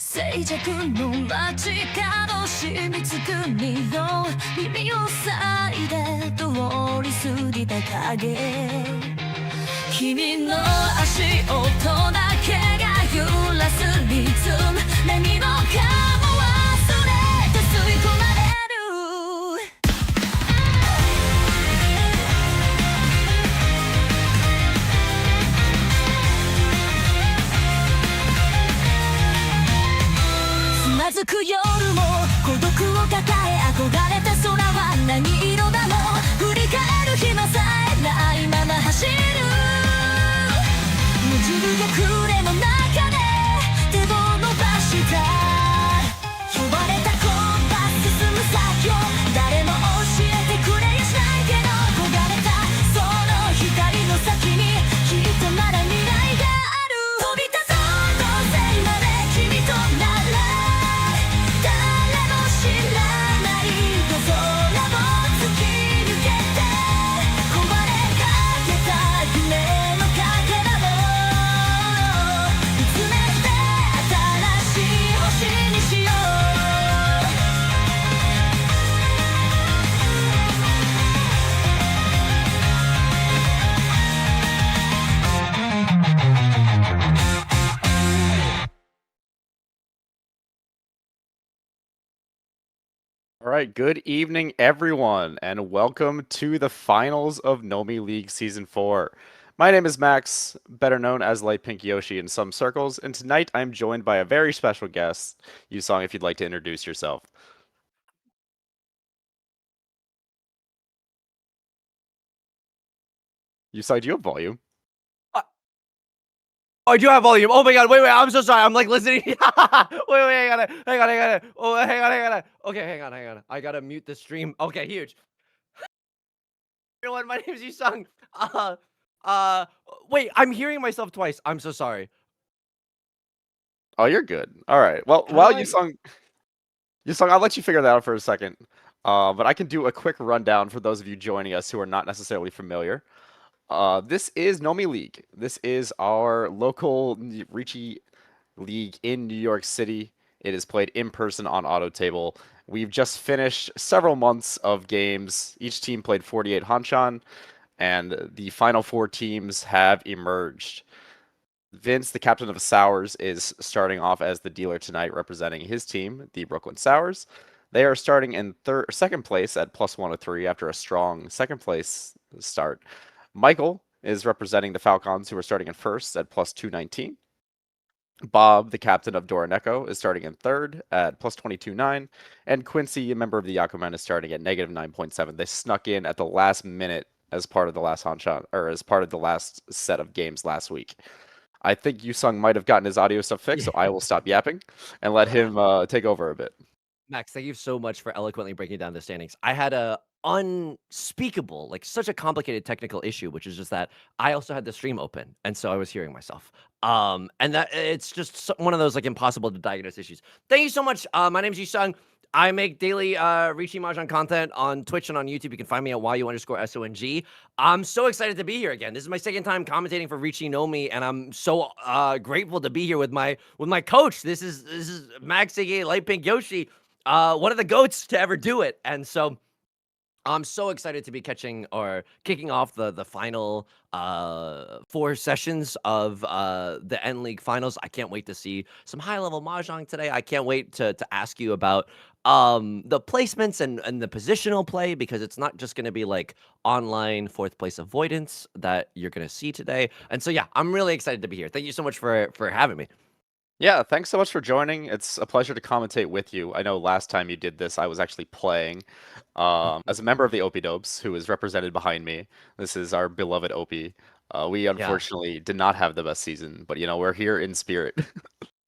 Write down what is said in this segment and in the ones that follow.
静寂の街角染みつく匂い耳を塞いで通り過ぎた影君の足音だけが揺らすリズム何もかも忘れて吸い込まれるつまずく夜も孤独を抱え憧れた空は何色だろう振り返る暇さえないまま走る無汁が暮れの中で手を伸ばした呼ばれたコンパス進む先を誰も教えてくれやしないけど焦がれたその光の先にきっとまだ未来がある飛び立とうと線まで君となら誰も知らない夜空を突き抜けて壊れかけた夢のかけらを見つめて新しい星にしようAll right, good evening, everyone, and welcome to the finals of Nomi League Season 4. My name is Max, better known as LightPinkYoshi in some circles, and tonight I'm joined by a very special guest. YUSONG, if you'd like to introduce yourself. YUSONG, do you have volume? Oh, I do have volume. Oh my god, wait, I'm so sorry. I'm like listening. Wait, hang on. Oh, hang on. Okay, hang on. I gotta mute the stream. Okay, huge. Everyone, my name is YUSONG. Wait, I'm hearing myself twice. I'm so sorry. Oh, you're good. All right. Well, while YUSONG, I'll let you figure that out for a second. But I can do a quick rundown for those of you joining us who are not necessarily familiar. This is Nomi League. This is our local Riichi league in New York City. It is played in person on Auto Table. We've just finished several months of games. Each team played 48 hanchan, and the final 4 teams have emerged. Vince, the captain of Sours, is starting off as the dealer tonight, representing his team, the Brooklyn Sours. They are starting in second place at plus 103 after a strong second place start. Michael is representing the FalKans, who are starting in first at plus 219. Bob, the captain of Dora Neko, is starting in third at plus 22.9. And Quincy, a member of the Yakumen, is starting at negative 9.7. They snuck in at the last minute as part of the last hanchan, or as part of the last set of games last week. I think YUSONG might have gotten his audio stuff fixed, so I will stop yapping and let him take over a bit. Max, thank you so much for eloquently breaking down the standings. I had a unspeakable, like such a complicated technical issue, which is just that I also had the stream open, and so I was hearing myself. And that it's just one of those like impossible to diagnose issues. Thank you so much. My name's YUSONG. I make daily Riichi Mahjong content on Twitch and on YouTube. You can find me at YU_SONG. I'm so excited to be here again. This is my second time commentating for Riichi Nomi, and I'm so grateful to be here with my coach. This is Max aka LightPinkYoshi, one of the GOATs to ever do it. And so I'm so excited to be kicking off the final 4 sessions of the N League finals. I can't wait to see some high level mahjong today. I can't wait to ask you about the placements and the positional play, because it's not just going to be like online 4th place avoidance that you're going to see today. And so yeah, I'm really excited to be here. Thank you so much for having me. Yeah, thanks so much for joining. It's a pleasure to commentate with you. I know last time you did this, I was actually playing as a member of the Opie Dopes, who is represented behind me. This is our beloved Opie. We unfortunately did not have the best season, but we're here in spirit.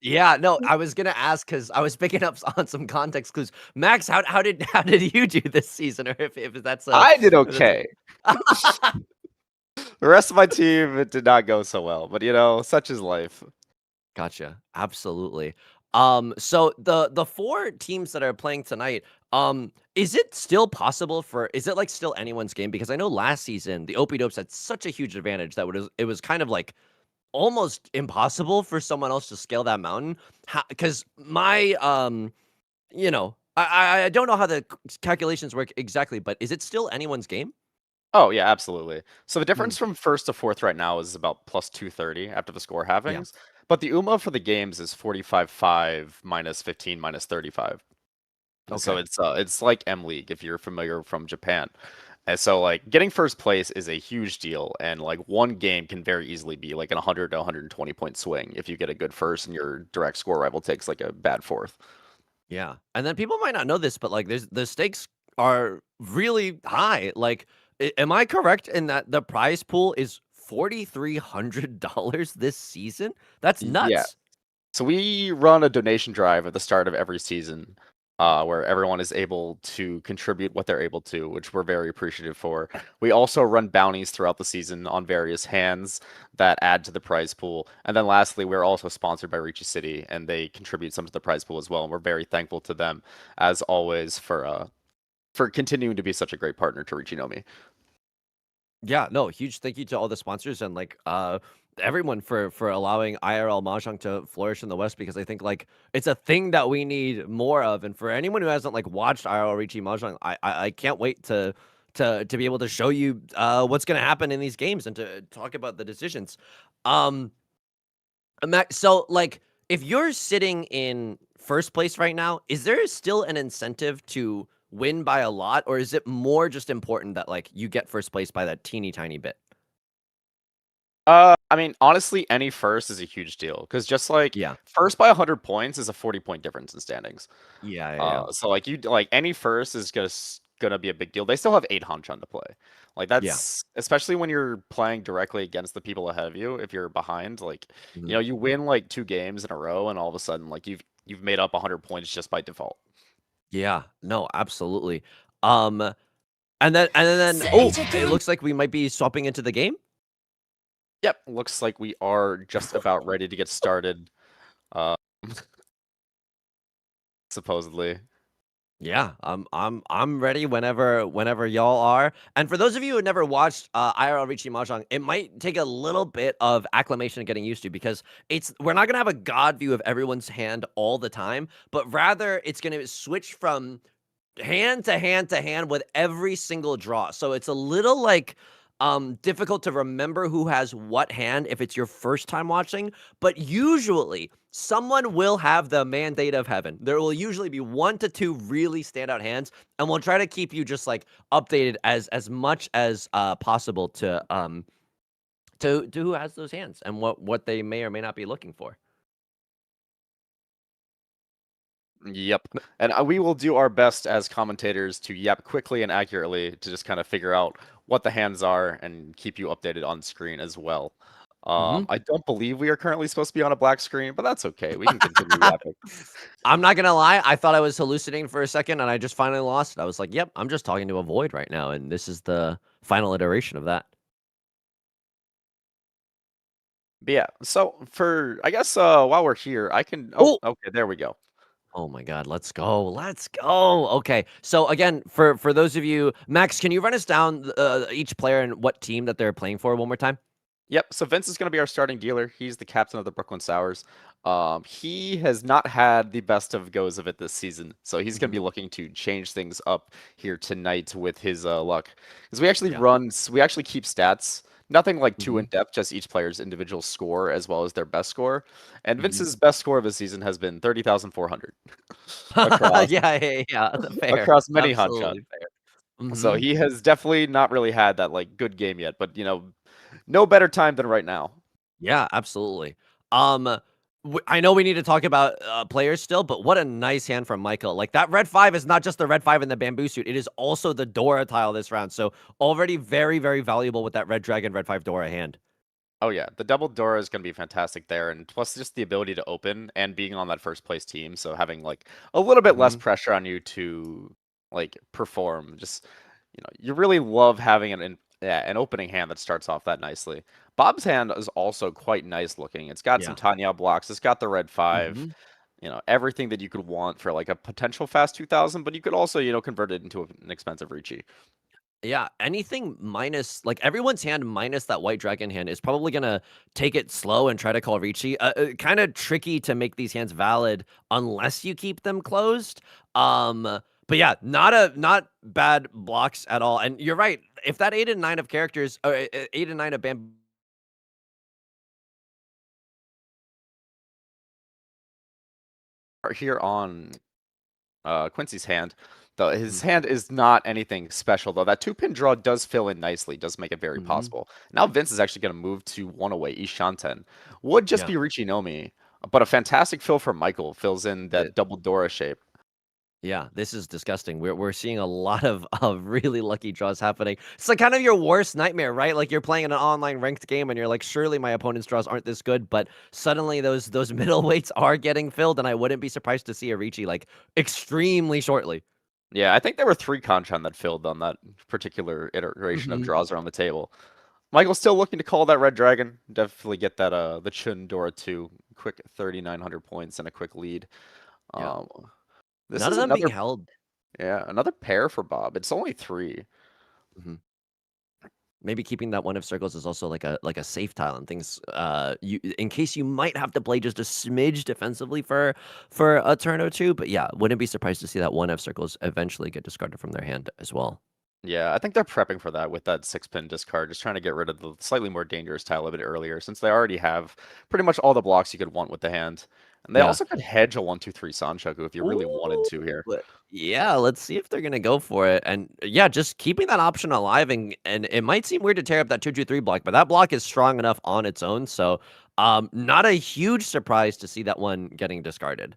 Yeah, no, I was gonna ask because I was picking up on some context clues. Max, how did you do this season, or if that's I did okay. The rest of my team, it did not go so well, but such is life. Gotcha. Absolutely. So the 4 teams that are playing tonight, is it still possible is it like still anyone's game? Because I know last season the Opie Dopes had such a huge advantage that it was kind of like almost impossible for someone else to scale that mountain. Because my you know, I don't know how the calculations work exactly, but is it still anyone's game? Oh, yeah, absolutely. So the Mm, difference from first to fourth right now is about plus 230 after the score yeah. halvings. But the UMA for the games is 45.5 minus 15 minus 35. So Okay. it's like M League if you're familiar from Japan. And so like getting first place is a huge deal, and like one game can very easily be like an 100 to 120 point swing if you get a good first and your direct score rival takes like a bad fourth. Yeah. And then people might not know this, but like there's the stakes are really high. Like, am I correct in that the prize pool is $4,300 this season? That's Yeah. nuts. So we run a donation drive at the start of every season, where everyone is able to contribute what they're able to, which we're very appreciative for. We also run bounties throughout the season on various hands that add to the prize pool. And then lastly, we're also sponsored by Riichi City, and they contribute some to the prize pool as well. And we're very thankful to them, as always, for continuing to be such a great partner to Riichi Nomi. Yeah, no, huge thank you to all the sponsors and like everyone for allowing IRL Mahjong to flourish in the West because I think like it's a thing that we need more of. And for anyone who hasn't like watched IRL Riichi Mahjong, I can't wait to be able to show you what's gonna happen in these games and to talk about the decisions. Um so like if you're sitting in first place right now, is there still an incentive to win by a lot, or is it more just important that like you get first place by that teeny tiny bit? I mean, honestly, any first is a huge deal because just like Yeah. first by 100 points is a 40-point difference in standings. Yeah, yeah, yeah. So like you like any first is just gonna be a big deal. They still have 8 hanchan to play. Like Yeah. that's especially when you're playing directly against the people ahead of you. If you're behind, like Mhm. you win like 2 games in a row, and all of a sudden like you've made up 100 points just by default. Yeah. No, absolutely. Um, and then oh, it 静寂 looks like we might be swapping into the game. Yep, looks like we are just about ready to get started. Uh, supposedly. Yeah, I'm ready whenever y'all are. And for those of you who never watched IRL Riichi Mahjong, it might take a little bit of acclimation and getting used to because we're not gonna have a god view of everyone's hand all the time, but rather it's gonna switch from hand to hand to hand with every single draw. So it's a little like difficult to remember who has what hand if it's your first time watching, but usually someone will have the mandate of heaven. There will usually be 1 to 2 really standout hands, and we'll try to keep you just like updated as much as possible to who has those hands and what they may or may not be looking for. Yep. And we will do our best as commentators to yep quickly and accurately to just kind of figure out what the hands are and keep you updated on screen as well. Hmm. I don't believe we are currently supposed to be on a black screen, but that's okay. We can continue yapping. I'm not gonna lie, I thought I was hallucinating for a second, and I just finally lost it. I was like, "Yep, I'm just talking to a void right now, and this is the final iteration of that." But yeah, so for I guess while we're here, I can Oh, okay, there we go. oh my god, let's go, let's go. Okay, so again, for those of you, Max, can you run us down each player and what team that they're playing for one more time? Yep, so Vince is going to be our starting dealer. He's the captain of the Brooklyn Sours. He has not had the best of goes of it this season, so he's going to Hmm. be looking to change things up here tonight with his luck. Because Yeah. we actually keep stats, nothing like too Hmm. in depth, just each player's individual score as well as their best score. And Hmm. Vince's best score of his season has been 30,400 across Yeah, yeah, yeah. Fair, across many hanchan. absolutely fair. So Hmm. he has definitely not really had that like good game yet, but no better time than right now. Yeah, absolutely. Um, I know we need to talk about players still, but what a nice hand from Michael. Like that red 5 is not just the red 5 in the bamboo suit; it is also the Dora tile this round. So already very, very valuable with that red dragon, red 5 Dora hand. Oh yeah, the double Dora is going to be fantastic there, and plus just the ability to open and being on that first place team, so having like a little bit less Hmm. pressure on you to like perform. Just you really love having an opening hand that starts off that nicely. Bob's hand is also quite nice looking. It's got some Yeah. Tanya blocks. It's got the red 5. Hmm. Everything that you could want for like a potential fast 2000, but you could also convert it into an expensive Riichi. Yeah, anything minus like everyone's hand minus that white dragon hand is probably gonna take it slow and try to call Riichi. Kind of tricky to make these hands valid unless you keep them closed. But yeah, not bad blocks at all. And you're right. If that 8 and 9 of characters, or 8 and 9 of bamboo. Here on Quincy's hand, though his hand is not anything special, though. That 2-pin draw does fill in nicely, does make it very possible. Now Vince is actually going to move to 1 away, Ishanten. Would just Yeah. be Riichi Nomi, but a fantastic fill for Michael, fills in that double Dora shape. Yeah, this is disgusting. We're seeing a lot of really lucky draws happening. It's like kind of your worst nightmare, right? Like you're playing in an online ranked game and you're like, surely my opponent's draws aren't this good, but suddenly those middleweights are getting filled, and I wouldn't be surprised to see a Riichi like extremely shortly. Yeah, I think there were 3 hanchan that filled on that particular iteration of draws around the table. Michael's still looking to call that red dragon. Definitely get that the Chun Dora 2 quick 3,900 points and a quick lead. Yeah. Um, this None is of them being another held. another pair for Bob. It's only 3. Mhm. Maybe keeping that one of circles is also like a safe tile and things. You in case you might have to play just a smidge defensively for a turn or two. But yeah, wouldn't be surprised to see that one of circles eventually get discarded from their hand as well. Yeah, I think they're prepping for that with that 6-pin discard, just trying to get rid of the slightly more dangerous tile a bit earlier, since they already have pretty much all the blocks you could want with the hand. And they Yeah. also could hedge a 1-2-3 Sanchoku if you really wanted to here. Ooh, yeah, let's see if they're gonna go for it. And yeah, just keeping that option alive, and it might seem weird to tear up that 2-2-3 block, but that block is strong enough on its own. So not a huge surprise to see that one getting discarded.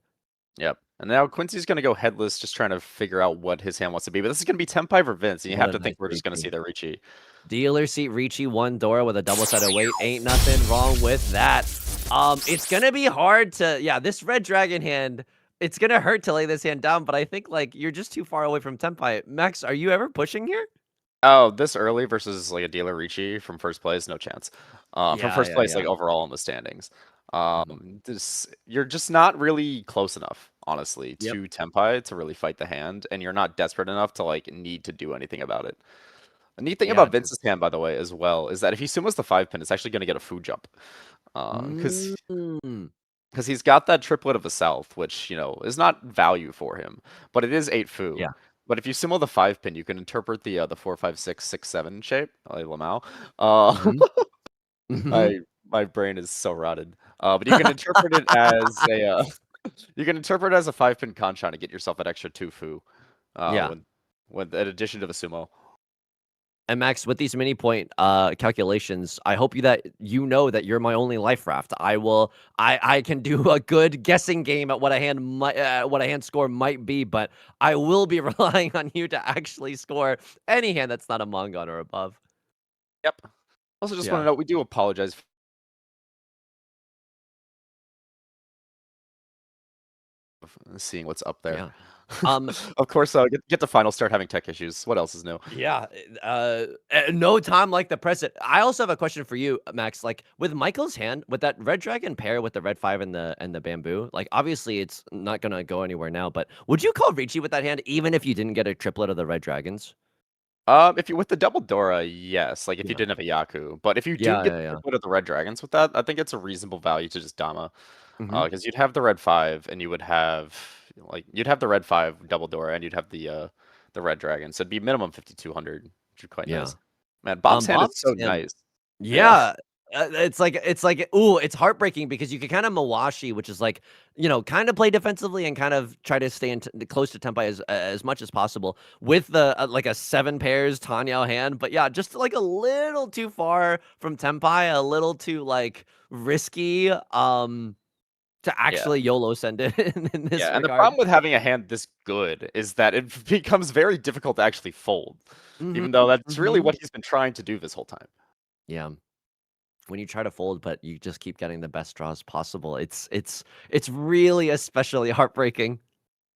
Yep. And now Quincy's going to go headless, just trying to figure out what his hand wants to be. But this is going to be Tenpai for Vince, and you What have a to nice think we're just going to Riichi. see the Riichi. Dealer seat Riichi 1 Dora with a double-sided weight. Ain't nothing wrong with that. It's gonna be hard to this red dragon hand. It's gonna hurt to lay this hand down, but I think like you're just too far away from Tenpai. Max, are you ever pushing here? Oh, this early versus like a dealer Riichi from first place, no chance. From Yeah, first yeah, place, yeah. like overall in the standings. Mhm. You're just not really close enough, honestly, Yep. to Tenpai to really fight the hand, and you're not desperate enough to like need to do anything about it. The neat thing Yeah, about Vince's hand, by the way, as well, is that if he summons the 5-pin, it's actually going to get a food jump. Because Mm. because he's got that triplet of the South, which, you know, is not value for him, but it is 8 foo. Yeah. But if you symbol the 5-pin, you can interpret the 4, 5, 6, 6, 7 shape, like Lamau. Uh, Mhm. Mhm. my brain is so rotted. But you can interpret it as you can interpret it as a 5-pin kanchan to get yourself an extra 2 foo. Yeah. When in addition to the sumo. And Max, with these mini point calculations, I hope you know that you're my only life raft. I can do a good guessing game at what what a hand score might be, but I will be relying on you to actually score any hand that's not a Mongon or above. Yep. Also, just want Yeah. to note we do apologize for seeing what's up there. Yeah. Um, Of course, get the final start having tech issues. What else is new? Yeah, no time like the present. I also have a question for you, Max. Like with Michael's hand, with that red dragon pair with the red 5 and the bamboo, like obviously it's not gonna go anywhere now. But would you call Riichi with that hand, even if you didn't get a triplet of the red dragons? If you with the double Dora, yes. Like if you Yeah, didn't have a Yaku, but if you do yeah, get yeah, the yeah. triplet of the red dragons with that, I think it's a reasonable value to just Dama. Hmm. Because you'd have the red 5, and you would have you'd have the red 5 double Dora, and you'd have the red dragon. So it'd be minimum 5,200, which is quite Yeah. nice. Man, Bob's hand is Bob's so hand. nice. Yeah. Yeah, it's like ooh, it's heartbreaking because you could kind of Mawashi, which is like kind of play defensively and kind of try to stay close to Tempai as much as possible with the like a 7 pairs Tanyao hand. But yeah, just like a little too far from Tempai, a little too like risky to Yeah. actually YOLO send it in this Yeah, and the regard. problem with having a hand this good is that it becomes very difficult to actually fold, Hmm. even though that's really Hmm. what he's been trying to do this whole time. Yeah. When you try to fold, but you just keep getting the best draws possible, it's really especially heartbreaking.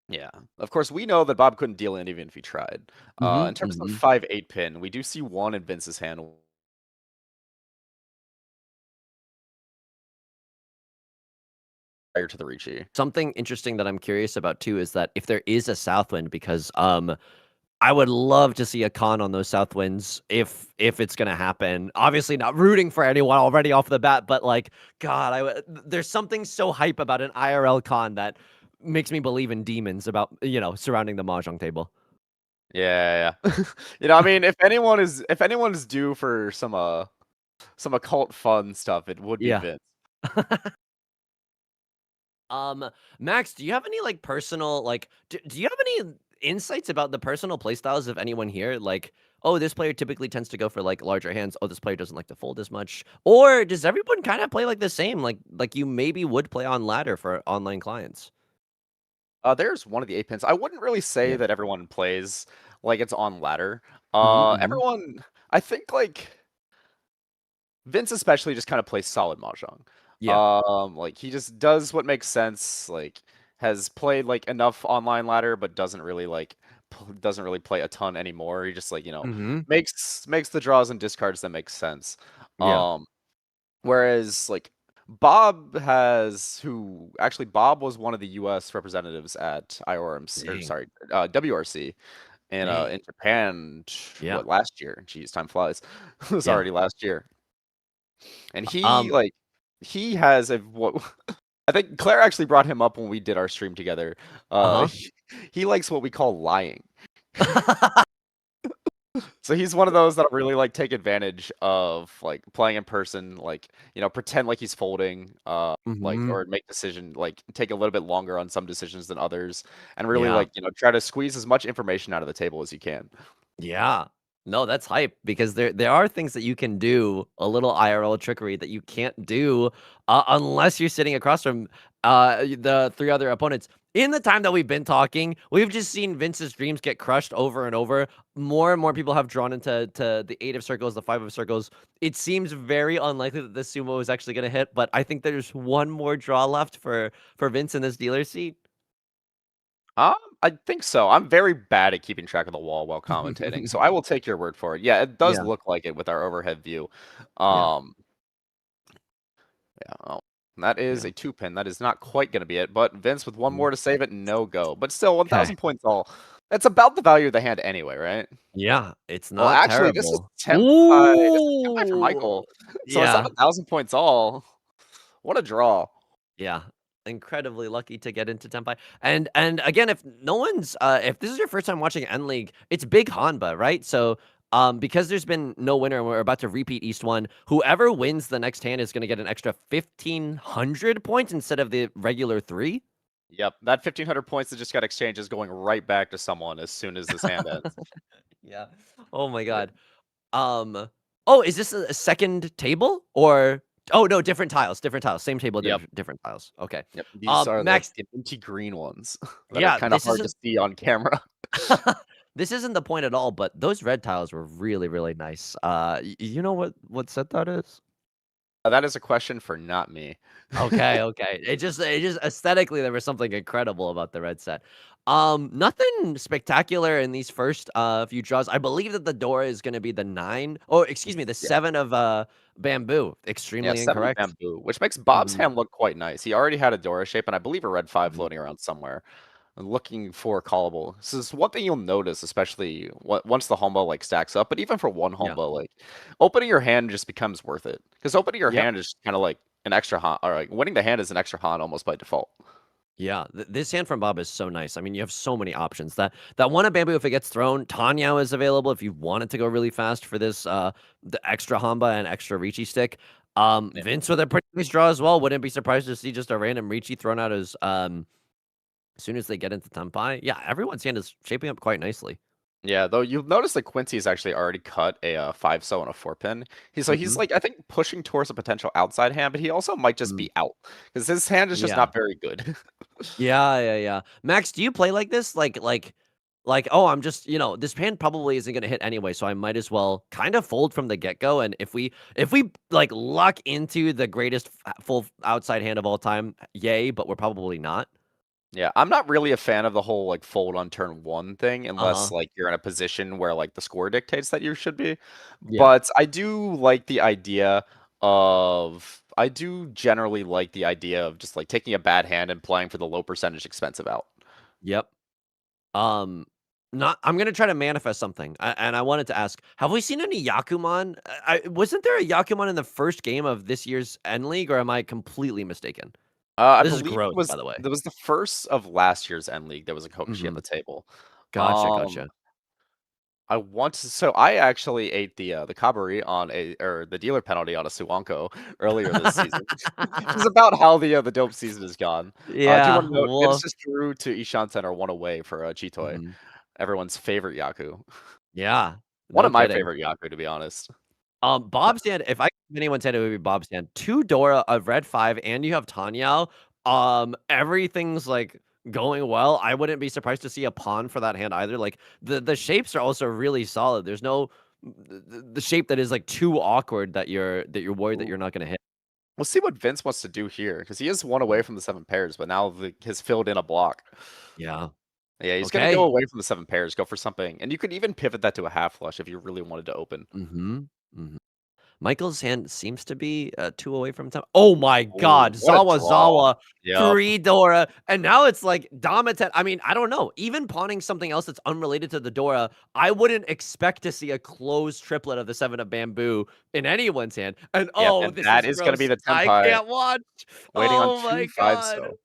Yeah. Of course, we know that Bob couldn't deal in even if he tried. Mhm, In terms of mhm. 5-8 pin, we do see one in Vince's hand prior to the Riichi. Something interesting that I'm curious about too is that if there is a south wind, because I would love to see a con on those south winds if it's gonna happen. Obviously, not rooting for anyone already off the bat, but like, God, there's something so hype about an IRL con that makes me believe in demons about surrounding the mahjong table. Yeah, yeah. I mean, if anyone is due for some occult fun stuff, it would be Yeah. Vince. Max, do you have any like personal do you have any insights about the personal playstyles of anyone here? Like, oh, this player typically tends to go for like larger hands. Oh, this player doesn't like to fold as much. Or does everyone kind of play like the same? Like you maybe would play on ladder for online clients. There's one of the 8 pins. I wouldn't really say Yeah. that everyone plays like it's on ladder. Hmm. Everyone, I think like Vince especially just kind of plays solid mahjong. Yeah. Like he just does what makes sense. Like has played like enough online ladder, but doesn't really play a ton anymore. He just like Hmm. makes the draws and discards that make sense. Yeah. Um, Whereas like Bob was one of the U.S. representatives at IORMC or Dang. sorry WRC in Dang. Japan. Yeah. What last year? Jeez, time flies. It was Yeah. already last year. And Um. he has a what I think Claire actually brought him up when we did our stream together. Uh-huh. He likes what we call lying. So he's one of those that really like take advantage of like playing in person, like pretend like he's folding, like Hmm. or like take a little bit longer on some decisions than others, and really Yeah. like try to squeeze as much information out of the table as you can. Yeah. No, that's hype because there are things that you can do, a little IRL trickery that you can't do unless you're sitting across from the three other opponents. In the time that we've been talking, we've just seen Vince's dreams get crushed over and over. More and more people have drawn into the 8 of circles, the 5 of circles. It seems very unlikely that this sumo is actually going to hit, but I think there's one more draw left for Vince in this dealer seat. Um, I think so. I'm very bad at keeping track of the wall while commentating, so I will take your word for it. Yeah, it does Yeah, look like it with our overhead view. yeah, Um, yeah, oh, that is yeah. a 2 pin. That is not quite going to be it, but Vince with one Mhm. more to save it, no go. But still, Okay. 1,000 points all. That's about the value of the hand anyway, right? Yeah, it's Well, not actually, this is terrible. Tenpai. This is Tenpai for Ooh! Michael. So it's not Yeah, 1,000 points all. What a draw. yeah. Incredibly lucky to get into Tenpai. And again, if no one's if this is your first time watching N League, it's big Hanba, right? So because there's been no winner and we're about to repeat East 1, whoever wins the next hand is gonna get an extra 1,500 points instead of the regular 3. Yep, that 1,500 points that just got exchanged is going right back to someone as soon as this hand ends. Yeah. Oh my Yep. god. Um, oh, is this a second table or oh no, different tiles, different tiles. Same table, Yep. different tiles. Okay. Yep. These are Max, the minty green ones that are yeah, kind of this hard to isn't see on camera. this isn't the point at all, but those red tiles were really, really nice. You know what set that is? That is a question for not me. Okay, okay. It just aesthetically there was something incredible about the red set. Nothing spectacular in these first few draws. I believe that the Dora is gonna be the 9. Oh, excuse me, the Yeah. 7 of bamboo. Yeah, Extremely 7 of incorrect. bamboo, which makes Bob's Mhm. hand look quite nice. He already had a Dora shape and I believe a red 5 Mhm. floating around somewhere. I'm looking for callable. This is one thing you'll notice, especially once the hombo like stacks up. But even for one Yeah. hombo, like opening your hand just becomes worth it because opening your Yep. hand is kind of like an extra han, or like winning the hand is an extra han almost by default. Yeah, this hand from Bob is so nice. I mean, you have so many options. That one of bamboo, if it gets thrown, Tanyao is available if you wanted to go really fast for this the extra Hamba and extra Riichi stick. Yeah, Vince with a pretty nice draw as well. Wouldn't be surprised to see just a random Riichi thrown out as soon as they get into Tenpai. Yeah, everyone's hand is shaping up quite nicely. yeah. Though you'll notice that Quincy's actually already cut a 5 so and a 4 pin. He's Hmm. like I think pushing towards a potential outside hand, but he also might just Mm. be out because his hand is just Yeah. not very good. Yeah, yeah, yeah. Max, do you play like this? Like, oh, I'm just, this hand probably isn't gonna hit anyway, so I might as well kind of fold from the get-go. And if we like luck into the greatest full outside hand of all time, yay, but we're probably not. Yeah, I'm not really a fan of the whole like fold on turn 1 thing unless Uh-huh. like you're in a position where like the score dictates that you should be. Yeah. But I do generally like the idea of just like taking a bad hand and playing for the low percentage expensive out. Yep. Um I'm gonna try to manifest something, and I wanted to ask: have we seen any Yakuman? Wasn't there a Yakuman in the first game of this year's End League, or am I completely mistaken? I This is believe it gross, was by the way. there was the first of last year's End League. There was a Kokushi on Mhm. the table. Gotcha, Um, gotcha. I want to. So I actually ate the Kabari on the dealer penalty on a Suwanko earlier this season, which is about how the dope season has gone. Do you want Yeah, to note Vince well, just drew to Ishan Center one away for Chitoy, mhm. everyone's favorite Yaku. Yeah, One no of my kidding. favorite Yaku, to be honest. Bob's hand, if I give anyone said it would be Bob's hand. 2 Dora, a red 5, and you have Tanyao, everything's, like, going well. I wouldn't be surprised to see a pawn for that hand either. Like, the shapes are also really solid. There's no the shape that is, like, too awkward that you're worried that Ooh. you're not gonna hit. We'll see what Vince wants to do here because he is one away Mm, from the 7 pairs, but now has filled in a block. yeah. Yeah, he's gonna go Okay. away from the 7 pairs, go for something, and you could even pivot that to a half flush if you really wanted to open. Mhm. Mhm. Michael's hand seems to be, 2 away from time. Oh my Oh, god, what a draw! Zawa, Yep. 3 Dora, and now it's like Damatet. I mean, I don't know. Even pawning something else that's unrelated to the Dora, I wouldn't expect to see a closed triplet of the 7 of bamboo in anyone's hand. And, Yep, oh, and this that is is gonna be gross. the I Tenpai can't watch. waiting on Oh my 2 5s god. though.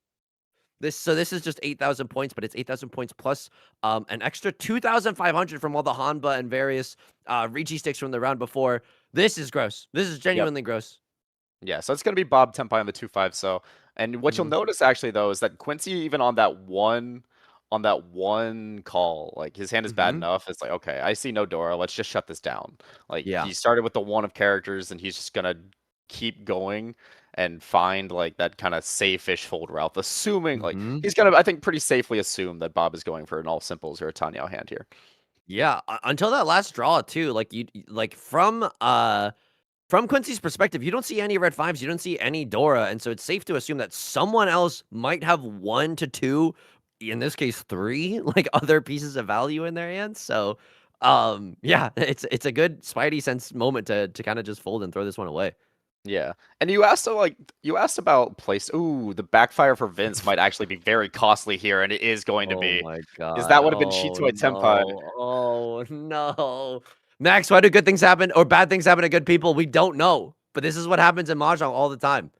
This is just 8,000 points, but it's 8,000 points plus, an extra 2,500 from all the Hanba and various, Riichi sticks from the round before. This is gross. This is Yep. genuinely gross. Yeah, so it's gonna be Bob Tenpai on the 2 5. So, and what you'll Mhm. notice actually though is that Quincy even on that one call, like his hand is bad Mhm. enough. It's like, okay, I see no Dora. Let's just shut this down. Like Yeah. he started with the one of characters, and he's just gonna keep going and find like that kind of safe-ish fold route. Assuming like Mhm. he's gonna, I think, pretty safely assume that Bob is going for an all simples or a Tanyao hand here. Yeah, until that last draw too, like, like, from Quincy's perspective, you don't see any red 5s, you don't see any Dora, and so it's safe to assume that someone else might have 1 to 2, in this case, 3, like, other pieces of value in their hands, so, yeah, it's a good Spidey sense moment to kinda just fold and throw this one away. Yeah, and you asked about place. Ooh, the backfire for Vince might actually be very costly here, and it is going to Oh be, my because god. that would have been Oh, Chitoy Tenpai. no. Oh, no. Max, why do good things happen or bad things happen to good people? We don't know, but this is what happens in Mahjong all the time.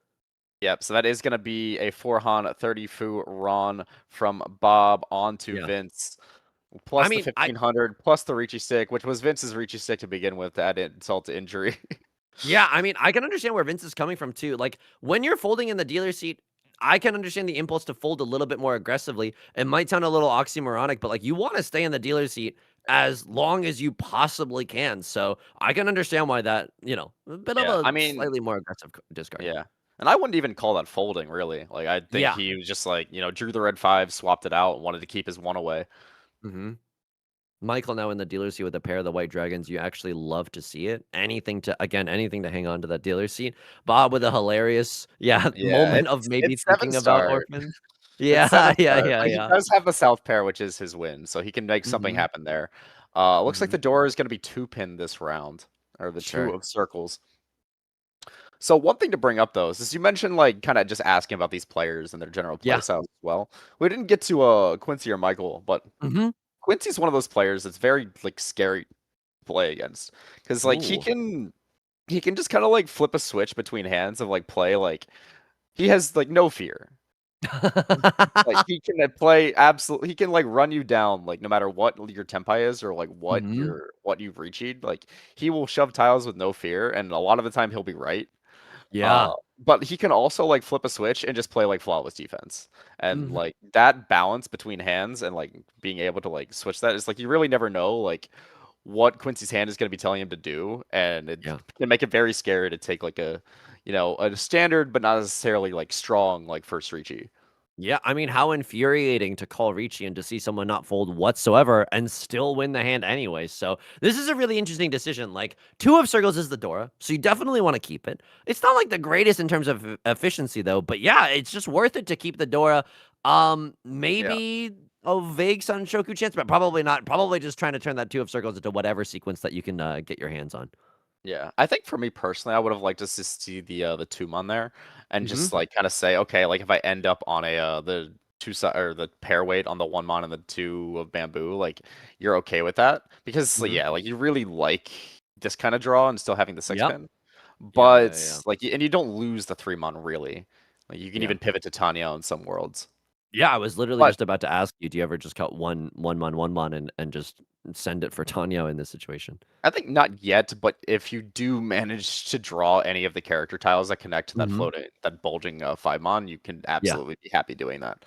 Yep, so that is going to be a 4-Han 30 Fu Ron from Bob onto Yeah. Vince, I plus the mean, I 1500, plus the Riichi stick, which was Vince's Riichi stick to begin with, to add insult to injury. yeah, I mean, I can understand where Vince is coming from too. Like, when you're folding in the dealer seat, I can understand the impulse to fold a little bit more aggressively. It might sound a little oxymoronic, but, like, you wanna stay in the dealer seat as long as you possibly can, so I can understand why that, a bit of Yeah, a I mean, slightly more aggressive discard. yeah. And I wouldn't even call that folding, really. Like, I think Yeah. he was just like, drew the red 5, swapped it out, and wanted to keep his one away. Mhm. Michael now in the dealer seat with a pair of the white dragons. You actually love to see it. Anything to hang on to that dealer seat. Bob with a hilarious, yeah, Yeah, moment of it's maybe it's 7 thinking about star. orphans. It's Yeah, 7 yeah, star, yeah, but he yeah. does have the south pair, which is his win, so he can make something Mhm, happen there. Looks like mhm. the door is gonna be 2-pin this round, or the 2 Sure. of circles. So one thing to bring up though is you mentioned like kind of just asking about these players and their general play Yeah. styles as well. We didn't get to Quincy or Michael, but Mhm. Quincy's one of those players that's very like scary to play against because like he Ooh. can he can just kind of like flip a switch between hands of like play like he has like no fear. Like he can play absolutely. He can like run you down like no matter what your tempai is or like Mhm. what you've reached. Like he will shove tiles with no fear, and a lot of the time he'll be right. Uh, Yeah. but he can also like flip a switch and just play like flawless defense. And Mhm. like that balance between hands and like being able to like switch that is like you really never know like what Quincy's hand is going to be telling him to do, and it Yeah. can make it very scary to take like a standard but not necessarily like strong like first Riichi. Yeah, I mean, how infuriating to call Riichi and to see someone not fold whatsoever and still win the hand anyway. So this is a really interesting decision. Like, 2 of circles is the Dora, so you definitely want to keep it. It's not like the greatest in terms of efficiency though, but yeah, it's just worth it to keep the Dora. Yeah. Maybe a vague Sunshoku chance, but probably not. Probably just trying to turn that 2 of circles into whatever sequence that you can get your hands on. Yeah, I think for me personally, I would have liked to just see the tomb on there and Hmm. just like kind of say, okay, like if I end up on the or the pair weight on the 1 mon and the 2 of bamboo, like you're okay with that because like, Mhm. yeah, like you really like this kind of draw and still having the 6 Yep. pin, Yeah, but yeah, yeah. like and you don't lose the 3 mon really. Like you can Yeah. even pivot to Tanya in some worlds. Yeah, I was literally But just about to ask you, do you ever just cut one mon and just send it for Tanya in this situation? I think not yet, but if you do manage to draw any of the character tiles that connect to that Mhm. floating, that bulging 5 mon, you can Yeah, absolutely be happy doing that.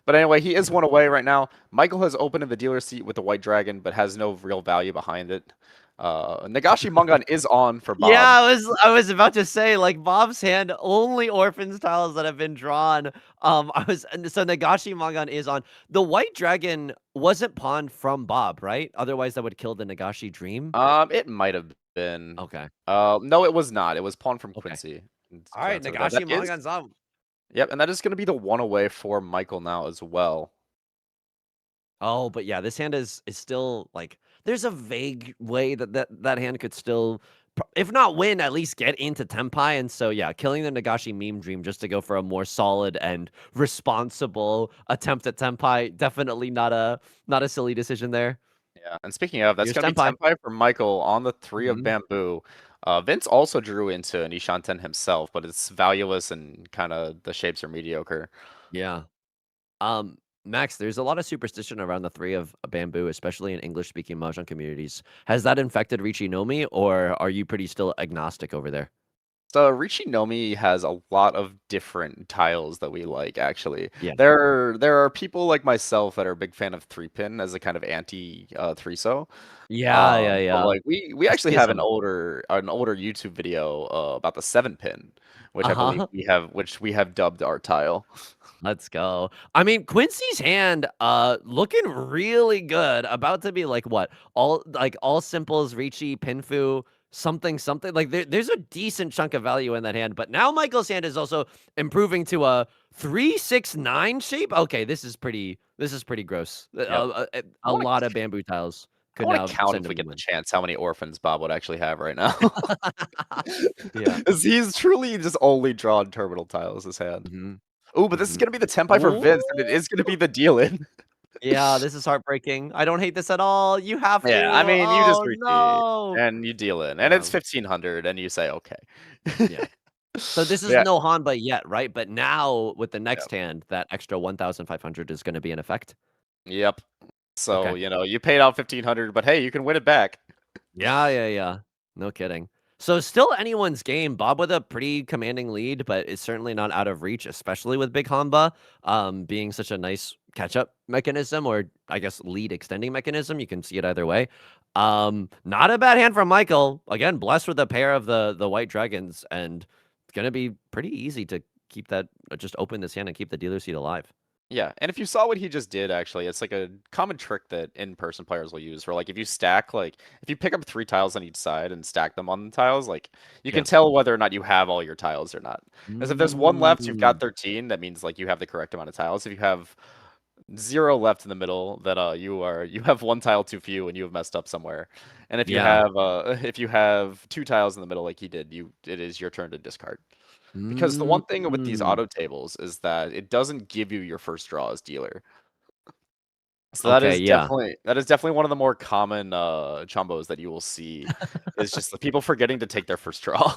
But anyway, he is yeah. one away right now. Michael has opened in the dealer seat with the white dragon, but has no real value behind it. Nagashi Mongan is on for Yeah, Bob. I was about to say, like, Bob's hand, only orphans tiles that have been drawn. So Nagashi Mangan is on. The white dragon wasn't pawned from Bob, right? Otherwise, that would kill the Nagashi dream. It might have been. Okay, No, it was not. It was pawned from okay. Quincy. And to All right, answer that, that Nagashi is. Mangan's on. Yep, and that is going to be the one away for Michael now as well. Oh, but yeah, this hand is still like there's a vague way that hand could still, if not win, at least get into Tenpai. And so yeah, killing the Nagashi meme dream just to go for a more solid and responsible attempt at Tenpai, definitely not a silly decision there. Yeah, and speaking of, that's Here's going to be Tenpai. Tenpai for Michael on the 3 of Mhm. bamboo. Vince also drew into an Ishanten himself, but it's valueless and kind of the shapes are mediocre. Yeah. Um, Max, there's a lot of superstition around the three of bamboo, especially in English-speaking Mahjong communities. Has that infected Riichi Nomi, or are you pretty still agnostic over there? So Riichi Nomi has a lot of different tiles that we like actually. Yeah. There are people like myself that are a big fan of 3-pin as a kind of anti 3-so. Yeah, yeah, But yeah. like we A actually have an schism. older YouTube video about the 7-pin, which I believe Uh-huh. we have dubbed our tile. Let's go. I mean, Quincy's hand, looking really good. About to be like what? All simples, Ricci, Pinfu, something, something. Like there's a decent chunk of value in that hand. But now Michael's hand is also improving to a 3-6-9 shape. Okay, this is pretty gross. Yep. I A want lot to of bamboo tiles I could want to now count send if we him the get the win. chance how many orphans Bob would actually have right now. Yeah. 'Cause he's truly just only drawn terminal tiles this hand. Hmm. Oh, but this is Hmm. gonna be the Tenpai for Ooh. Vince, and it is gonna be the deal-in. Yeah, this is heartbreaking. I don't hate this at all. You have to. Yeah, I mean, you just Oh repeat, no. and you deal in, and Yeah. it's 1,500, and you say, "Okay." Yeah. So this is Yeah, no Hanba yet, right? But now with the yeah, next hand, that extra 1,500 is gonna be in effect? yep. So, Okay. you paid out 1,500, but hey, you can win it back. Yeah, yeah, yeah. No kidding. So still anyone's game. Bob with a pretty commanding lead, but it's certainly not out of reach, especially with Big Hanba, being such a nice catch-up mechanism, or I guess lead extending mechanism. You can see it either way. Not a bad hand from Michael. Again, blessed with a pair of the white dragons, and it's gonna be pretty easy to keep that just open this hand and keep the dealer seat alive. Yeah, and if you saw what he just did, actually, it's like a common trick that in-person players will use, where, like, if you stack, like, if you pick up 3 tiles on each side and stack them on the tiles, like, you can Yeah. tell whether or not you have all your tiles or not. Because if there's 1 left, you've got Mm. 13, that means, like, you have the correct amount of tiles. If you have 0 left in the middle, then you have 1 tile too few and you have messed up somewhere. And if you Yeah. have if you have 2 tiles in the middle like he did, it is your turn to discard. Because the one thing with these Mm. auto tables is that it doesn't give you your first draw as dealer. So Okay, yeah. that is definitely one of the more common chombos that you will see is just the people forgetting to take their first draw.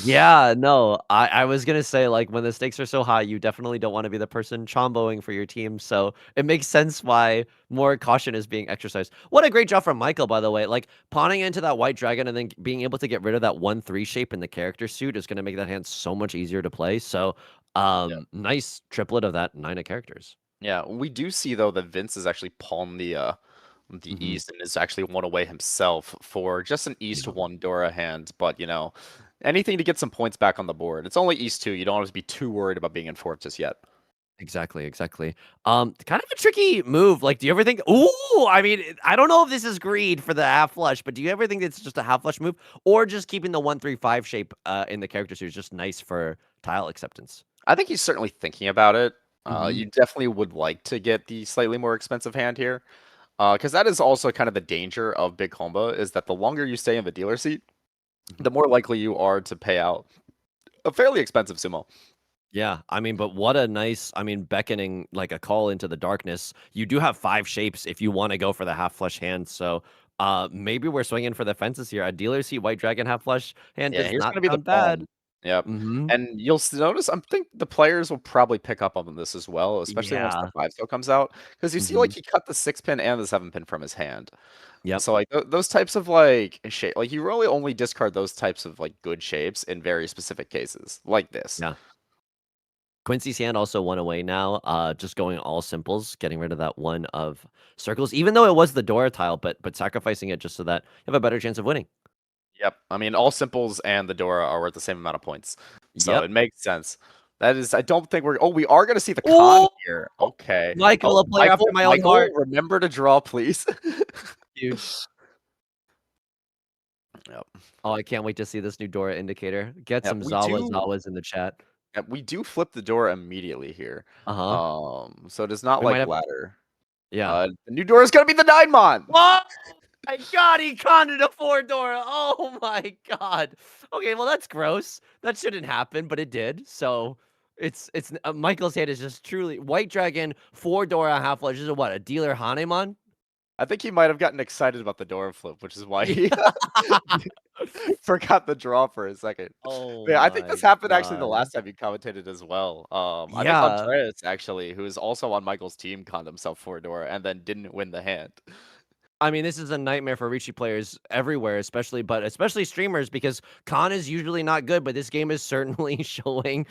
Yeah, no, I was gonna say, like, when the stakes are so high, you definitely don't wanna be the person chomboing for your team, so it makes sense why more caution is being exercised. What a great job from Michael, by the way, like, pawning into that white dragon and then being able to get rid of that 1-3 shape in the character suit is gonna make that hand so much easier to play, so, Yeah. nice triplet of that 9 of characters. Yeah, we do see though that Vince has actually pawned the Mhm. East and is actually one away himself for just an East Yeah. 1 Dora hand, but anything to get some points back on the board. It's only East 2. You don't have to be too worried about being in fourth just yet. Exactly, exactly. Kind of a tricky move. Like, do you ever think, ooh, I mean, I don't know if this is greed for the half flush, but do you ever think it's just a half flush move, or just keeping the 1-3-5 shape in the character suit is just nice for tile acceptance? I think he's certainly thinking about it. Hmm. You definitely would like to get the slightly more expensive hand here. Because that is also kind of the danger of big combo is that the longer you stay in the dealer seat, Hmm. the more likely you are to pay out a fairly expensive sumo. Yeah, I mean, but what a nice, I mean, beckoning like a call into the darkness. You do have 5 shapes if you want to go for the half flesh hand. So maybe we're swinging for the fences here. A dealer seat white dragon half flesh hand Yeah, does here's not gonna be the sound bad. pawn. Yep. Mm-hmm. And you'll notice, I think the players will probably pick up on this as well, especially once the Yeah. 5 skill comes out, because you see, Mm-hmm. like, he cut the 6 pin and the 7 pin from his hand. Yep. So, like, those types of, like, shape, like, you really only discard those types of, like, good shapes in very specific cases, like this. Yeah. Quincy's hand also won away now. Just going all simples, getting rid of that one of circles, even though it was the Dora tile, but sacrificing it just so that you have a better chance of winning. Yep. I mean, all simples and the Dora are worth the same amount of points, so Yep. it makes sense. That is, I don't think we're. Oh, we are gonna see the con Oh, here. Okay. Michael, Oh, a player after my own Michael, heart. remember to draw, please. Huge. Yep. Oh, I can't wait to see this new Dora indicator. Get Yep. some Zawas in the chat. Yep, we do flip the Dora immediately here. Uh-huh. So it is not We might like have, ladder. yeah. The new Dora is gonna be the 9-mon. Oh my god, he conned a 4 Dora. Oh my god. Okay, well that's gross. That shouldn't happen, but it did. So it's Michael's hand is just truly white dragon, 4 Dora half flesh. This is what, a dealer Hanemon? I think he might have gotten excited about the Dora flip, which is why he Yeah. forgot the draw for a second. Oh Yeah, I think this my happened actually the god. last time you commentated as well. I think Yeah. Andreas actually, who is also on Michael's team, conned himself for a Dora and then didn't win the hand. I mean, this is a nightmare for Riichi players everywhere, especially streamers, because con is usually not good, but this game is certainly showing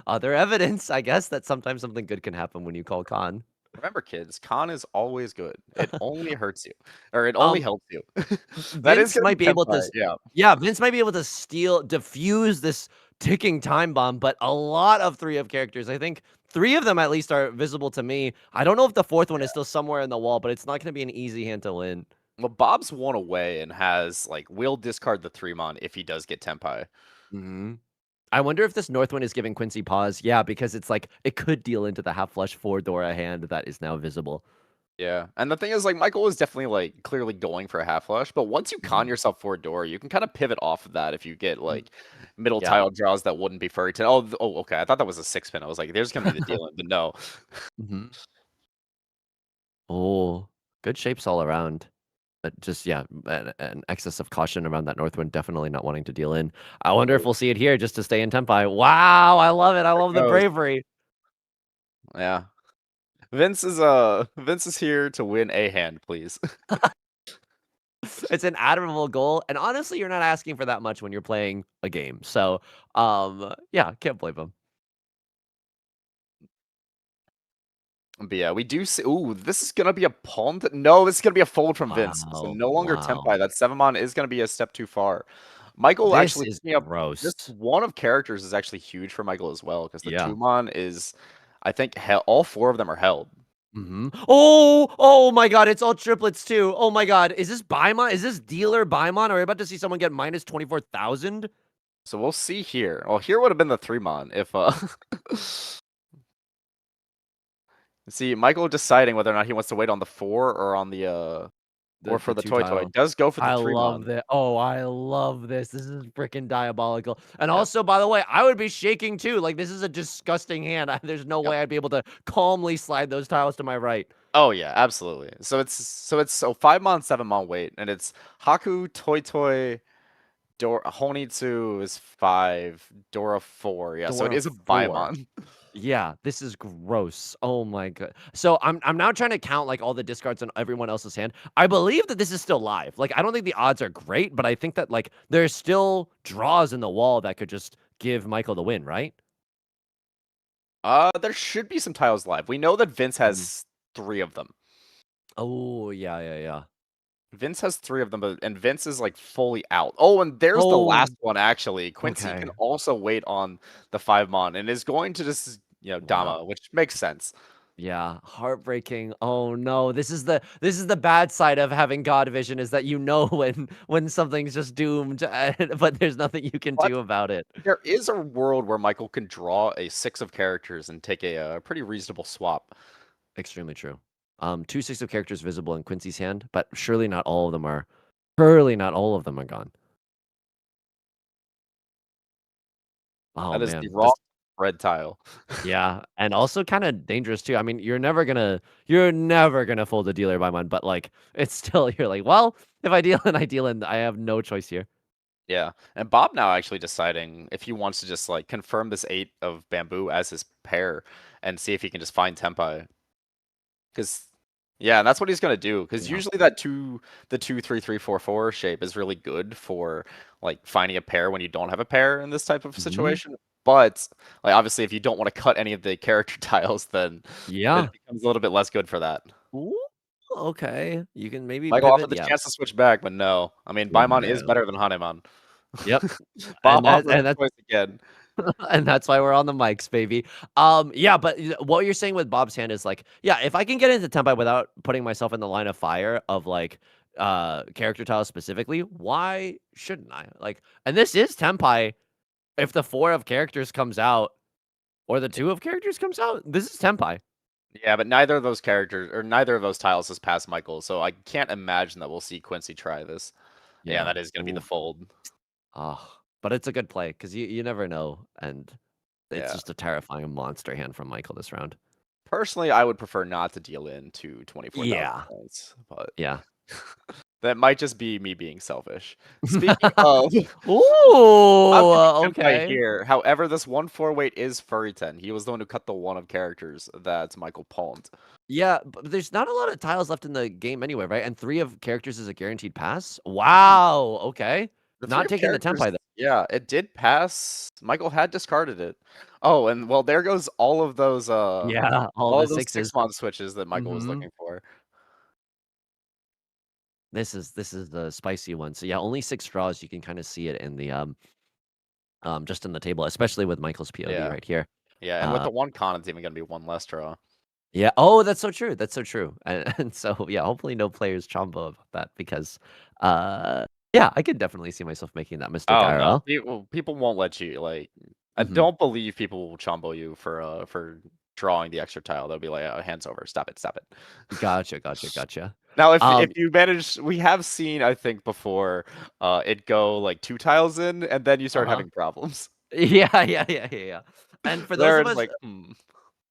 other evidence, I guess, that sometimes something good can happen when you call con. Remember, kids, con is always good. It only hurts you, or it only Um, helps you. That is Vince gonna be might be able to, Tenpai, yeah. yeah, Vince might be able to defuse this ticking time bomb, but a lot of 3 of characters, I think 3 of them at least are visible to me. I don't know if the 4th one is still somewhere in the wall, but it's not going to be an easy hand to win. Well, Bob's one away and has like will discard the 3-mon if he does get Tenpai. Hmm. I wonder if this North one is giving Quincy pause. Yeah, because it's like it could deal into the half flush 4 Dora hand that is now visible. Yeah, and the thing is, like, Michael is definitely like clearly going for a half flush, but once you con Mhm. yourself for a door, you can kind of pivot off of that if you get Mm. like middle Yeah. tile draws that wouldn't be furry. Oh, okay. I thought that was a 6 pin. I was like, there's gonna be the deal, but no. Hmm. Oh, good shapes all around. But just, yeah, an excess of caution around that North wind, definitely not wanting to deal in. I wonder if Oh, we'll see it here just to stay in Tempai. Wow, I love it. I there it love the goes. bravery. Yeah, Vince is here to win a hand, please. It's an admirable goal. And honestly, you're not asking for that much when you're playing a game. So, yeah, can't blame him. But yeah, we do see. Ooh, this is gonna be a pawn. No, this is gonna be a fold from Vince. So Wow. no longer Wow. Tenpai. That 7-mon is gonna be a step too far. Michael This actually is picking up gross. this one of characters is actually huge for Michael as well because the Yeah. 2-mon is, I think, all 4 of them are held. Hmm. Oh my god, it's all triplets too. Oh my god. Is this Baimon? Is this dealer Baimon? Are we about to see someone get minus 24,000? So we'll see here. Well, here would have been the 3-mon if see Michael deciding whether or not he wants to wait on the 4 or on the or for the Two toy toy. tile. Does go for the I 3-mon. love that. Oh, I love this. This is freaking diabolical. And Yep. also, by the way, I would be shaking too. Like, this is a disgusting hand. There's no Yep. way I'd be able to calmly slide those tiles to my right. Oh yeah, absolutely. So 5-mon, 7-mon wait, and it's Haku, Toy Toy, Honitsu is 5, Dora 4. Yeah, so it Dora is a 4. Baimon. Yeah, this is gross. Oh my god. So I'm now trying to count like all the discards on everyone else's hand. I believe that this is still live. Like I don't think the odds are great, but I think that like there's still draws in the wall that could just give Michael the win, right? There should be some tiles live. We know that Vince Mhm. has 3 of them. Oh, yeah. Vince has 3 of them, and Vince is like fully out. Oh, and there's the Oh, last one actually. Quincy okay. can also wait on the 5-mon and is going to just, Wow. Dama, which makes sense. Yeah, heartbreaking. Oh no, this is the bad side of having God vision is that you know when something's just doomed, but there's nothing you can But do about it. there is a world where Michael can draw a 6 of characters and take a pretty reasonable swap. Extremely true. 2 6 of characters visible in Quincy's hand, but surely not all of them are. Surely not all of them are gone. Oh That is the man, raw red tile. yeah, and also kind of dangerous too. I mean, you're never gonna fold a dealer by one, but like it's still you're like, well, if I deal in, I deal in. I have no choice here. Yeah, and Bob now actually deciding if he wants to just like confirm this 8 of bamboo as his pair and see if he can just find Tempai. Because yeah, and that's what he's gonna do. Because Yeah. usually that the 2-3-3-4-4 shape is really good for like finding a pair when you don't have a pair in this type of Hmm. situation. But like obviously, if you don't want to cut any of the character tiles, then Yeah. it becomes a little bit less good for that. Ooh, okay. You can maybe Michael offered pivot. the Yeah. chance to switch back, but no. I mean, Yeah. Baimon is No. better than Hanemon. Yep. Bob And that offers and the that's choice again. and that's why we're on the mics, baby. Yeah, but what you're saying with Bob's hand is like, yeah, if I can get into Tempai without putting myself in the line of fire of like character tiles specifically, why shouldn't I? Like, and this is Tempai. If the 4 of characters comes out or the 2 of characters comes out, this is Tempai. Yeah, but neither of those characters or neither of those tiles has passed Michael, so I can't imagine that we'll see Quincy try this. Yeah, Yeah. that is gonna be the Ooh. fold. But it's a good play because you never know, and it's Yeah. just a terrifying monster hand from Michael this round. Personally, I would prefer not to deal in to 24,000 Yeah. points, but Yeah. that might just be me being selfish. Speaking of, I'm Ooh, getting Senpai okay. here. However, this 1-4 weight is Furry10. He was the one who cut the 1 of characters that Michael palmed. Yeah, but there's not a lot of tiles left in the game anyway, right? And 3 of characters is a guaranteed pass? Mm, Wow, okay. The 3 Not of taking the characters, Tempai though. yeah, it did pass. Michael had discarded it. Oh, and well, there goes Yeah, all all the of those 6s. 6-mon switches that Michael was Mhm. looking for. This is the spicy one. So yeah, only 6 draws. You can kind of see it in the just in the table, especially with Michael's POV Yeah. right here. Yeah, and with Uh the 1 con, it's even gonna be 1 less draw. yeah. Oh, that's so true. That's so true. And so yeah, hopefully no players chombo about that because yeah, I could definitely see myself making that mistake Oh, no. IRL. People won't let you, like I Mhm. don't believe people will chombo you for drawing the extra tile. They'll be like, "Oh, hands over. Stop it, stop it." Gotcha, gotcha, gotcha. Now, if Um you manage we have seen, I think, before, it go, like, 2 tiles in, and then you start uh-huh. having problems. Yeah, yeah, yeah, yeah, yeah. And for those There of it's us like, "Hmm."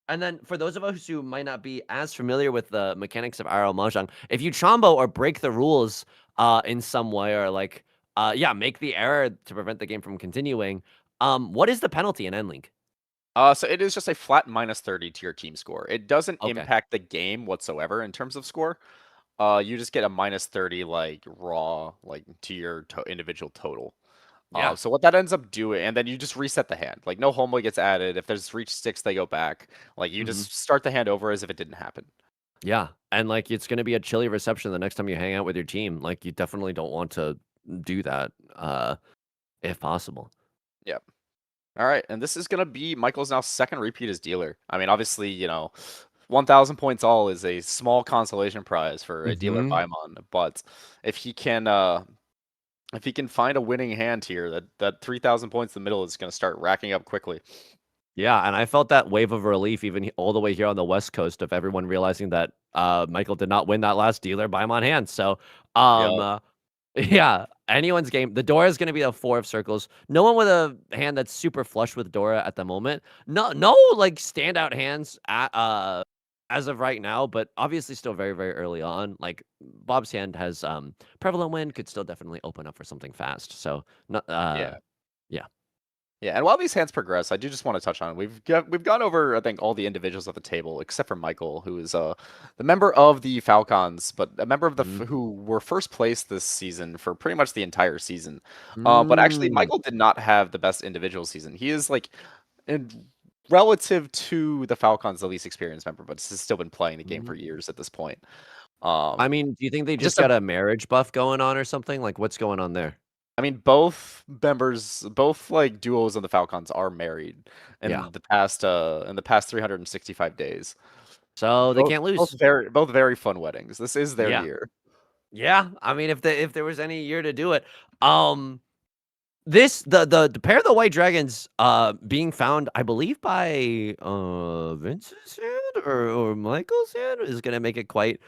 And then for those of us who might not be as familiar with the mechanics of RL Mahjong, if you chombo or break the rules in some way or like yeah, make the error to prevent the game from continuing, what is the penalty in Endlink? So it is just a flat -30 to your team score. It doesn't Okay. impact the game whatsoever in terms of score. You just get a -30, like, raw, like, to your individual total. Yeah. So what that ends up doing, and then you just reset the hand. Like no homely gets added. If there's reach sticks, they go back. Like you Hmm. just start the hand over as if it didn't happen. Yeah. And like it's gonna be a chilly reception the next time you hang out with your team. Like you definitely don't want to do that if possible. Yep. All right, and this is gonna be Michael's now second repeat as dealer. I mean, obviously, 1,000 points all is a small consolation prize for a dealer Hmm. Paimon, but if he can, if he can find a winning hand here, that 3,000 points in the middle is gonna start racking up quickly. Yeah, and I felt that wave of relief even all the way here on the West Coast of everyone realizing that Michael did not win that last dealer by him on hand. So, Yeah. um, uh, yeah, anyone's game. The Dora is going to be a 4 of circles. No one with a hand that's super flush with Dora at the moment. No, like standout hands as of right now, but obviously still very, very early on. Like Bob's hand has prevalent wind could still definitely open up for something fast. So, not Yeah. yeah. Yeah, and while these hands progress, I do just want to touch on we've gone over I think all the individuals at the table except for Michael, who is the member of the FalKans, but a member of the Mhm. who were first place this season for pretty much the entire season. But actually, Mm. Michael did not have the best individual season. He is like in relative to the FalKans the least experienced member, but has still been playing the game for Mhm. years at this point. I Um, mean, do you think they just just a got a marriage buff going on or something? Like, what's going on there? I mean, both members, both like duos of the Falcons are married Yeah. in the past 365 days. So they Both, can't both lose. very, both very fun weddings. This is their Yeah. year. Yeah. I mean, if there was any year to do it, um, this the pair of the white dragons being found, I believe, by Vince's hand or Michael's hand is gonna make it quite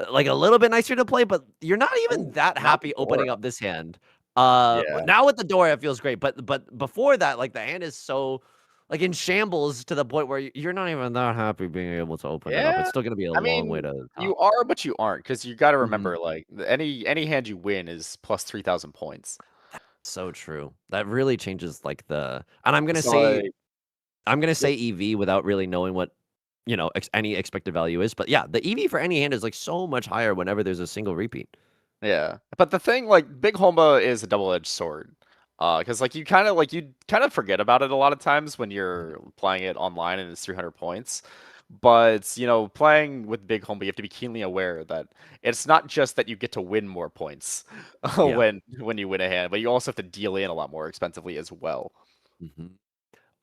like a little bit nicer to play. But you're not even Oh, that now happy Dora. opening up this hand. Yeah. Now with the Dora, it feels great, but before that, like, the hand is so, like, in shambles to the point where you're not even that happy being able to open it up. It's Yeah. still gonna be a I long way mean, to the you top. are, but you aren't, because you gotta Mhm. remember, like, any hand you win is plus 3,000 points. So true. That really changes, like, the and I'm gonna So, say like I'm gonna yep. say EV without really knowing what, any expected value is, but yeah, the EV for any hand is, like, so much higher whenever there's a single repeat. Yeah, but the thing, like, Big Homa is a double-edged sword, because like, you kinda forget about it a lot of times when Mhm. you're playing it online and it's 300 points, but, playing with Big Homa, you have to be keenly aware that it's not just that you get to win more points Yeah. when you win a hand, but you also have to deal in a lot more expensively as well. Mhm.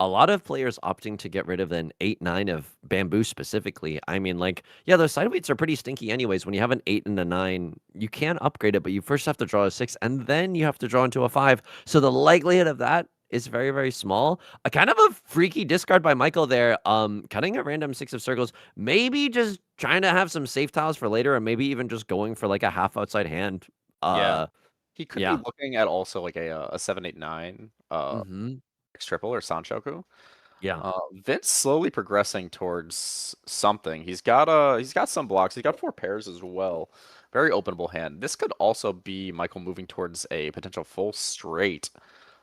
A lot of players opting to get rid of an 8, 9 of bamboo specifically. I mean, like, yeah, those side weights are pretty stinky anyways. When you have an 8 and a 9, you can upgrade it, but you first have to draw a 6, and then you have to draw into a 5. So the likelihood of that is very, very small. A kind of a freaky discard by Michael there, cutting a random 6 of circles, maybe just trying to have some safe tiles for later, or maybe even just going for like a half outside hand. Yeah. Uh, He could be yeah. looking at also, like, a 7, 8, 9, Hmm. triple or Sanchoku. Yeah. Vince slowly progressing towards something. He's got some blocks. He's got 4 pairs as well. Very openable hand. This could also be Michael moving towards a potential full straight.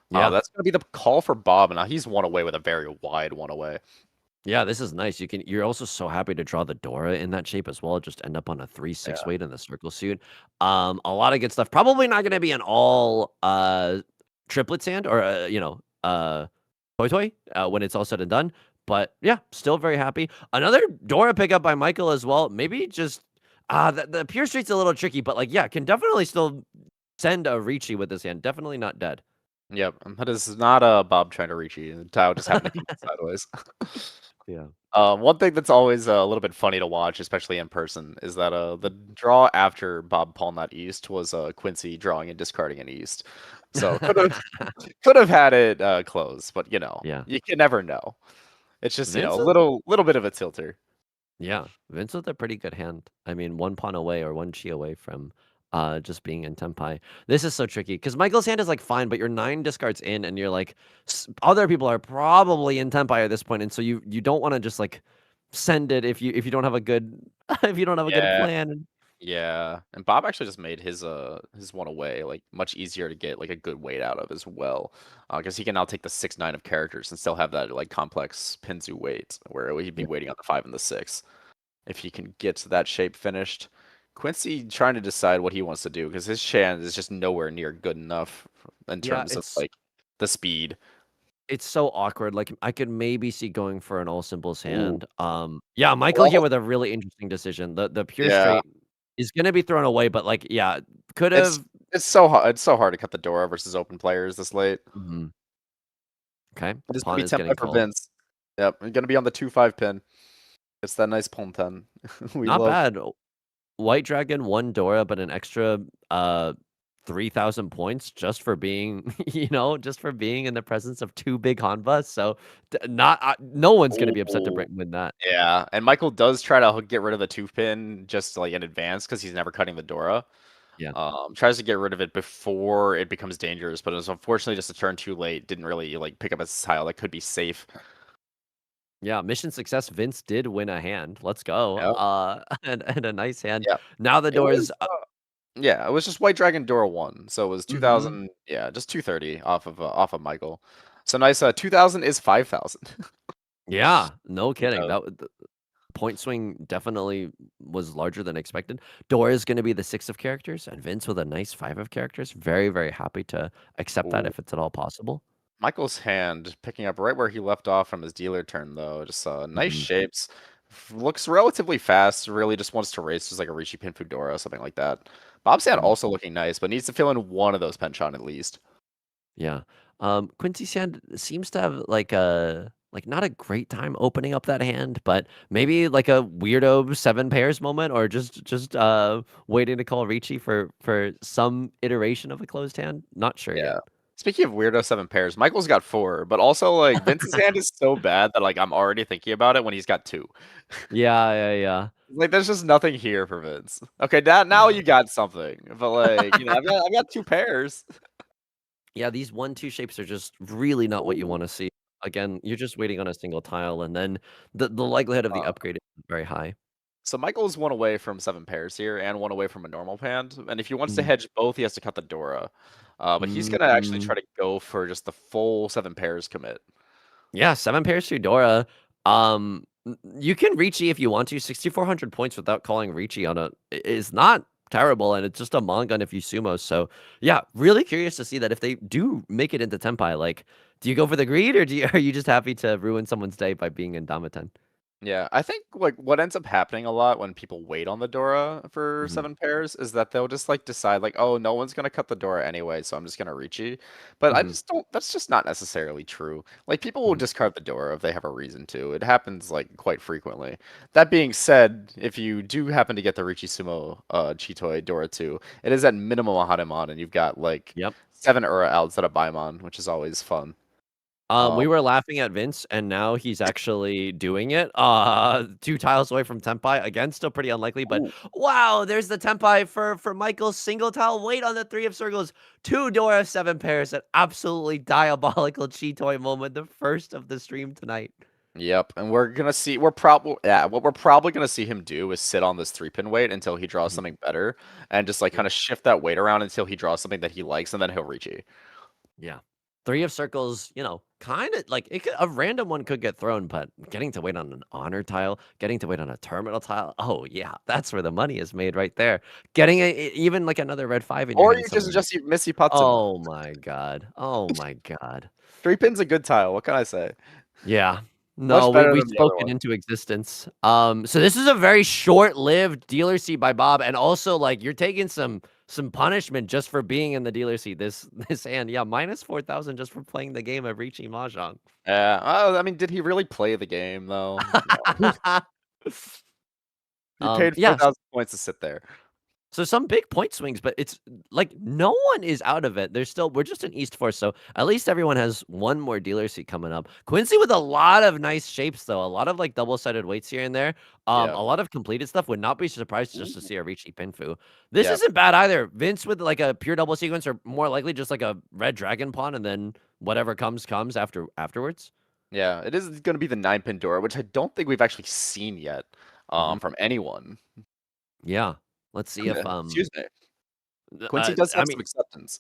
Yeah. That's gonna be the call for Bob. Now he's one away with a very wide one away. Yeah, this is nice. You're also so happy to draw the Dora in that shape as well, just end up on a 3/6 Yeah. weight in the circle suit. A lot of good stuff. Probably not gonna be an all, triplet sand or, toy toy, when it's all said and done, but yeah, still very happy. Another Dora pickup by Michael as well. Maybe just, the pure street's a little tricky, but, like, yeah, can definitely still send a Riichi with this hand. Definitely not dead. Yep. That is not Bob trying to reach you. Tao just happened to keep it sideways. Yeah. One thing that's always a little bit funny to watch, especially in person, is that the draw after Bob pulling that East was Quincy drawing and discarding an East. So could have had it close, but Yeah. you can never know. It's just a Vince little bit of a tilter. Yeah, Vince with a pretty good hand. I mean, one pawn away or one chi away from just being in tempai. This is so tricky because Michael's hand is like fine, but you're 9 discards in, and you're like, other people are probably in tempai at this point, and so you don't want to just like send it if you don't have a good if you don't have a good Yeah, plan. yeah. And Bob actually just made his one away like much easier to get like a good weight out of as well, because he can now take the 6, 9 of characters and still have that like complex Pinzu weight where he'd be Yeah, waiting on the 5 and the 6. If he can get that shape finished. Quincy trying to decide what he wants to do because his hand is just nowhere near good enough in yeah, terms of like the speed. it's so awkward. Like I could maybe see going for an all symbols Ooh. hand. Yeah, Michael here Well, with a really interesting decision. The pure yeah, straight is gonna be thrown away, but like yeah, could it's have. it's so hard. It's so hard to cut the Dora versus open players this late. Mhm. Okay, It's gonna pawn be is getting tempo for called. Vince. Yep, I'm gonna be on the 2-5 pin. It's that nice pawn 10. We Not love. bad. White Dragon, 1 Dora, but an extra, 3,000 points just for being, just for being in the presence of 2 big Hanbas, so, not no one's gonna be upset to Ooh. win that. Yeah, and Michael does try to get rid of the 2 pin just like in advance because he's never cutting the Dora. Yeah. Tries to get rid of it before it becomes dangerous, but it was unfortunately just a turn too late. Didn't really like pick up a tile that could be safe. Yeah, mission success, Vince did win a hand, let's go, Yeah, and a nice hand. yeah. Now the It was doors yeah, it was just White Dragon Dora 1, so it was mhm. 2,000. Yeah, just 230 off of Michael. So nice. 2,000 is 5,000. Yeah, no kidding, So, the point swing definitely was larger than expected. Dora is gonna be the 6 of characters, and Vince with a nice 5 of characters. Very, very happy to accept that ooh. if it's at all possible. Michael's hand picking up right where he left off from his dealer turn though. Just nice Mhm, shapes. Looks relatively fast. Really just wants to race just like a Riichi Pin Fudora or something like that. Bob's hand mhm. also looking nice, but needs to fill in one of those penchant at least. Yeah. Quincy Sand seems to have like a not a great time opening up that hand, but maybe like a weirdo 7 pairs moment or just waiting to call Ricci for some iteration of a closed hand. Not sure yet. Yeah. Speaking of weirdo 7 pairs, Michael's got 4, but also like Vince's hand is so bad that like I'm already thinking about it when he's got 2. Yeah, yeah, yeah. Like there's just nothing here for Vince. Okay, now Yeah. you got something, but like I've got 2 pairs. Yeah, these 1-2 shapes are just really not what you wanna see. Again, you're just waiting on a single tile, and then the likelihood of the Uh, upgrade is very high. so Michael's one away from 7 pairs here and one away from a normal hand, and if he wants to Mm. hedge both, he has to cut the Dora. But he's gonna actually Mm. try to go for just the full 7 pairs commit. Yeah, 7 pairs to Dora. You can Riichi if you want to. 6,400 points without calling Riichi on is not terrible, and it's just a Mongun if you sumo. So yeah, really curious to see that if they do make it into Tenpai. Like, do you go for the greed, or are you just happy to ruin someone's day by being in Damaten? Yeah, I think like what ends up happening a lot when people wait on the Dora for Mhm, 7 pairs is that they'll just like decide like, oh, no one's gonna cut the Dora anyway, so I'm just gonna Riichi. But I mhm, just don't. That's just not necessarily true. Like people will mhm. discard the Dora if they have a reason to. It happens like quite frequently. That being said, if you do happen to get the Riichi Sumo Chitoi Dora 2, it is at minimum a Hanemon, and you've got like Yep. 7 Ura outs at a Baimon, which is always fun. We Um, were laughing at Vince, and now he's actually doing it. 2 tiles away from Tenpai. Again, still pretty unlikely, but ooh, wow, there's the Tenpai for Michael's single tile. Wait on the 3 of circles. 2 Dora 7 pairs. An absolutely diabolical Cheetoy moment. The first of the stream tonight. Yep, and we're gonna see. We're probably what we're probably gonna see him do is sit on this 3-pin weight until he draws Mhm. something better, and just like kind Yeah. of shift that weight around until he draws something that he likes, and then he'll reach it. Yeah. 3 of circles, kind of like a random one could get thrown, but getting to wait on an honor tile, getting to wait on a terminal tile. Oh, yeah, that's where the money is made right there. Getting even like another red 5 in your Or hand you just somewhere. Missy Patsuma. Oh my god. Oh my god. 3-pin's a good tile. What can I say? Yeah. No, Much we better we than the other spoke it one. into existence. So this is a very short-lived dealer seat by Bob, and also like you're taking some punishment just for being in the dealer seat. This hand, yeah, minus 4,000 just for playing the game of Riichi Mahjong. Yeah. I mean, did he really play the game though? No. He paid Yeah, 4,000 points to sit there. so some big point swings, but it's like no one is out of it. We're just in East Force, so at least everyone has one more dealer seat coming up. Quincy with a lot of nice shapes though, a lot of like double-sided weights here and there. Yeah. A lot of completed stuff. Would not be surprised just to Ooh. see a Riichi Pinfu. This Yeah. isn't bad either. Vince with like a pure double sequence, or more likely just like a red dragon pawn, and then whatever comes afterwards. Yeah. It is gonna be the 9-pin Dora, which I don't think we've actually seen yet, Mhm. from anyone. Yeah. Let's see if Excuse me. Quincy does I have mean, some acceptance.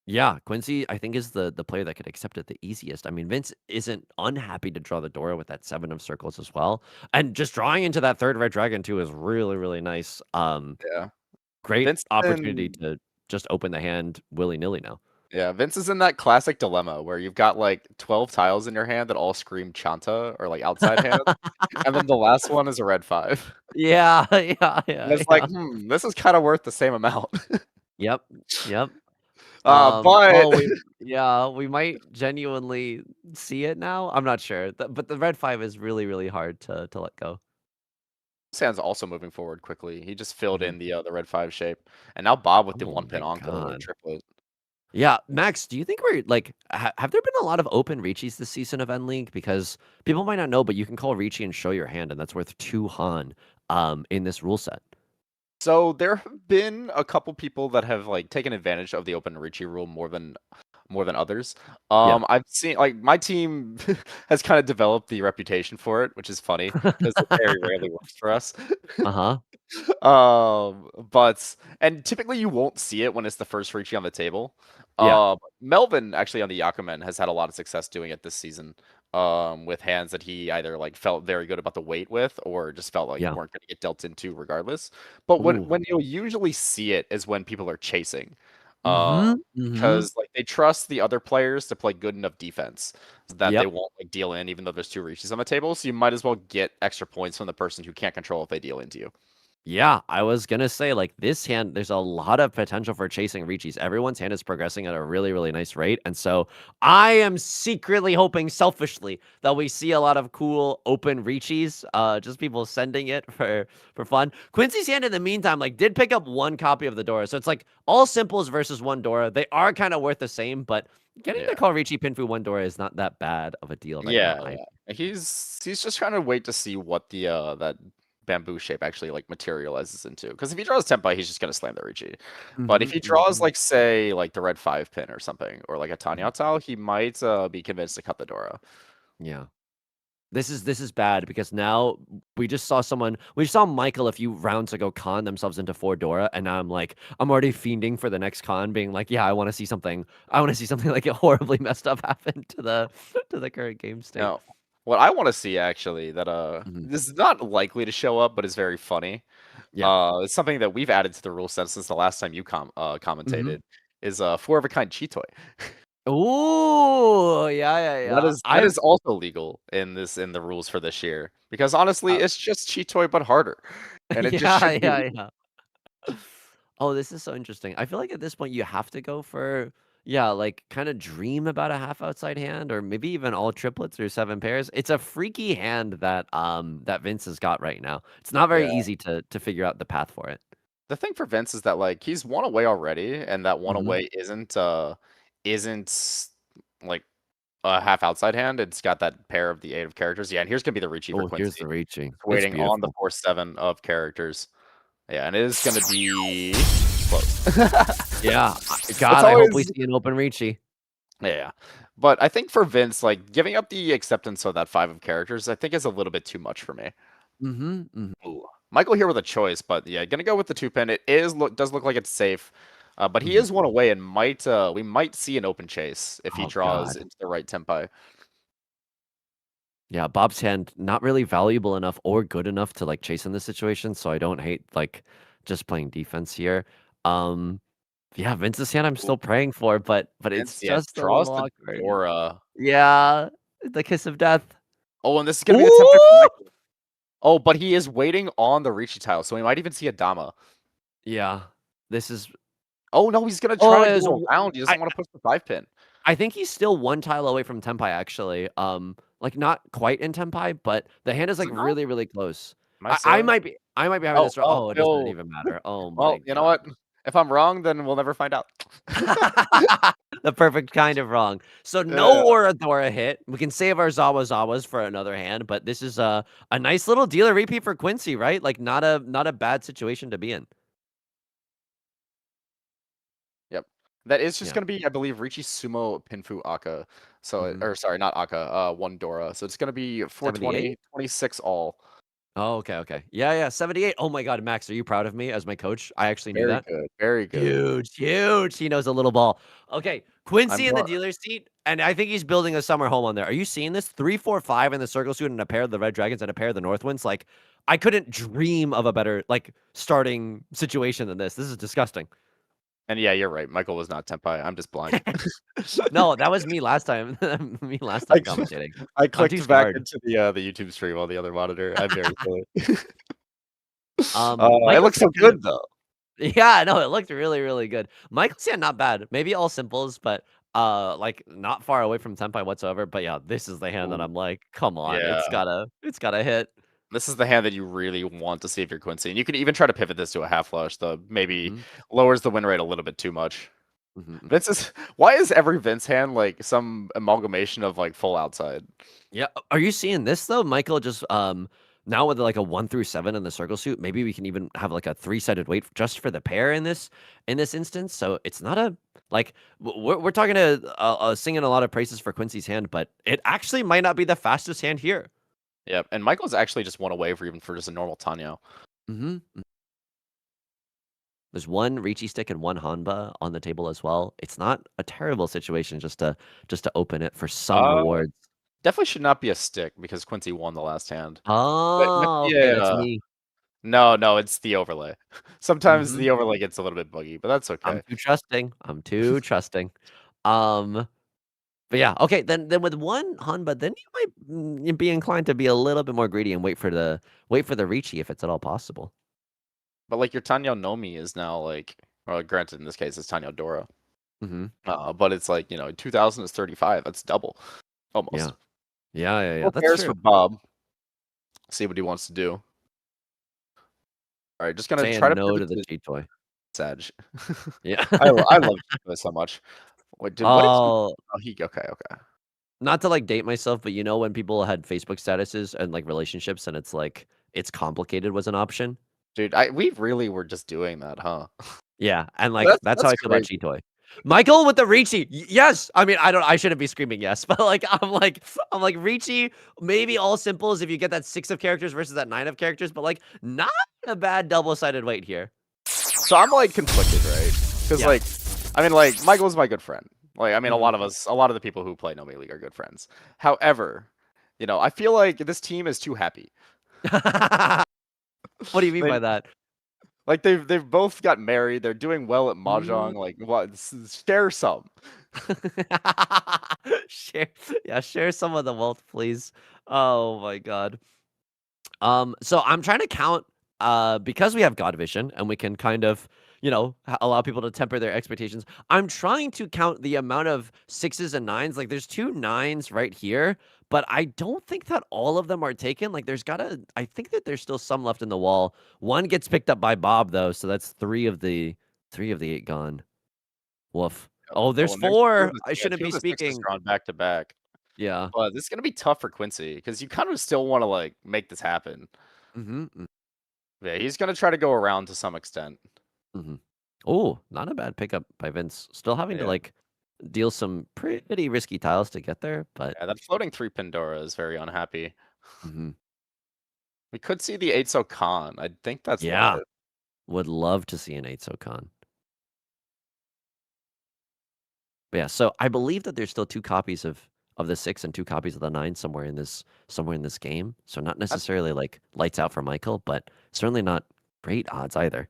yeah, Quincy, I think, is the player that could accept it the easiest. I mean, Vince isn't unhappy to draw the Dora with that 7 of circles as well. And just drawing into that third red dragon too is really, really nice. Yeah. Great Vince opportunity and to just open the hand willy-nilly now. Yeah, Vince is in that classic dilemma where you've got like 12 tiles in your hand that all scream Chanta or like outside hand, and then the last one is a red 5. Yeah, yeah, And yeah, it's like, yeah. this is kind of worth the same amount. Yep, yep. But We might genuinely see it now. I'm not sure. But the red 5 is really, really hard to let go. Sand's also moving forward quickly. He just filled Mhm. in the red 5 shape, and now Bob with the Oh 1-pin my Onko god. triplet. Yeah, Max, do you think we're like, have there been a lot of open Riichis this season of N League? Because people might not know, but you can call Riichi and show your hand, and that's worth 2 Han in this rule set. So there have been a couple people that have like taken advantage of the open Riichi rule more than others. Yeah. I've seen like my team has kind of developed the reputation for it, which is funny because it very rarely works for us. Uh-huh. But and typically you won't see it when it's the first Riichi on the table. Yeah. Melvin actually on the Yakumen has had a lot of success doing it this season. With hands that he either like felt very good about the weight with, or just felt like Yeah. weren't going to get dealt into regardless. But Ooh. when you'll usually see it is when people are chasing, Mhm. Mhm. because like they trust the other players to play good enough defense so that they Yep. won't like deal in, even though there's 2 Riichis on the table. So you might as well get extra points from the person who can't control if they deal into you. Yeah, I was gonna say, like, this hand, there's a lot of potential for chasing Riichis. Everyone's hand is progressing at a really, really nice rate, and so I am secretly hoping, selfishly, that we see a lot of cool open Riichis, just people sending it for fun. Quincy's hand, in the meantime, like, did pick up 1 copy of the Dora, so it's like all simples versus 1 Dora. They are kind of worth the same, but getting to Yeah. call Riichi Pinfu 1 Dora is not that bad of a deal right now. Yeah, yeah. He's just trying to wait to see what the that bamboo shape actually like materializes into. Because if he draws Tenpai, he's just gonna slam the Riichi. But if Mhm, he draws mhm, like say like the red 5 pin or something, or like a mhm. Tanyao Tao, he might be convinced to cut the Dora. Yeah. This is bad because now we saw Michael a few rounds ago con themselves into 4 Dora, and now I'm already fiending for the next con, being like, yeah, I want to see something like it horribly messed up happen to the to the current game state. Now, what I want to see actually that Mhm. this is not likely to show up, but is very funny. Yeah. It's something that we've added to the rule set since the last time you Mhm. commentated. Is a 4 of a kind Cheetoy. Ooh, yeah, yeah, That yeah. is also legal in the rules for this year because honestly, Uh, it's just Cheetoy but harder, and it just yeah, should be yeah, legal. yeah. Oh, this is so interesting. I feel like at this point you have to go for, yeah, like kind of dream about a half outside hand or maybe even all triplets or 7 pairs. It's a freaky hand that Vince has got right now. It's not very Yeah. easy to figure out the path for it. The thing for Vince is that like he's one away already, and that one Mhm. away isn't like a half outside hand. It's got that pair of the 8 of characters. Yeah, and here's gonna be the Riichi for Oh, here's the Quincy. Riichi. It's It's waiting on the beautiful. 4/7 of characters. Yeah, and it is gonna be close. Yeah. It's God, I hope we always see an open Riichi. yeah. But I think for Vince, like giving up the acceptance of that 5 of characters, I think is a little bit too much for me. Mhm. Mhm. Ooh. Michael here with a choice, but yeah, gonna go with the 2 pin. It does look like it's safe. But he Mhm. is one away and might we might see an open chase if he Oh draws God. into the right tempi. Yeah, Bob's hand not really valuable enough or good enough to like chase in this situation, so I don't hate like just playing defense here. Um Yeah, Vince's hand I'm Ooh. still praying for, but it's Vince, yeah, just a draws little the awkward. Dora. Yeah, the kiss of death. Oh, and this is gonna be the tempi for Ooh! Michael. Oh, but he is waiting on the Riichi tile, so we might even see a Dama. Yeah, this is Oh no, he's gonna oh, try to there's a go w around. He doesn't want to push the 5 pin. I think he's still 1 tile away from Tenpai, actually. Like, not quite in Tenpai, but the hand is, Is like, it not? really, really close. Am I silly? I might be having Oh, this wrong. well, Oh, it doesn't no. even matter. Oh Well, my you know god. what? If I'm wrong, then we'll never find out. The perfect kind of wrong. So Yeah. no Oradora hit. We can save our Zawas for another hand, but this is a nice little dealer repeat for Quincy, right? Like not a bad situation to be in. Yep. That is just Yeah. gonna be, I believe, Riichi Sumo Pinfu Aka. So, Mhm. or sorry, not Aka, 1 Dora. So it's gonna be 78? 420, 26 all. Oh, okay, okay. Yeah, yeah, 78. Oh my god, Max, are you proud of me as my coach? I actually knew Very that. good. Very good. Huge, huge. He knows a little ball. Okay, I'm Quincy in the pro dealer's seat, and I think he's building a summer home on there. Are you seeing this? 3, 4, 5 in the circle suit and a pair of the Red Dragons and a pair of the Northwinds. Like, I couldn't dream of a better like starting situation than this. This is disgusting. and yeah, you're right. Michael was not Tenpai. I'm just blind. No, that was me last time. Me last I time cl commentating. I I'm too clicked back scarred. into the YouTube stream on the other monitor. I'm very silly. It Michael's looks so hand kind of good though. yeah, no, it looked really, really good. Michael's hand not bad. Maybe all simples, but like not far away from Senpai whatsoever. But yeah, this is the hand that Ooh, I'm like, come on, yeah. it's gotta hit. This is the hand that you really want to see if you're Quincy, and you can even try to pivot this to a half flush, though maybe Mhm, lowers the win rate a little bit too much. mhm, mhm. Vince is why is every Vince hand like some amalgamation of like full outside? Yeah, are you seeing this though? Michael just now with like a 1 through 7 in the circle suit, maybe we can even have like a 3-sided weight just for the pair in this instance. So it's not a like we're talking to singing a lot of praises for Quincy's hand, but it actually might not be the fastest hand here. Yep, and Michael's actually just one away for even for just a normal Tanya. Hmm. There's 1 Riichi stick and 1 Hanba on the table as well. It's not a terrible situation just to open it for some Uh, rewards. definitely should not be a stick because Quincy won the last hand. But might Oh, be okay, that's a me. no, no, it's the overlay. Sometimes Hmm. the overlay gets a little bit buggy, but that's I'm okay. too trusting. I'm too trusting. Um, but yeah, okay, then with 1 Hanba, then you might be inclined to be a little bit more greedy and wait for the Riichi if it's at all possible. But like your Tanya Nomi is now like, well, granted in this case it's Tanya Dora. Hmm. But it's like 2000 is 35. That's double, Yeah. almost. Yeah, yeah, yeah. Four That's pairs for true. Bob. See what he wants to do. All right, just gonna try Saying to no pivot to the to cheat toy. Sag. Yeah. I love Chico so much. Wait, what did he? Oh, Oh, he okay, okay. not to like date myself, but when people had Facebook statuses and like relationships, and it's like it's complicated was an option. Dude, we really were just doing that, huh? Yeah, and like that's how That's I feel about crazy. Cheetoy. Michael with the Riichi. Yes. I mean, I shouldn't be screaming yes, but I'm like Riichi, maybe all simples if you get that 6 of characters versus that 9 of characters, but like not a bad double-sided weight here. So I'm like conflicted, right? Because Yeah. like, I mean, like Michael's my good friend. Like, I mean, a Mhm. lot of the people who play Nomi League are good friends. However, I feel like this team is too happy. What do you mean They by that? like they've both got married. They're doing well at Mm. mahjong. Like, what? Share some. Share, yeah, share some of the wealth, please. Oh my god. So I'm trying to count, because we have God Vision and we can kind of, allow people to temper their expectations. I'm trying to count the amount of 6s and 9s. Like, there's 2 9s right here, but I don't think that all of them are taken. Like, I think that there's still some left in the wall. One gets picked up by Bob though, so that's 3 of the 8 gone. Woof. Oh, Oh, there's and there's 4. I shouldn't two be of the sixes speaking. drawn back to back. Yeah. But this is gonna be tough for Quincy because you kind of still want to like make this happen. Mhm. Yeah, he's gonna try to go around to some extent. Mhm. Oh, not a bad pickup by Vince. Still having to Yeah, like deal some pretty risky tiles to get there, but yeah, that floating 3-pin Dora is very unhappy. mhm. We could see the 8 so Khan. I think that's Yeah, live. would love to see an 8 SoCon. But yeah, so I believe that there's still 2 copies of the 6 and 2 copies of the 9 somewhere in this game. So not necessarily like lights out for Michael, but certainly not great odds either.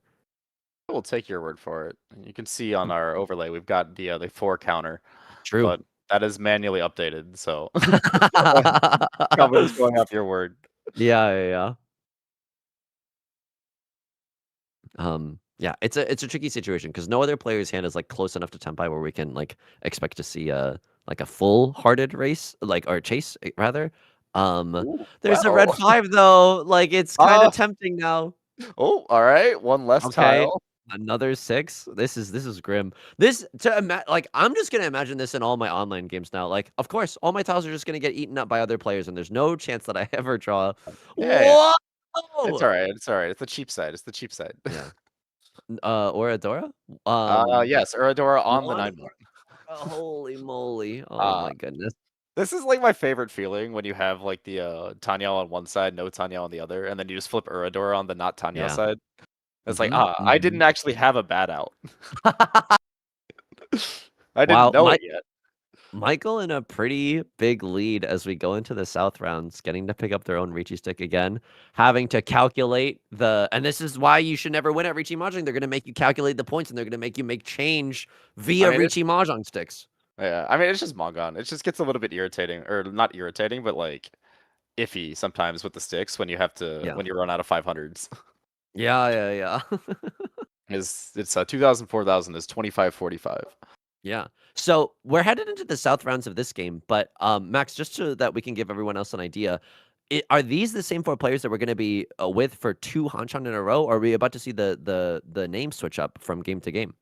I will take your word for it. You can see on Mm, our overlay we've got the 4 counter, true. but that is manually updated. So probably just going off your word. Yeah, yeah, yeah. Yeah, it's a tricky situation because no other player's hand is like close enough to Tempai where we can like expect to see a full-hearted race, like or chase rather. Um, Ooh, there's a red well. 5 though, like it's kind Uh, of tempting now. oh, all right. One less Okay, tile. another 6. This is grim. This to like I'm just gonna imagine this in all my online games now. Like, of course, all my tiles are just gonna get eaten up by other players, and there's no chance that I ever draw. Yeah, yeah. Whoa! It's all right. It's all right. It's the cheap side. It's the cheap side. Yeah. Or Dora? Um, Yes, Uradora on the 1 9-1. Holy moly. Oh Uh, my goodness. this is like my favorite feeling when you have like the Tanya on one side, no Tanya on the other, and then you just flip Uradora on the not Tanya Yeah. side. It's like, Mhm, I mhm. didn't actually have a bad out. I didn't Wow, know it yet. Michael in a pretty big lead as we go into the South rounds, getting to pick up their own Riichi stick again, having to calculate and this is why you should never win at Riichi Mahjong. They're gonna make you calculate the points, and they're gonna make you make change I via mean, it's Riichi Mahjong sticks. yeah. I mean, it's just Mongon. It just gets a little bit irritating, or not irritating, but like iffy sometimes with the sticks when Yeah. you run out of 500s. Yeah, yeah, yeah. It's 2000 4000 is 2545. Yeah. So we're headed into the South rounds of this game, but Max, just so that we can give everyone else an idea, are these the same 4 players that we're going to be with for 2 hanchan in a row? Or are we about to see the name switch up from game to game?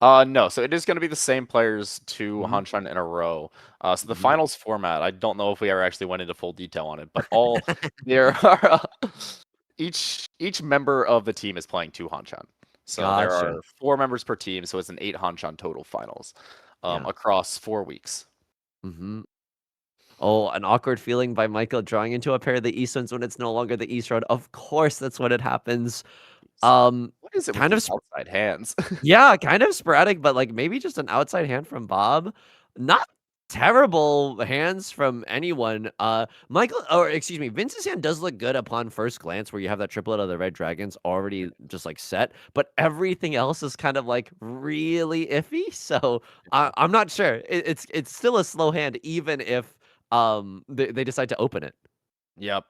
No, so it is going to be the same players to Hmm. hanchan in a row. So the Hmm. finals format, I don't know if we ever actually went into full detail on it, but all there are each member of the team is playing 2 hanchan. So there Gotcha. are 4 members per team, so it's an 8 hanchan total finals Yeah. across 4 weeks. Hmm. Oh, an awkward feeling by Michael drawing into a pair of the East ones when it's no longer the East road. Of course, that's when it happens. Um, What is it with kind of these outside hands? Yeah, kind of sporadic, but, like, maybe just an outside hand from Bob. Not terrible hands from anyone. Michael or excuse me, Vince's hand does look good upon first glance where you have that triplet of the red dragons already just, like, set, but everything else is kind of, like, really iffy, so I'm not sure. It's still a slow hand even if, they decide to open it. Yep.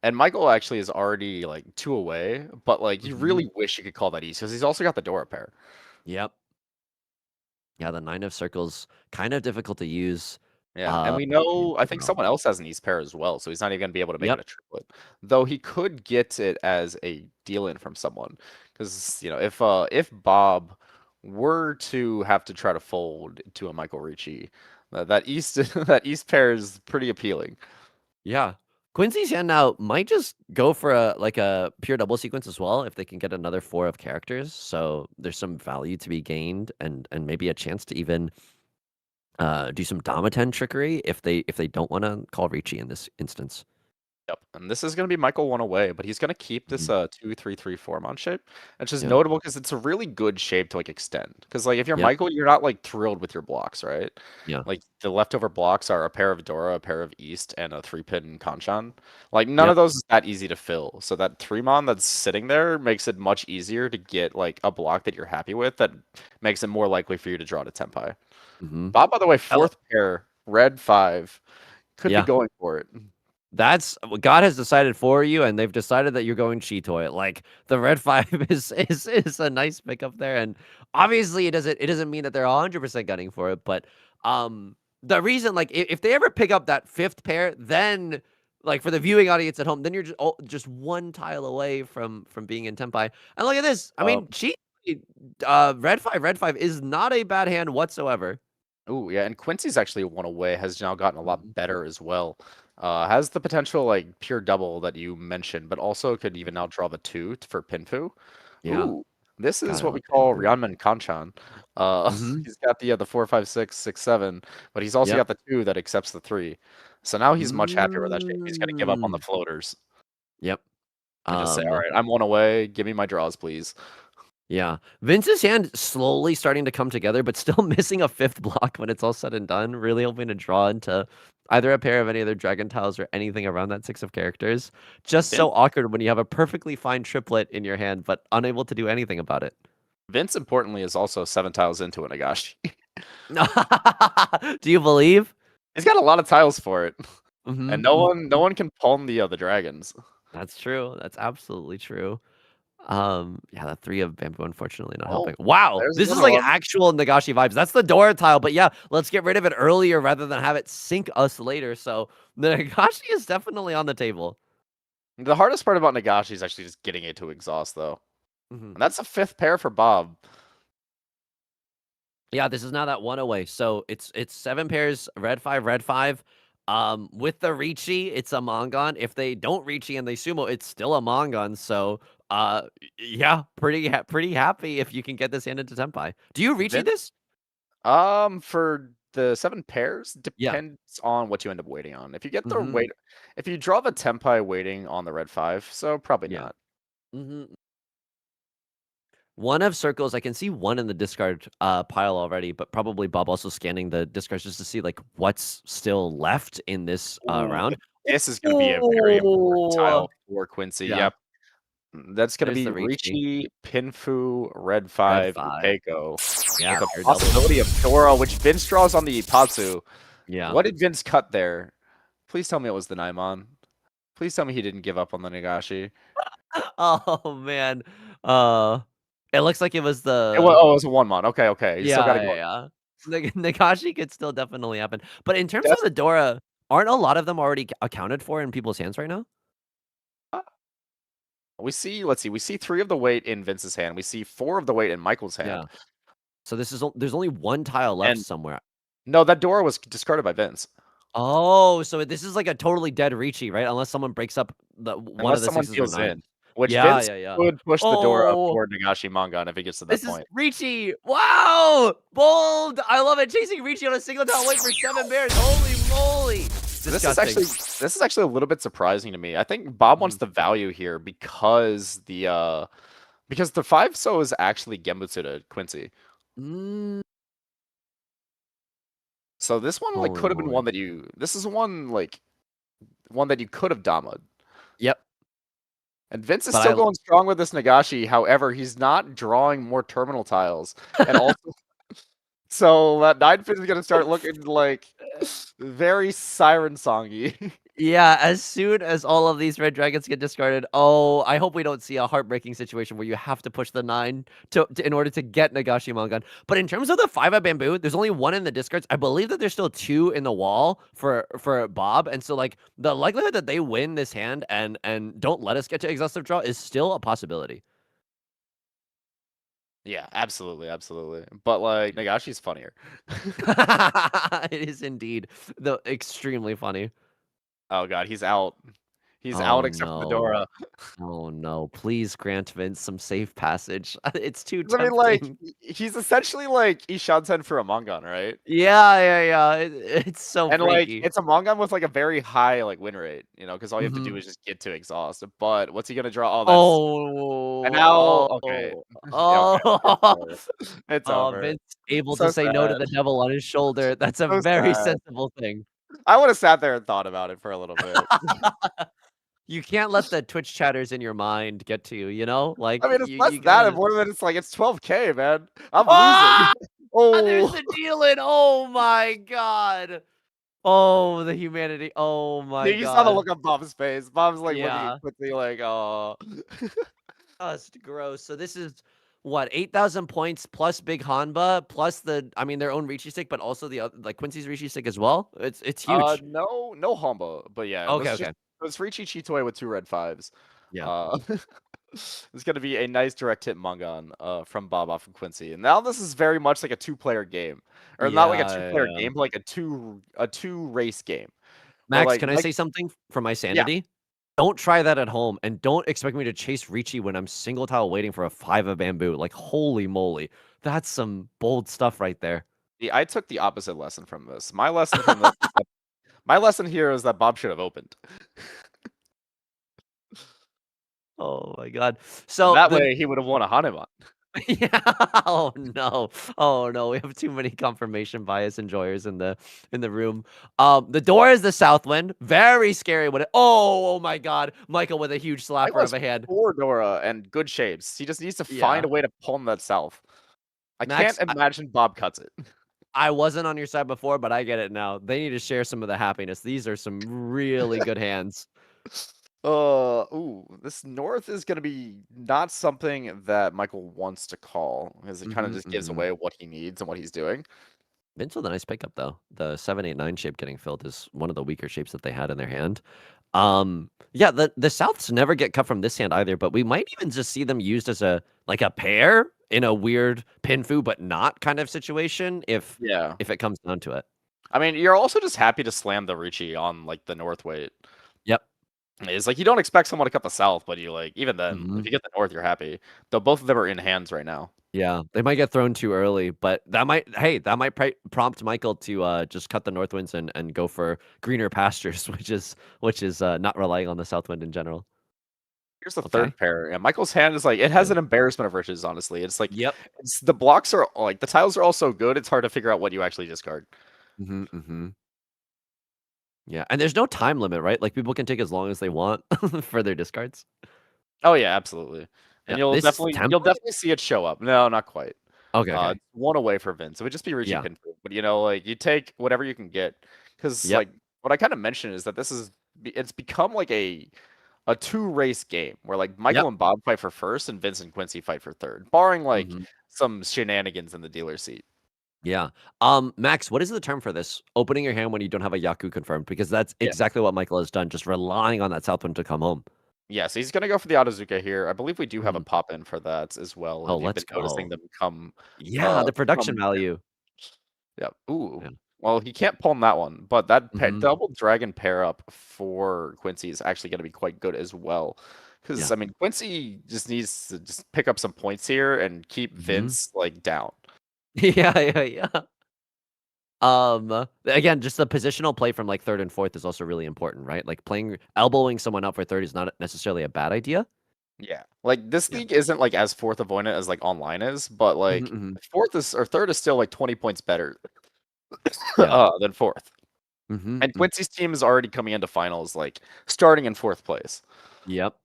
And Michael actually is already like 2 away, but like you Mhm. really wish you could call that east because he's also got the Dora pair. Yep. Yeah, the 9 of circles, kind of difficult to use. Yeah, and we Yeah, know I think overall. someone else has an East pair as well, so he's not even gonna be able to make it Yep. a triplet. Though he could get it as a deal in from someone. Because if Bob were to have to try to fold to a Michael Riichi, that East that East pair is pretty appealing. Yeah. Quincy's hand now might just go for a pure double sequence as well if they can get another 4 of characters. So there's some value to be gained and maybe a chance to even do some Damaten trickery if they don't want to call Riichi in this instance. Yep, and this is going to be Michael one away, but he's going to keep this Mhm. 2-3-3-4 mon shape, which is Yeah. notable because it's a really good shape to like extend. Because like if you're Yep. Michael, you're not like thrilled with your blocks, right? Yeah. Like the leftover blocks are a pair of Dora, a pair of East, and a 3-pin hanchan. Like none of Yep. those is that easy to fill. So that 3-mon that's sitting there makes it much easier to get like a block that you're happy with that makes it more likely for you to draw to Tenpai. Mm-hmm. Bob, by the way, 4th pair, red 5, could be Yeah. going for it. That's what God has decided for you, and they've decided that you're going Cheetoy. Like the red 5 is a nice pickup there, and obviously it doesn't mean that they're 100% gunning for it, but the reason like if they ever pick up that 5th pair, then like for the viewing audience at home, then you're just one tile away from being in Tenpai. And look at this. I mean, Cheetoy red 5 is not a bad hand whatsoever. Oh yeah, and Quincy's actually one away, has now gotten a Mhm. lot better as well. Has the potential like pure double that you mentioned, but also could even now draw the 2 for Pinfu. Yeah. Ooh, this is God, I what we love call Pinfu. Ryanman Kanchan. Mhm. He's got the 4, 5, 6, 6, 7, but he's also Yep. got the 2 that accepts the 3. So now he's much happier with that shape. He's gonna give up on the Mm. floaters Yep. and just say, "All Um, right, I'm one away. Give me my draws, please." yeah. Vince's hand slowly starting to come together, but still missing a 5th block when it's all said and done. Really hoping to draw into either a pair of any other dragon tiles or anything around that 6 of characters. Just Vince, so awkward when you have a perfectly fine triplet in your hand, but unable to do anything about it. Vince importantly is also 7 tiles into a Nagashi. Do you believe? He's got a lot of tiles for it. And Mhm, no mhm. one can pawn the dragons. That's true. That's absolutely true. Yeah, that 3 of bamboo unfortunately not Oh, helping. Wow, there's this is another like one. actual Nagashi vibes. That's the Dora tile, but yeah, let's get rid of it earlier rather than have it sink us later. So the Nagashi is definitely on the table. The hardest part about Nagashi is actually just getting it to exhaust, though. Mhm. And that's a 5th pair for Bob. Yeah, this is now that 1 away. So it's 7 pairs, red 5. With the Riichi, it's a Mongon. If they don't Riichi and they sumo, it's still a Mongon. So yeah, pretty happy if you can get this hand into Tenpai. Do you Riichi Vin this? for the 7 pairs, Yeah. depends on what you end up waiting on. If you get the Mhm. wait if you draw the Tenpai waiting on the red 5, so probably Yeah. not. Mhm. 1 of circles, I can see 1 in the discard, pile already, but probably Bob also scanning the discards just to see, like, what's still left in this, Ooh, round. this is gonna be a very important Oh! tile for Quincy, Yeah, yep. That's gonna there's be the Riichi. Riichi, Pinfu, red Red 5, and 5. Keiko, Yeah, with a pure double. possibility of Dora, which Vince draws on the Ipatsu. Yeah. What did Vince cut there? Please tell me it was the Naimon. Please tell me he didn't give up on the Nagashi. Oh, man. Uh, it looks like it was It was a 1-mon. Okay, okay. You still yeah, gotta yeah, go. yeah. Nagashi could still definitely happen. But in terms of That's the Dora, aren't a lot of them already accounted for in people's hands right now? let's see, we see 3 of the weight in Vince's hand. We see 4 of the weight in Michael's hand. Yeah. So this is there's only 1 tile left And somewhere. no, that Dora was discarded by Vince. Oh, so this is like a totally dead Riichi, right? Unless someone breaks up the one of Unless the someone 6s or deals 9s. in. Which Yeah, Vince yeah, yeah. could push the Dora Oh, for Nagashi Mangan if it gets to that this is point. Riichi. Wow! Bold! I love it. Chasing Riichi on a single tile wait for 7 bears. Holy moly! Disgusting. This is actually a little bit surprising to me. I think Bob wants Mhm. the value here because the 5 so is actually Genbutsu to Quincy. Mm, So this one like holy could have been moly. one that this is one that you could have damaed. Yep. And Vince is But still going strong with this Nagashi. However, he's not drawing more terminal tiles. And also, so that 9 pin is going to start looking like very siren songy. Yeah, as soon as all of these red dragons get discarded, oh, I hope we don't see a heartbreaking situation where you have to push the 9 in order to get Nagashi Mangan. But in terms of the 5 of bamboo, there's only 1 in the discards. I believe that there's still 2 in the wall for Bob, and so like the likelihood that they win this hand and don't let us get to exhaustive draw is still a possibility. Yeah, absolutely, absolutely. But like Nagashi's funnier. It is indeed the extremely funny. Oh god, he's out. He's Oh out except for the no. Dora. Oh no. Please grant Vince some safe passage. It's too 'Cause I mean, like, tempting. he's essentially like Ishansen for Among Us, right? Yeah. It's so And, like, freaky. it's Among Us with, like, a very high, like, win rate, you know, because all you have to do Mhm. is just get to exhaust. But what's he gonna draw? Oh, that's and now Oh, okay. Yeah, okay. It's oh. over. It's Oh, over. Vince able to So say no to sad. the devil on his shoulder. That's a So very sad. sensible thing. I would've sat there and thought about it for a little bit. You can't let the Twitch chatters in your mind get to you, you know? Like, I mean, it's less you that and gotta. more than it's like, it's 12K, man. I'm losing. Ah! There's Oh. the deal-in. Oh my god. Oh, the humanity. Oh my Yeah, you saw the god. look on Bob's face. Bob's, like, looking Yeah. quickly like, "Oh." Just gross. So this is what, 8,000 points plus Big Hanba plus I mean, their own Riichi stick, but also the other, like Quincy's Riichi stick as well. It's huge. No Hombo, but yeah, Okay, okay. it was Riichi Chitoy with 2 red 5s. Yeah. Uh, it's gonna be a nice direct hit Mungan, from Bob off of Quincy, and now this is very much like a two-player game. Or not like a two-player Yeah. game, but like a two-race game, where, Max, like, can I Mike say something for my Yeah. sanity? Don't try that at home, and don't expect me to chase Riichi when I'm single tile waiting for a 5 of bamboo. Like, holy moly. That's some bold stuff right there. See, I took the opposite lesson from this. My lesson from this is that my lesson here is that Bob should have opened. Oh my god. And So that the way, he would have won a Hanuman. yeah. Oh no. Oh no. We have too many confirmation bias enjoyers in the room. The door is the south wind. Very scary when it. Oh my god. Michael with a huge Michael slapper of has a hand. 4 Dora and good shapes. He just needs to find Yeah. a way to palm that south. I can't Max, imagine Bob cuts it. I wasn't on your side before, but I get it now. They need to share some of the happiness. These are some really good hands. Ooh, this north is gonna be not something that Michael wants to call, because it kinda just gives away what he needs and what he's doing. Vince with a nice pickup though. The 7, 8, 9 shape getting filled is one of the weaker shapes that they had in their hand. Yeah, the Souths never get cut from this hand either, but we might even just see them used as a like a pair in a weird pinfu but not kind of situation Yeah. if it comes down to it. I mean, you're also just happy to slam the Riichi on, like, the north weight. Yep. It's like, you don't expect someone to cut the south, but you, like, even then, if Mhm. you get the north, you're happy. Though both of them are in hands right now. Yeah, they might get thrown too early, but that might prompt Michael to just cut the north winds and go for greener pastures, which is not relying on the south wind in general. Here's the Okay. third pair, and Michael's hand is like it has an embarrassment of riches, honestly. It's like Yep. it's the blocks are like the tiles are all so good, it's hard to figure out what you actually discard. Mm-hmm. Yeah, and there's no time limit, right? Like people can take as long as they want for their discards. Oh yeah, absolutely. And Yeah, this is you'll template. definitely see it show up. No, not quite. Okay. It's one away for Vince. It would just be Riichi Yeah. Pinfu. But you know, like you take whatever you can get. Because Yep. like what I kind of mentioned is that it's become like a two race game where like Yep. Michael and Bob fight for first and Vince and Quincy fight for third, barring like Mhm. some shenanigans in the dealer seat. Yeah. Max, what is the term for this? Opening your hand when you don't have a Yaku confirmed, because that's Yeah. exactly what Michael has done, just relying on that south wind to come home. Yeah, so he's gonna go for the Otozuka here. I believe we do have a Mhm. pop in for that as well. Oh, If you've let's been noticing go. them come, Yeah, the production come. value. Yeah. Ooh. Yeah. Well, he can't palm that one, but that Mhm. double dragon pair up for Quincy is actually going to be quite good as well. Because Yeah. I mean, Quincy just needs to just pick up some points here and keep Mhm. Vince like down. Yeah. Again, just the positional play from like third and fourth is also really important, right? Like elbowing someone up for third is not necessarily a bad idea. Yeah. Like this Yeah. league isn't like as fourth avoidant as like online is, but Mhm, like mhm. fourth is or third is still like 20 points better Yeah. than fourth. Mhm, And mm. Quincy's team is already coming into finals, like starting in fourth place. Yep.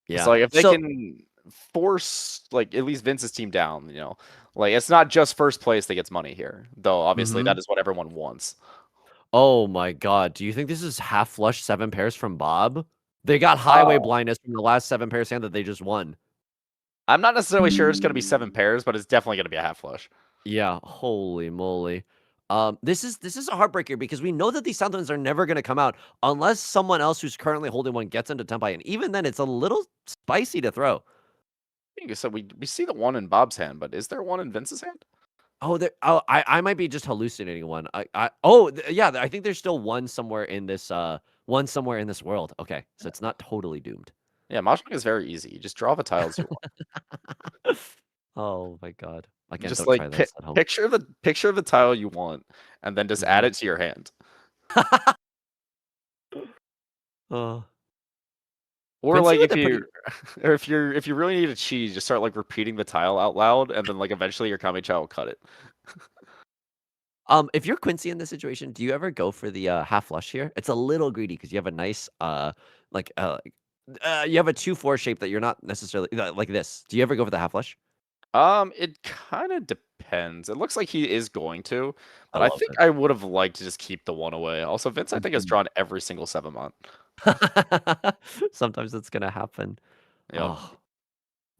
Yeah. So like if they So can force like at least Vince's team down, you know, like it's not just first place that gets money here, though obviously that mhm. is what everyone wants. Oh my god, do you think this is half flush 7 pairs from Bob? They got highway Uh, blindness from the last 7 pairs hand that they just won. I'm not necessarily sure it's gonna be 7 pairs, but it's definitely gonna be a half flush. Yeah, holy moly. This is a heartbreaker because we know that these sound are never gonna come out unless someone else who's currently holding one gets into Tempai, and even then, it's a little spicy to throw. I think so we see the one in Bob's hand, but is there one in Vince's hand? I might be just hallucinating one. Yeah, I think there's still one somewhere in this One somewhere in this world. Okay, so it's not totally doomed. Yeah, mahjong is very easy. You just draw the tiles you want. Oh my god. Again, Just don't try like this at home. picture the tile you want, and then just add Mhm. it to your hand. Oh. Or Quincy like with a pretty if you really need a cheese, just start like repeating the tile out loud, and then like eventually your kami-cha will cut it. if you're Quincy in this situation, do you ever go for the half flush here? It's a little greedy because you have a nice like you have a 2-4 shape that you're not necessarily like this. Do you ever go for the half flush? It kind of depends. It looks like he is going to, I but I love think it. I would have liked to just keep the one away. Also, Vince, I think, has Mhm. drawn every single 7-month. Sometimes it's gonna happen. Yep. Oh,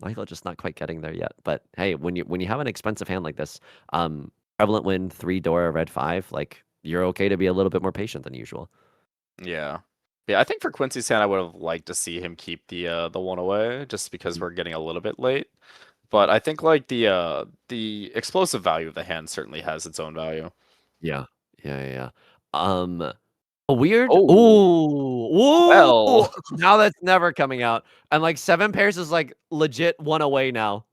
Michael just not quite getting there yet. But hey, when you have an expensive hand like this, prevalent win 3 Dora red 5, like you're okay to be a little bit more patient than usual. Yeah. Yeah, I think for Quincy's hand, I would have liked to see him keep the one away, just because Mm. we're getting a little bit late. But I think like the explosive value of the hand certainly has its own value. Yeah. Yeah. A weird Oh, ooh, ooh, well. now that's never coming out. And like 7 pairs is like legit 1 away now.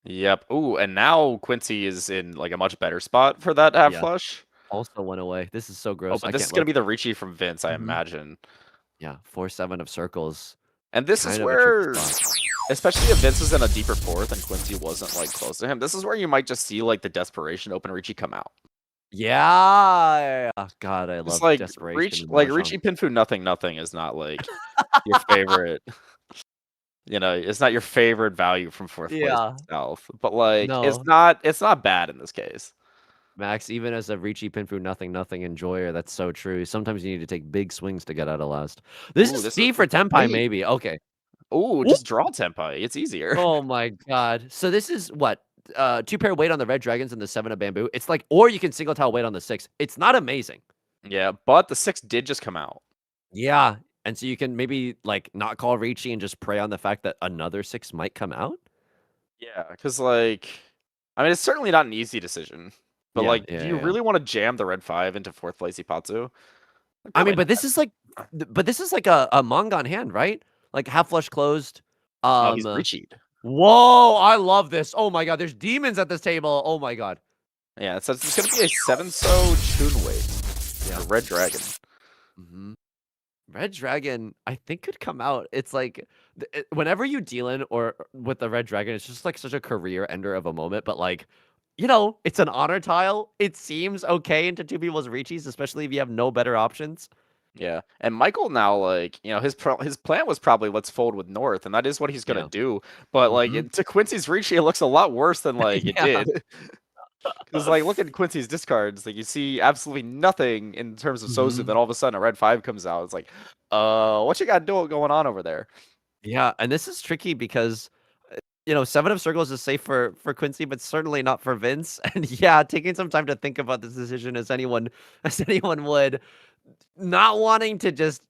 Yep. Ooh, and now Quincy is in like a much better spot for that half Yeah, flush. also 1 away. This is so Oh, gross. but I this can't is gonna look. be the Riichi from Vince, I Mhm. imagine. Yeah, 4-7 of circles. And this is Kind of a tricky where, spot. especially if Vince is in a deeper fourth and Quincy wasn't like close to him, this is where you might just see like the desperation open Riichi come out. Yeah. God, I It's love like desperation in Mahjong. Riichi Pinfu nothing is not like your favorite. You know, it's not your favorite value from fourth place Yeah. itself, but like No. it's not bad in this case. Max, even as a Riichi Pinfu nothing enjoyer, that's so true. Sometimes you need to take big swings to get out of last. This Ooh, is this is C for Tenpai, wait. maybe. Okay. Ooh, Woo! just draw Tenpai. It's easier. Oh my god. So this is what? 2 pair weight on the red dragons and the 7 of bamboo. It's like, or you can single tile weight on the 6. It's not amazing. Yeah, but the 6 did just come out. Yeah. And so you can maybe like not call Riichi and just prey on the fact that another 6 might come out. Yeah, because like, I mean, it's certainly not an easy decision. But Yeah, like, yeah, do you yeah. really want to jam the red 5 into fourth place Ipatsu? Like, I mean, probably but not. this is like but this is like a Mongon hand, right? Like half flush closed. No, he's Um Riichi'd. Whoa, I love this. Oh my god, there's demons at this table. Oh my god. Yeah, it says it's gonna be a 7-so Chun weight. Yeah. A red dragon. Mhm. Red Dragon, I think could come out. It's like whenever you deal in or with the Red Dragon, it's just like such a career ender of a moment. But like, it's an honor tile. It seems okay into 2 people's Riichis, especially if you have no better options. Yeah, and Michael now, like, you know, his plan was probably let's fold with North, and that is what he's gonna Yeah. do. But like, Hmm. to Quincy's Riichi, it looks a lot worse than like it Yeah. did. Because like, look at Quincy's discards. Like, you see absolutely nothing in terms of Sozu. Hmm. Then all of a sudden, a red 5 comes out. It's like, what you got going on over there? Yeah, and this is tricky because 7 of circles is safe for Quincy, but certainly not for Vince. And yeah, taking some time to think about this decision as anyone as anyone would. Not wanting to just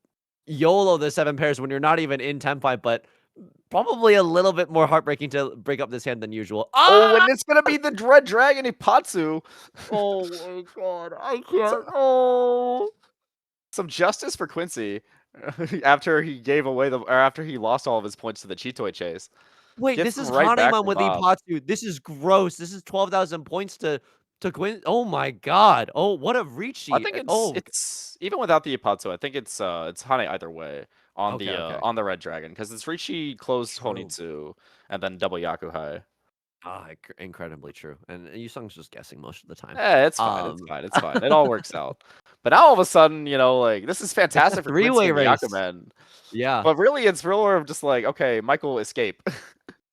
YOLO the 7 pairs when you're not even in Tenpai, but probably a little bit more heartbreaking to break up this hand than usual. Oh, Ah! and it's gonna be the red dragon Ipatsu. Oh my god, I So, can't. Oh. some justice for Quincy after he gave away or after he lost all of his points to the Chitoi chase. Wait, Gets this them is right back Haneman for with Bob. Ipatsu. This is gross. This is 12,000 points to Quin. Oh my god. Oh, what a I Riichi. think Oh, it's even without the Ipatsu, I think it's Hane either way okay, okay. on the red dragon because it's Riichi close True. Honitsu and then double Yakuhai. Ah, incredibly true. And Yusong's just guessing most of the time. It's fine, it's Um, fine, it's fine. It all works out. But now all of a sudden, you know, like this is it's a fantastic for Quincy three-way and the race. Yakumen. Yeah. But really, it's more of just like, okay, Michael, escape.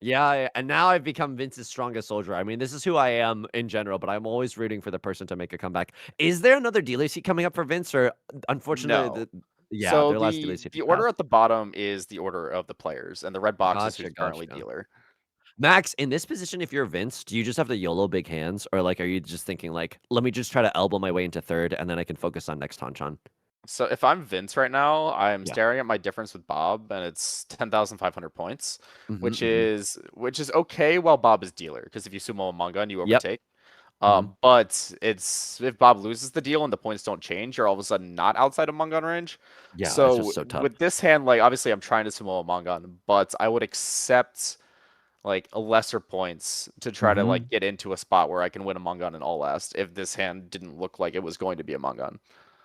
Yeah, and now I've become Vince's strongest soldier. I mean, this is who I am in general, but I'm always rooting for the person to make a comeback. Is there another dealer seat coming up for Vince, or unfortunately, No. yeah, So their last dealer seat the has order passed. at the bottom is the order of the players, and the red box is Gotcha, who's currently gotcha. dealer. Max, in this position, if you're Vince, do you just have the YOLO big hands, or like, are you just thinking like, let me just try to elbow my way into third, and then I can focus on next hanchan? So if I'm Vince right now, I'm Yeah. staring at my difference with Bob, and it's 10,500 points, Hmm. which is okay while Bob is dealer, because if you sumo a manga and you Yep. overtake. Mhm. But it's if Bob loses the deal and the points don't change, you're all of a sudden not outside of Mongun range. Yeah, it's just So so tough. with this hand, like obviously I'm trying to sumo a Mongun, but I would accept like a lesser points to try to like Mhm. get into a spot where I can win a Mongun in all last if this hand didn't look like it was going to be a Mongun.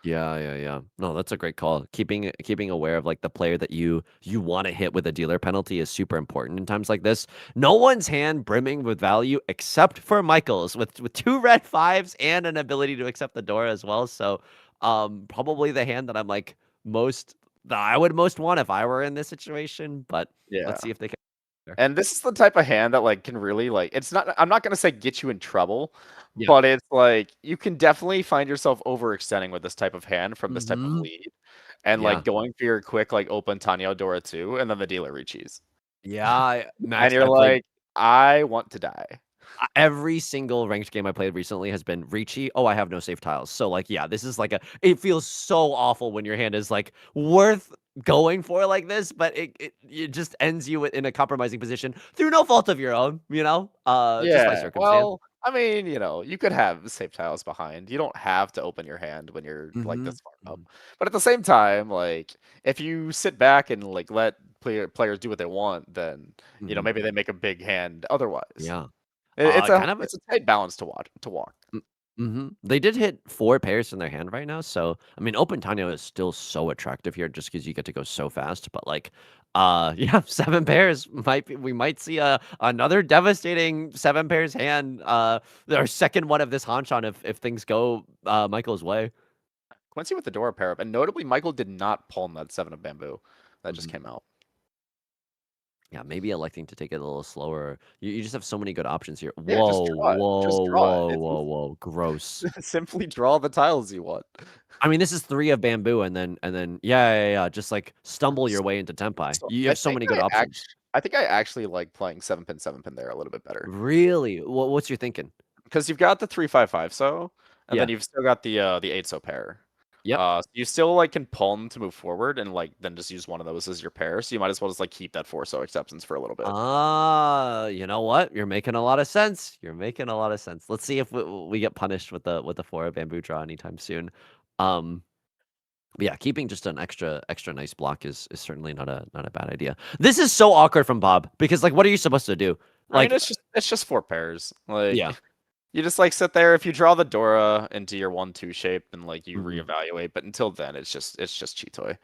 Yeah. No, that's a great call. Keeping aware of like the player that you want to hit with a dealer penalty is super important in times like this. No one's hand brimming with value except for Michael's with two red fives and an ability to accept the Dora as well. So, probably the hand that I'm like most that I would most want if I were in this situation. But Yeah. let's see if they can. And this is the type of hand that like can really like it's not I'm not gonna say get you in trouble, Yeah. but it's like you can definitely find yourself overextending with this type of hand from this type of Mhm. lead. And Yeah. like going for your quick like open Tanya Dora 2 and then the dealer Riichis. Yeah, And Max, you're I played like, I want to die. every single ranked game I played recently has been Riichi. Oh, I have no safe tiles. So like, yeah, this is like it feels so awful when your hand is like worth going for like this, but it just ends you in a compromising position through no fault of your own, just by Yeah. circumstance. Well, I mean, you could have safe tiles behind. You don't have to open your hand when you're like Mhm. this far up. Mhm. But at the same time, like if you sit back and like let players do what they want, then Mhm. maybe they make a big hand otherwise. Yeah. It's a Kind of it's a tight balance to walk. They did hit 4 pairs in their hand right now, so, I mean, Open Tano is still so attractive here just because you get to go so fast, but, like, yeah, 7 pairs we might see another devastating 7 pairs hand, our second one of this hanchan if things go, Michael's way. Quincy with the Dora pair up, and notably, Michael did not palm that 7 of bamboo that just Mhm. came out. Yeah, maybe electing to take it a little slower. You just have so many good options here. Yeah, just Whoa, draw it. Just whoa, draw it. whoa, It's whoa, whoa, gross. simply draw the tiles you want. I mean, this is 3 of bamboo and then yeah, just, like, stumble your way into Tenpai. So You I have so think many good options. I think I actually like playing 7 pin there a little bit better. Really? What's your thinking? Because you've got the 3-5-5 so, and then Yeah. you've still got the 8 so pair. Yep. So you still like can palm to move forward and like then just use one of those as your pair. So you might as well just like keep that 4 so acceptance for a little bit. You know what? You're making a lot of sense. You're making a lot of sense. Let's see if we get punished with the 4 of bamboo draw anytime soon. Um, but yeah, keeping just an extra nice block is certainly not a bad idea. This is so awkward from Bob because like what are you supposed to do? I mean, Like it's just 4 pairs. Like yeah. you just like sit there. If you draw the Dora into your 1-2 shape, and like you Mhm. reevaluate. But until then, it's just cheat toy.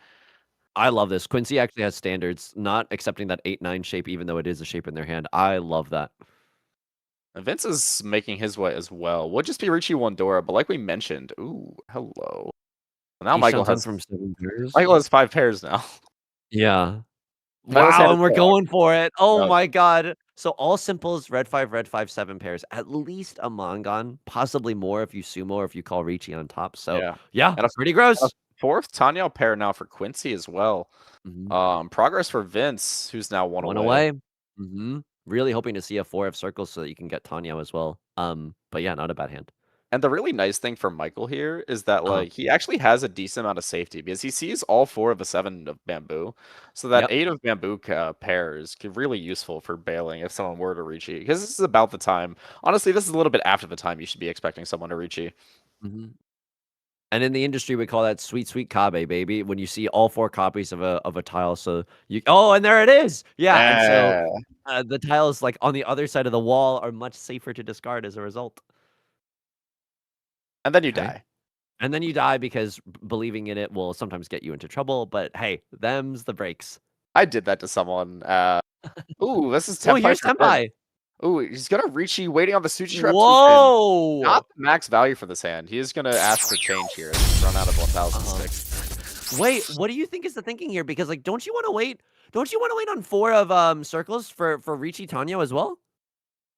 I love this. Quincy actually has standards, not accepting that 8-9 shape, even though it is a shape in their hand. I love that. And Vince is making his way as well. Would just be Riichi 1 Dora, but like we mentioned, ooh, hello. Now Michael Ishan-san has from 7 pairs. Michael has 5 pairs now. Yeah. Title's Wow, hand is and we're so going for it. Oh awkward. my god. So all simples, red 5, 7 pairs. At least a Mangan, possibly more if you sumo or if you call Riichi on top. So Yeah. yeah, And pretty a gross. 4th Tanya pair now for Quincy as well. Mhm. Progress for Vince, who's now 1 One away. away. Really hoping to see a 4 of circles so that you can get Tanya as well. But yeah, not a bad hand. And the really nice thing for Michael here is that Uh-huh. like he actually has a decent amount of safety because he sees all 4 of the 7 of bamboo. So that Yep. 8 of bamboo pairs could really useful for bailing if someone were to reach you. Because this is about the time. Honestly, this is a little bit after the time you should be expecting someone to reach you. Mhm. And in the industry, we call that sweet, sweet Kabe, baby. When you see all 4 copies of a tile, so you and there it is. Yeah, and so Eh. the tiles like on the other side of the wall are much safer to discard as a result. And then you Okay. die. And then you die because believing in it will sometimes get you into trouble, but hey, them's the breaks. I did that to someone. Ooh, this is Oh, Tenpai here's for Vince. Senpai. Ooh, he's gonna reach you waiting on the Sushi Trap 2 pin. Whoa! Not the max value for this hand. He is gonna ask for change here. He's run out of 1,000 Uh-huh. sticks. Wait, what do you think is the thinking here? Because like, don't you want to wait? Don't you want to wait on 4 of circles for Riichi Tanyo as well?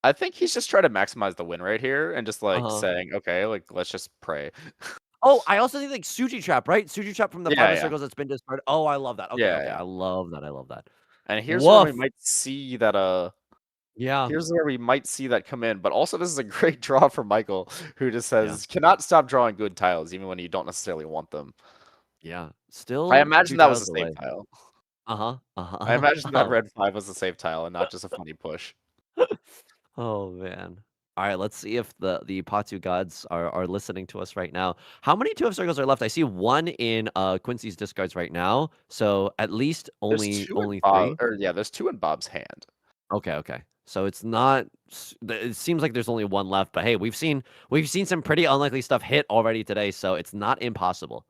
I think he's just trying to maximize the win rate here and just like Uh-huh. saying, okay, like let's just pray. Oh, I also think like Suji Trap, right? Suji Trap from the 5 Yeah, of yeah, circles that's been discarded. Oh, I love that. Okay, yeah, okay. yeah. I love that. I love that. And here's where we Woof. might see that Yeah. here's where we might see that come in. But also this is a great draw for Michael, who just Yeah. says cannot stop drawing good tiles even when you don't necessarily want them. Yeah. I Still imagine 2 that was a tiles safe away. tile. Uh-huh. I Uh-huh. imagine that Oh. red 5 was a safe tile and not just a funny push. Oh man. All right, let's see if the Patu gods are listening to us right now. How many 2 of circles are left? I see 1 in Quincy's discards right now, so at least There's only 2 in only Bob, 3. or yeah, there's 2 in Bob's hand. Okay, okay. So it's not. It seems like there's only 1 left, but hey, we've seen some pretty unlikely stuff hit already today, so it's not impossible.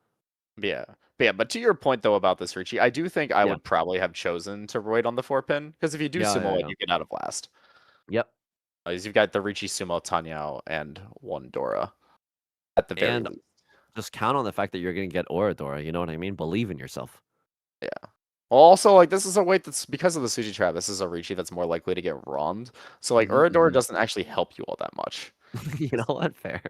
Yeah. But to your point though about this, Riichi, I do think I Yeah, would probably have chosen to Roid on the 4 pin because if you do yeah, yeah, sumo it, yeah. you get out of last. Yep. You've got the Riichi sumo Tanyao and 1 Dora at the very And least. just count on the fact that you're gonna get Oradora. You know what I mean? Believe in yourself. Yeah. Well, also, like, this is a weight that's because of the Suji trap. This is a Riichi that's more likely to get ROMmed. So, like, Mhm, Uradora mhm. doesn't actually help you all that much. You know what? Fair.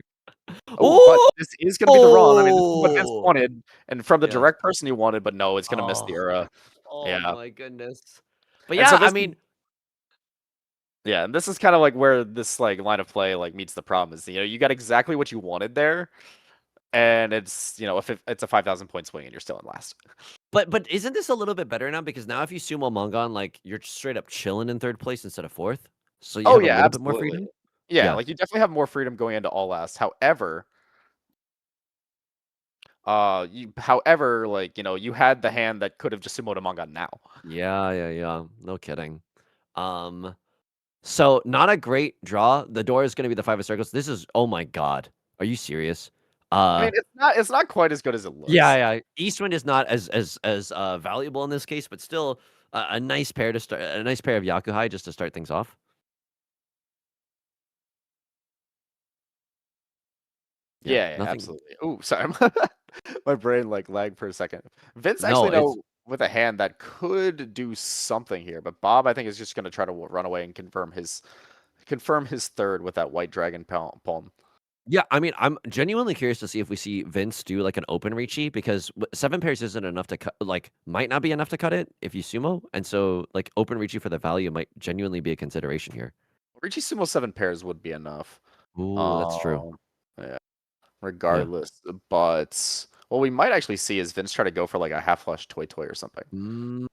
Oh, but this is going to be the ROM. I mean, this is what Vince Oh! wanted, and from the Yeah. direct person he wanted. But no, it's going to miss the Oh. era. Oh Yeah, my goodness. But and so yeah, I this, mean, yeah, and this is kind of like where this like line of play like meets the problem is you got exactly what you wanted there, and it's if it's a 5,000 point swing and you're still in last. but isn't this a little bit better now? Because now if you sumo Mongon, like you're straight up chilling in 3rd place instead of 4th. So you Oh have a yeah, little bit more absolutely. freedom. Yeah, Yeah. like you definitely have more freedom going into all last. However, like, you had the hand that could have just sumoed a manga now. Yeah, yeah, yeah. No kidding. Um, so not a great draw. The door is gonna be the 5 of circles. This is oh my god. Are you serious? I mean, it's not quite as good as it Yeah, looks. yeah. Eastwind is not as valuable in this case, but still a nice pair to start. A nice pair of Yakuhai just to start things off. Yeah, Yeah, yeah, nothing. absolutely. Ooh, sorry. My brain like lagged for a second. Vince No, actually it's know with a hand that could do something here, but Bob I think is just going to try to run away and confirm his third with that white dragon palm. yeah. I mean, I'm genuinely curious to see if we see Vince do like an open Riichi because 7 pairs isn't enough to cut. Like, might not be enough to cut it if you sumo, and so like open Riichi for the value might genuinely be a consideration here. Riichi Sumo 7 pairs would be enough. Ooh, that's true. Um, yeah, Yeah. regardless, but what we might actually see is Vince try to go for like a half flush toy or something. Mm,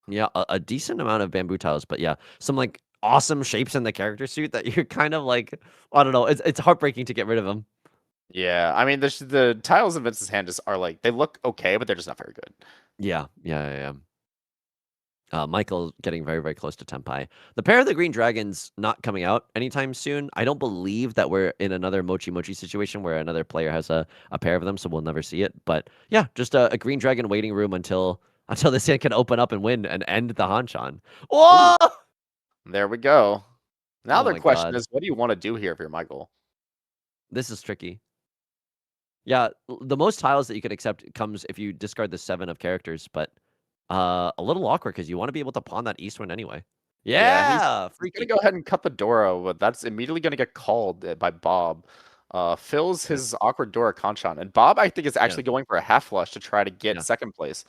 yeah, a decent amount of bamboo tiles, but yeah, some like awesome shapes in the character suit that you're kind of like, I don't know, it's heartbreaking to get rid of them. Yeah, I mean the tiles in Vince's hand just are like they look okay, but they're just not very good. Yeah, yeah, yeah. Yeah. Michael getting very, very close to Tenpai. The pair of the green dragons not coming out anytime soon. I don't believe that we're in another Mochi Mochi situation where another player has a pair of them, so we'll never see it. But yeah, just a green dragon waiting room until this hand can open up and win and end the hanchan. Ooh, Oh! there we go. Now Oh the my question god. is, what do you want to do here if you're Michael? This is tricky. Yeah, the most tiles that you could accept comes if you discard the 7 of characters, but a little awkward because you want to be able to pawn that east one anyway. Yeah, he's Yeah, gonna freaky. go ahead and cut the Dora, but that's immediately gonna get called by Bob. Fills Yeah, his awkward Dora Kanchan, and Bob I think is yeah, actually going for a half flush to try to get yeah. second place.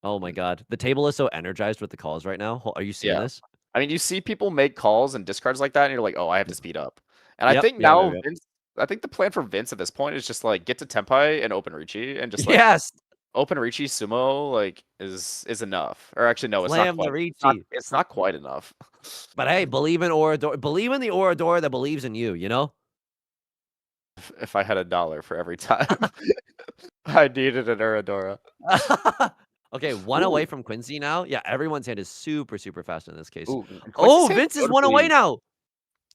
Oh my god. The table is so energized with the calls right now. Are you seeing Yeah, this? I mean you see people make calls and discards like that, and you're like, oh, I have to Yep. speed up. And I Yep. think Yep. Yep. now Yep. Vince, I think the plan for Vince at this point is just like get to Tenpai and open Riichi, and just like Yes. open Riichi sumo like is enough. Or actually, no, it's not Slam the quite. It's not. Riichi. It's not quite enough. But hey, believe in Orador. Believe in the Orador that believes in you, you know? If I had $1 for every time I needed an Uradora. Okay, 1 away Ooh, from Quincy now. Yeah, everyone's hand is super, super fast in this case. ooh, and Quincy's Oh, hand Vince is 1 away notably, now.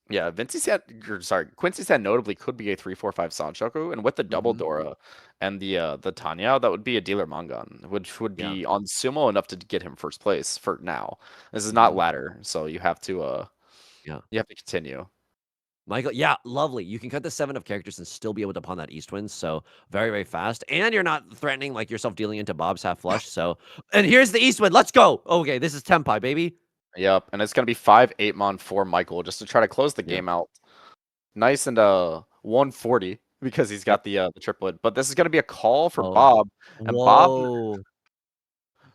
yeah, Quincy's hand notably could be a 3-4-5 Sanchoku, and with the double Hmm. Dora and the Tanya, that would be a dealer Mangan, which would Yeah. be on sumo enough to get him first place for now. This is not Hmm. ladder, so you have to Yeah. continue. Michael, yeah, lovely. You can cut the 7 of characters and still be able to pawn that east wind. So very, very fast. And you're not threatening like yourself dealing into Bob's half flush. So, and here's the east wind. Let's go. Okay, this is Tenpai, baby. Yep, and it's gonna be 5-8 mon for Michael just to try to close the Yeah. game out. Nice and 140 because he's Yep. got the triplet. But this is gonna be a call for Oh, Bob, and Bob. whoa.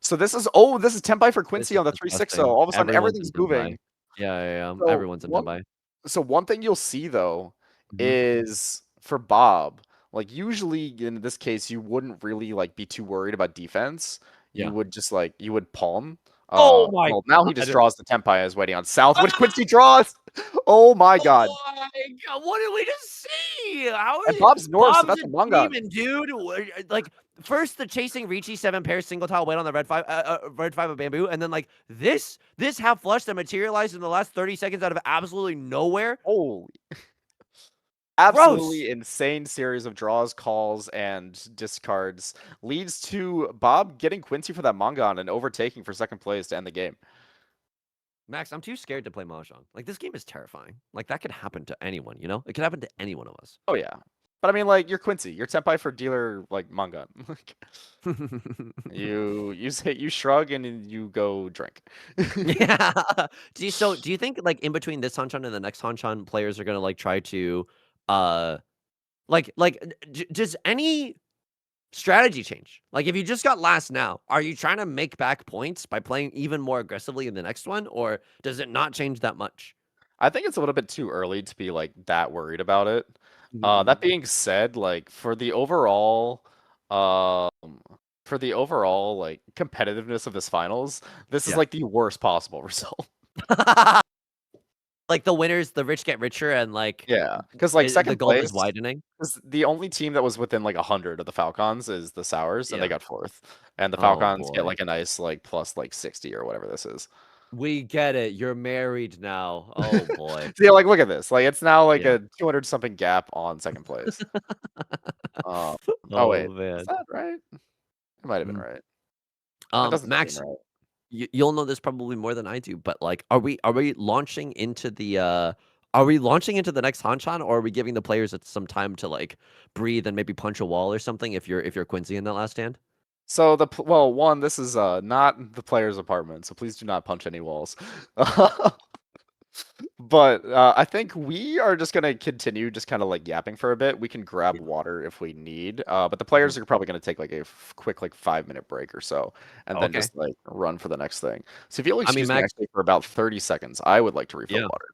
So this is Tenpai for This Quincy is on the 3-6. So disgusting. all of a sudden Everyone's in everything's Tenpai. moving. Yeah, yeah, yeah. So Everyone's in one Tenpai. so one thing you'll see though Hmm. is for Bob, like usually in this case you wouldn't really like be too worried about defense. You Yeah. would just like you would palm. Oh my Well now he just god. draws the Tenpai as waiting on south, which Quincy draws. Oh my god. God, what did we just see? How And is Bob's North, so Bob's that's a a manga. demon, dude? Like first the chasing Riichi 7 pairs single tile wait on the red 5 of bamboo, and then like this half flush that materialized in the last 30 seconds out of absolutely nowhere. Holy. Gross. Absolutely insane series of draws, calls, and discards leads to Bob getting Quincy for that Mangon and overtaking for second place to end the game. Max, I'm too scared to play Mahjong. Like this game is terrifying. Like that could happen to anyone, you know? It could happen to any one of us. Oh yeah. But I mean, like, you're Quincy. You're Tenpai for dealer, like, Mangon. You shrug and then you go drink. Yeah. Do you think like in between this hanchan and the next hanchan, players are gonna like try to uh does any strategy change? Like if you just got last now, are you trying to make back points by playing even more aggressively in the next one, or does it not change that much? I think it's a little bit too early to be like that worried about it. That Mhm. being said, like um for the overall like competitiveness of this finals, this is Yeah. like the worst possible result. Like the winners, the rich get richer, and like Yeah, because like the second gulf is place, widening. because the only team that was within like 100 of the FalKans is the Sours, and they Yeah. got fourth. And the Oh FalKans get boy. like a nice like plus like 60 or whatever this is. We get it. You're married now. Oh boy. So yeah, like look at this. Like it's now like Yeah. a 200 something gap on second place. Um, oh Oh wait, is man. that right? It might have been Mm. right. That doesn't seem Max, right. you'll know this probably more than I do, but like, are we launching into are we launching into the next hanchan, or are we giving the players some time to like breathe and maybe punch a wall or something if you're Quincy in that last stand? So well, one, this is not the player's apartment, so please do not punch any walls. But I think we are just gonna continue just kind of like yapping for a bit. We can grab water if we need, but the players Mhm. are probably gonna take like a quick like 5 minute break or so, and then Okay. just like run for the next thing. So if you'll I mean, excuse me Max, actually for about 30 seconds, I would like to refill yeah. water.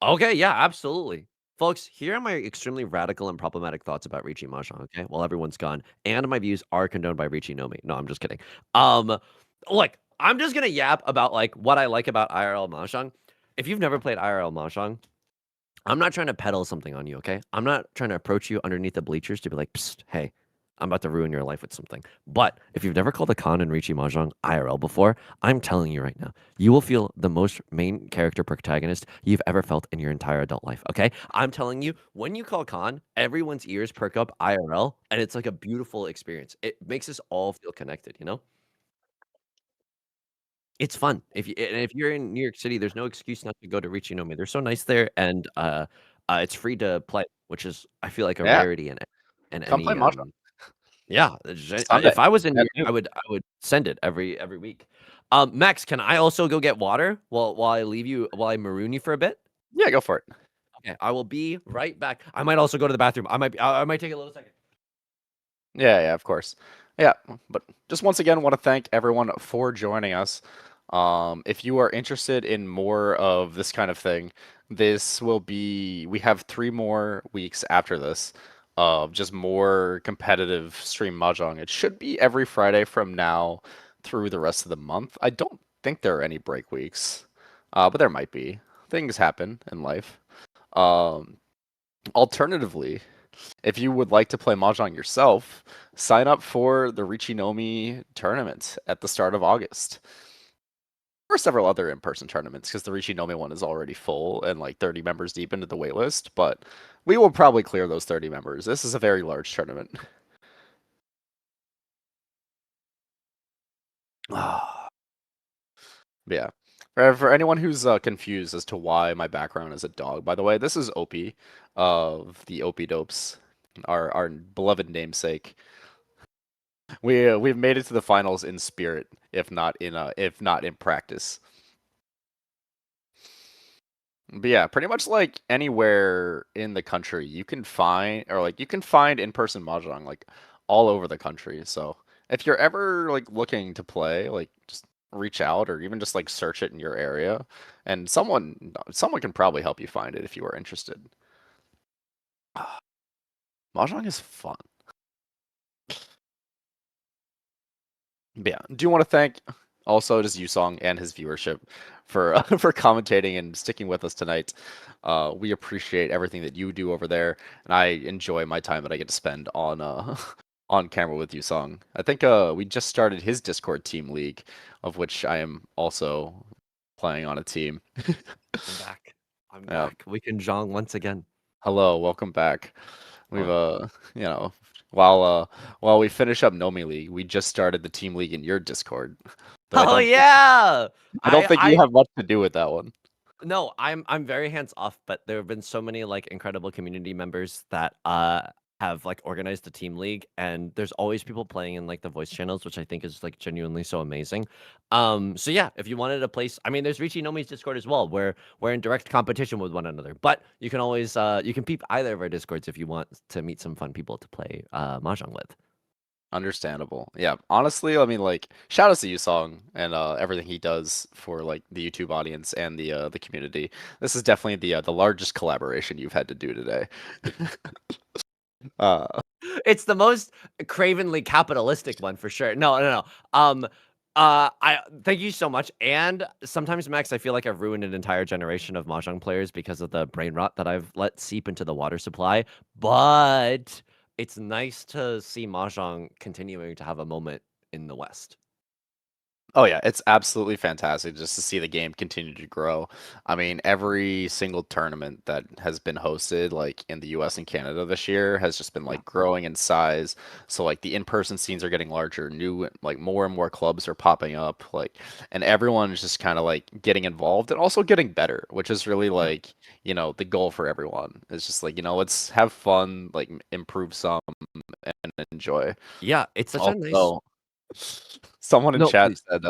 Okay, yeah, absolutely. Folks, here are my extremely radical and problematic thoughts about Riichi Mahjong, okay? While everyone's gone. And my views are condoned by Riichi Nomi. No, I'm just kidding. Um, look, I'm just gonna yap about like what I like about IRL Mahjong. If you've never played IRL Mahjong, I'm not trying to peddle something on you, okay? I'm not trying to approach you underneath the bleachers to be like, psst, hey, I'm about to ruin your life with something. But if you've never called a con in Riichi Mahjong IRL before, I'm telling you right now, you will feel the most main character protagonist you've ever felt in your entire adult life, okay? I'm telling you, when you call con, everyone's ears perk up IRL, and it's like a beautiful experience. It makes us all feel connected, you know? It's fun. If you're in New York City, there's no excuse not to go to Riichi. They're so nice there, and it's free to play, which is I feel like a Yeah, rarity in come play any Mahjong yeah. Sunday If I was in New at York, noon. I would send it every week. Max, can I also go get water while I leave you while I maroon you for a bit? Yeah, go for it. Okay, I will be right back. I might also go to the bathroom. I might take a little second. Yeah, yeah, of course. Yeah, but just once again, want to thank everyone for joining us. If you are interested in more of this kind of thing, we have 3 more weeks after this of just more competitive stream mahjong. It should be every Friday from now through the rest of the month. I don't think there are any break weeks, but there might be. Things happen in life. Um, Alternatively, if you would like to play Mahjong yourself, sign up for the Riichi Nomi tournament at the start of August. Or several other in-person tournaments, because the Riichi Nomi one is already full and like 30 members deep into the waitlist, but we will probably clear those 30 members. This is a very large tournament. Yeah. For anyone who's confused as to why my background is a dog, by the way, this is Opie of the Opie Dopes, our beloved namesake. We've made it to the finals in spirit, if not in practice. But yeah, pretty much like anywhere in the country, you can find in-person mahjong like all over the country. So if you're ever like looking to play, like just reach out or even just like search it in your area, and someone can probably help you find it if you are interested. Mahjong is fun. But yeah, do you want to thank Also, just Yusong and his viewership for for commentating and sticking with us tonight. We appreciate everything that you do over there, and I enjoy my time that I get to spend on on camera with Yusong. I think we just started his Discord team league, of which I am also playing on a team. I'm back. I'm Yeah. back. We can jong once again. Hello, welcome back. We've Oh. you know, while we finish up Nomi League, we just started the team league in your Discord. Though Oh yeah. I don't think you I have much to do with that one. No, I'm very hands off, but there have been so many like incredible community members that have like organized the team league, and there's always people playing in like the voice channels, which I think is like genuinely so amazing. So yeah, if you wanted a place, I mean, there's Riichi Nomi's Discord as well, where we're in direct competition with one another. But you can always you can peep either of our Discords if you want to meet some fun people to play mahjong with. Understandable. Yeah. Honestly, I mean, like, shout out to Yusong and everything he does for like the YouTube audience and the community. This is definitely the largest collaboration you've had to do today. uh, It's the most cravenly capitalistic one for sure. No, no, no. I thank you so much. And sometimes, Max, I feel like I've ruined an entire generation of mahjong players because of the brain rot that I've let seep into the water supply. But it's nice to see mahjong continuing to have a moment in the West. Oh yeah, it's absolutely fantastic just to see the game continue to grow. I mean, every single tournament that has been hosted like in the US and Canada this year has just been Yeah. like growing in size. So like the in-person scenes are getting larger, new like more and more clubs are popping up, like and everyone is just kind of like getting involved and also getting better, which is really Yeah. like, the goal for everyone. It's just like, let's have fun, like improve some and enjoy. Yeah, it's such a nice. Also, someone in No, chat please. said,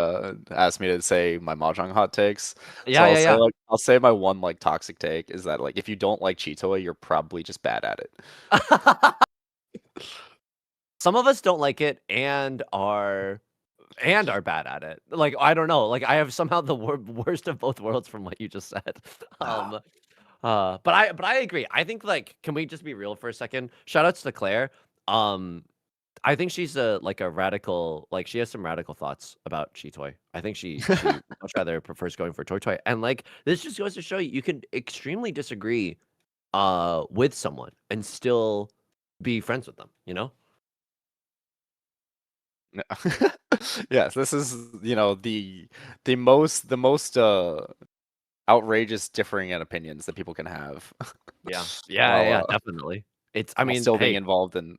asked me to say my mahjong hot takes. So Yeah, yeah, I'll say my one like toxic take is that like if you don't like Cheetoy, you're probably just bad at it. yeah. Some of us don't like it and are bad at it. Like, I don't know. Like, I have somehow the worst of both worlds from what you just said. Um, but I agree. I think like, can we just be real for a second? Shout outs to Claire. Um, I think she's a like a radical. Like, she has some radical thoughts about Cheetoy. I think she much rather prefers going for Toy Toy. And like, this just goes to show you, you can extremely disagree with someone and still be friends with them. You know? No. Yes, this is, the most outrageous differing in opinions that people can have Yeah. while Definitely. It's. I while mean, still being hey. involved in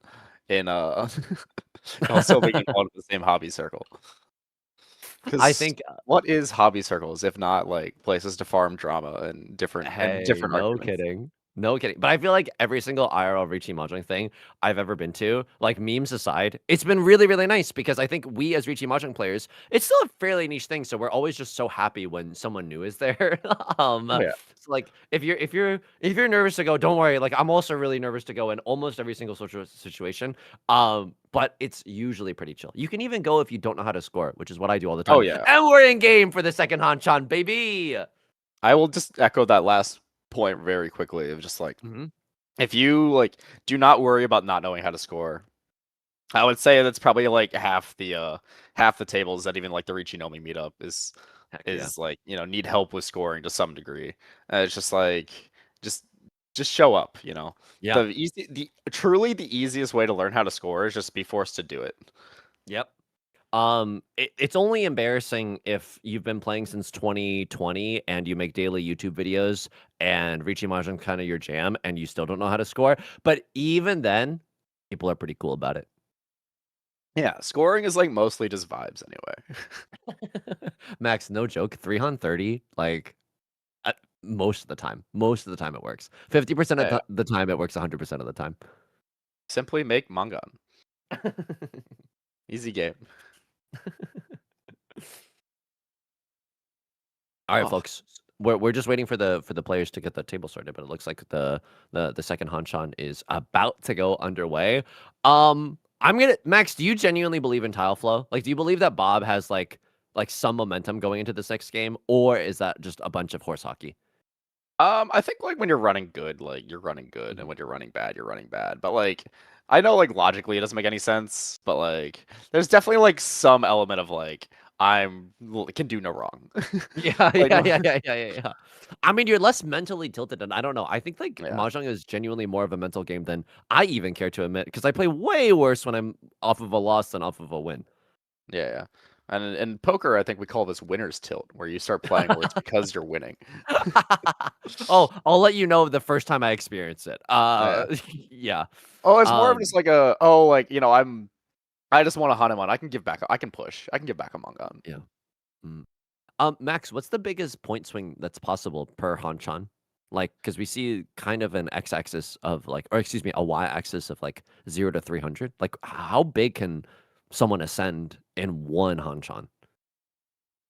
while still being involved in the same hobby circle. I Because think what is hobby circles if not like places to farm drama and hey, different no arguments? kidding. No kidding. But I feel like every single IRL Riichi Mahjong thing I've ever been to, like memes aside, it's been really, really nice because I think we as Riichi Mahjong players, it's still a fairly niche thing. So we're always just so happy when someone new is there. Oh yeah. So like if you're nervous to go, don't worry. Like I'm also really nervous to go in almost every single social situation. But it's usually pretty chill. You can even go if you don't know how to score, which is what I do all the Oh time. yeah. And we're in game for the second hanchan, baby. I will just echo that last point very quickly of just like Hmm. if you like do not worry about not knowing how to score. I would say that's probably like half the tables that even like the Riichi meetup is Heck yeah. is like, need help with scoring to some degree. It's just like just just show up, Yeah. The truly the easiest way to learn how to score is just be forced to do it. Yep. It's only embarrassing if you've been playing since 2020 and you make daily YouTube videos and Riichi Mahjong kind of your jam and you still don't know how to score. But even then, people are pretty cool about it. Yeah, scoring is like mostly just vibes anyway. Max, no joke, 3 on 30, like most of the time. Most of the time it works. 50% of Yeah, the time it works 100% of the time. simply make mangan. Easy game. All right, Oh, folks. We're just waiting for the players to get the table started, but it looks like the second hanchan is about to go underway. I'm gonna Max. Do you genuinely believe in tile flow? Like, do you believe that Bob has like some momentum going into this next game, or is that just a bunch of horse hockey? I think like when you're running good, like you're running good, and Mhm. when you're running bad, you're running bad. But like, I know like logically it doesn't make any sense, but like, there's definitely like some element of like, can do no wrong. Yeah, Like, yeah. I mean, you're less mentally tilted, and I don't know. I think like yeah, mahjong is genuinely more of a mental game than I even care to admit because I play way worse when I'm off of a loss than off of a win. yeah. And in poker, I think we call this winner's tilt, where you start playing where it's because you're winning. Oh, I'll let you know the first time I experience it. Yeah. Yeah. Oh, it's more of Um, just like I just want to hunt him on. I can give back. I can push. I can give back a Mongon. yeah. Mm. Max, what's the biggest point swing that's possible per hanchan? Like, because we see kind of an x-axis of like, or excuse me, a y-axis of like 0 to 300. Like, how big can someone ascend in one hanchan?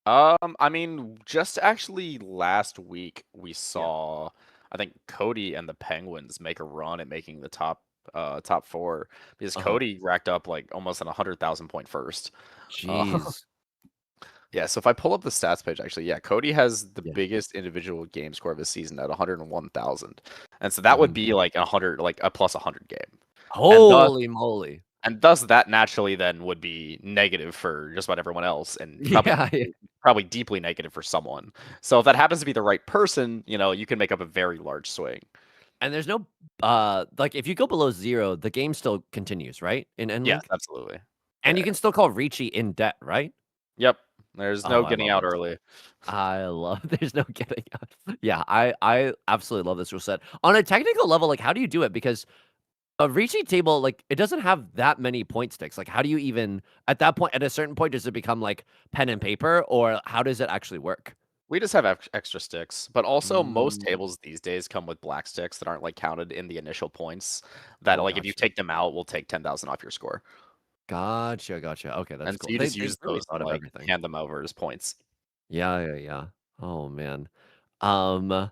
I mean, just actually last week we Yeah. saw, I think Cody and the Penguins make a run at making the top four because Uh-huh. Cody racked up like almost an 100,000 point first. Uh, Jeez. yeah, so if I pull up the stats page, actually, yeah, Cody has the Yeah. biggest individual game score of the season at 101,000, and so that would Mhm. be like 100, like a plus 100 game, and thus Holy moly. and thus that naturally then would be negative for just about everyone else, and probably Yeah, yeah. probably deeply negative for someone. So if that happens to be the right person, you can make up a very large swing. And there's no like if you go below 0, the game still continues, right? In Yes, Endlink? absolutely. And you Yeah. can still call Riichi in debt, right? Yep. There's Oh, no I getting love out this. early. I love there's no getting out. Yeah, I absolutely love this rule set. On a technical level, like, how do you do it? Because a Riichi table, like, it doesn't have that many point sticks. Like, how do you even at that point, at a certain point, does it become like pen and paper, or how does it actually work? We just have extra sticks, but also most Mm. tables these days come with black sticks that aren't like counted in the initial points. That Oh, like if you gotcha. take them out, will take 10,000 off your score. Gotcha. Okay, that's And so cool. you just They've use really those thought and of like everything. hand them over as points. Yeah. Oh, man. Um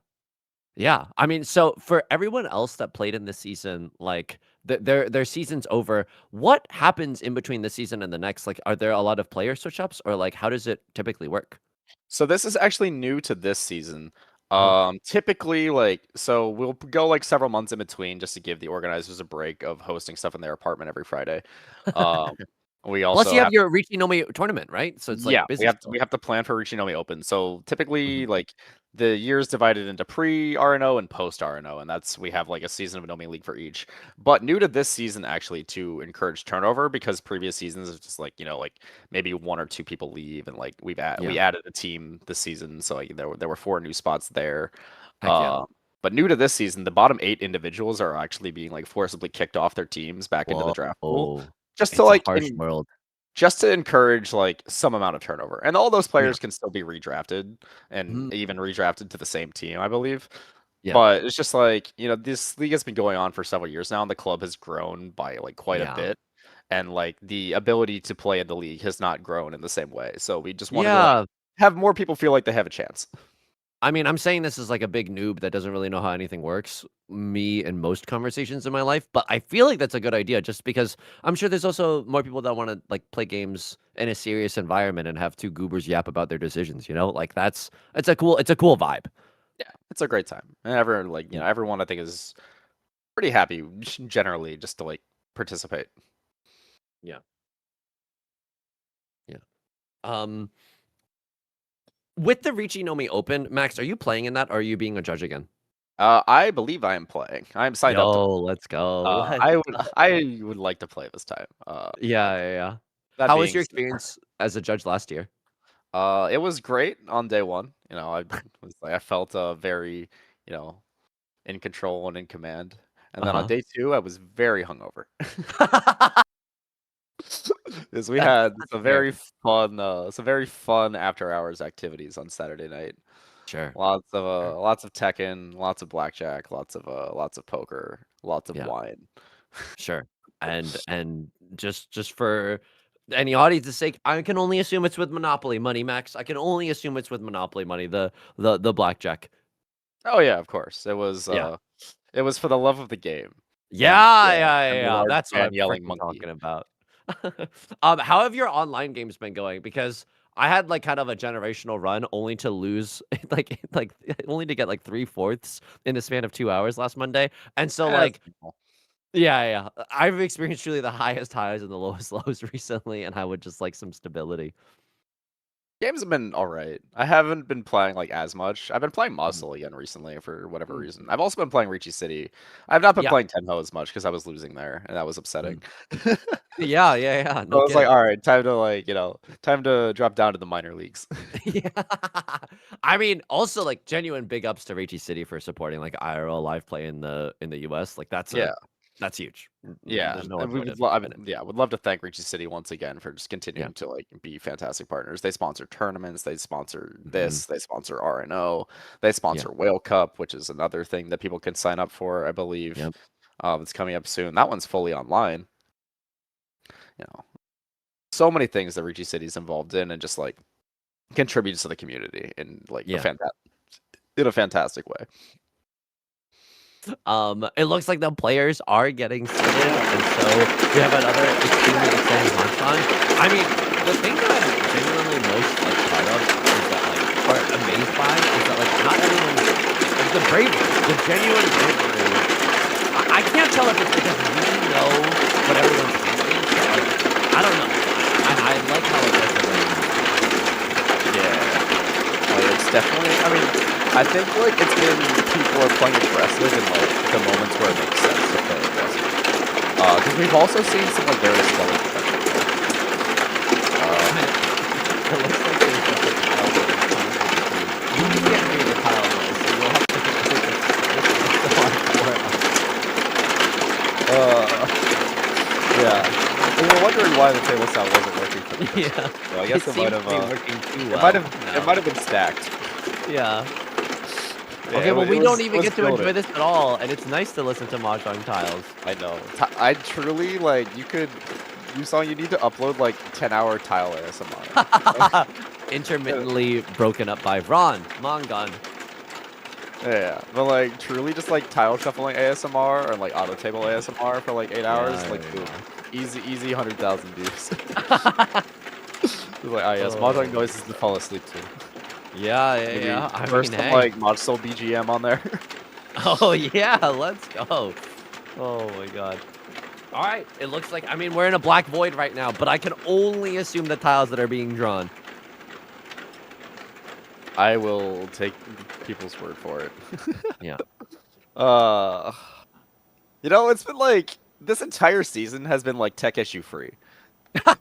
Yeah, I mean, so for everyone else that played in this season, like their season's over. What happens in between this season and the next? Like, are there a lot of player switch ups, or like how does it typically work? So this is actually new to this season. Uh-huh. Typically, so we'll go like several months in between just to give the organizers a break of hosting stuff in their apartment every Friday. Um, we Plus, also you have have your Riichi Nomi tournament, right? So it's Yeah, like busy we still. have to plan for Riichi Nomi Open. So Mhm. typically, like the year's divided into pre RNO and post RNO, and that's we have like a season of a Nomi League for each. But new to this season, actually, to encourage turnover because previous seasons is just like like maybe one or two people leave, and like Yeah. we added a team this season, so like there were four new spots there. Heck yeah. But new to this season, the bottom eight individuals are actually being like forcibly kicked off their teams back into the draft pool, Whoa. just to It's a like harsh world. just to encourage like some amount of turnover. And all those Yeah. players can still be redrafted and Mhm. even redrafted to the same team, I believe. Yeah. But it's just like, this league has been going on for several years now, and the club has grown by like quite a Yeah. bit. And like the ability to play in the league has not grown in the same way. So we just wanted to like Yeah. have more people feel like they have a chance. I mean, I'm saying this as like a big noob that doesn't really know how anything works, me in most conversations in my life, but I feel like that's a good idea just because I'm sure there's also more people that want to like play games in a serious environment and have two goobers yap about their decisions, you know? Like it's a cool vibe. Yeah, it's a great time. And everyone Yeah. everyone I think is pretty happy generally just to like participate. Yeah. Yeah. Um with the Riichi Nomi Open, Max, are you playing in that or are you being a judge again? I believe I am playing. I am signed up to. Yo, let's go. Let's I would like to play this time. Yeah. That How was being your said, experience as a judge last year? it was great on day one. I felt very, you know, in control and in command. And then on Uh-huh. day two, I was very hungover. Because we That's had that's fair. some very fun after hours activities on Saturday night. Sure. Sure. Lots of Tekken, lots of blackjack, lots of poker, lots of Yeah. wine. Sure. And just for any audience's sake, I can only assume it's with Monopoly money, Max. I can only assume it's with Monopoly money, the blackjack. Oh yeah, of course. Yeah. It was for the love of the game. And Yeah, yeah, yeah, yeah, and the yeah. large That's what fan I'm yelling freaking monkey. talking about. How have your online games been going? Because I had like kind of a generational run only to lose like only to get like 3/4 in the span of 2 hours last Monday. And so That's like normal. yeah. I've experienced truly the highest highs and the lowest lows recently, and I would just like some stability. Games have been all right. I haven't been playing like as much. I've been playing Mhm. Muscle again recently for whatever Mm. reason. I've also been playing Riichi City. I've not been Yeah. playing Tenho as much because I was losing there, and that was upsetting. Mm. Yeah, yeah, yeah. I No was like, kidding. all right, time to time to drop down to the minor leagues. Yeah. I mean, also like genuine big ups to Riichi City for supporting like IRL live play in the US. Like Yeah. that's huge. Yeah, There's no and other we way to would love, spin it. yeah, would love to thank Riichi City once again for just Yeah. continuing to like be fantastic partners. They sponsor tournaments, they sponsor Mhm. this, they sponsor RNO, they Yeah. sponsor Whale Cup, which is another thing that people can sign up for, I believe. Yep. It's coming up soon. That one's fully online. You know, so many things that Riichi City's involved in, and just like contributes to the community in like Yeah. a fantastic way. It looks like the players are getting seated, and so we have another extremely exciting hanchan. I mean, the thing that I'm genuinely most like proud of is that like, or amazed by, is that like not everyone, like the bravery, the genuine bravery. I can't tell if it's because we know what everyone's thinking. But, like, I don't know. I like how aggressive everyone is. Yeah. It's definitely. I mean, I think like it's been people are playing aggressive in like the moments where it makes sense to play aggressive. Because we've also seen some like very stellar defensive play. It looks like there's definitely a tile that is coming through the team. You can't hear the tile noise, so you'll have to Yeah. We were wondering why the table sound wasn't working for the first Yeah. time. So I guess it might seems have. to be working too It well. might have. now. It might have been stacked. Yeah. Yeah, Okay, well, we don't it even was get to enjoy building. this at all, and it's nice to listen to mahjong tiles. I know. I truly like. YUSONG, you need to upload like 10-hour tile ASMR. Intermittently broken up by Ron, Mongon. Yeah, but like truly just like tile shuffling ASMR or like auto table ASMR for like 8 hours, Yeah, like yeah, boom. yeah. Easy 100,000 views. It's like, oh yes, mahjong noises to fall asleep to. Yeah, yeah, Maybe yeah. I burst mean, some hey. like Modsoul BGM on there. Oh, yeah, let's go. Oh, my God. All right, it looks like, I mean, we're in a black void right now, but I can only assume the tiles that are being drawn. I will take people's word for it. Yeah. It's been like this entire season has been like tech issue free.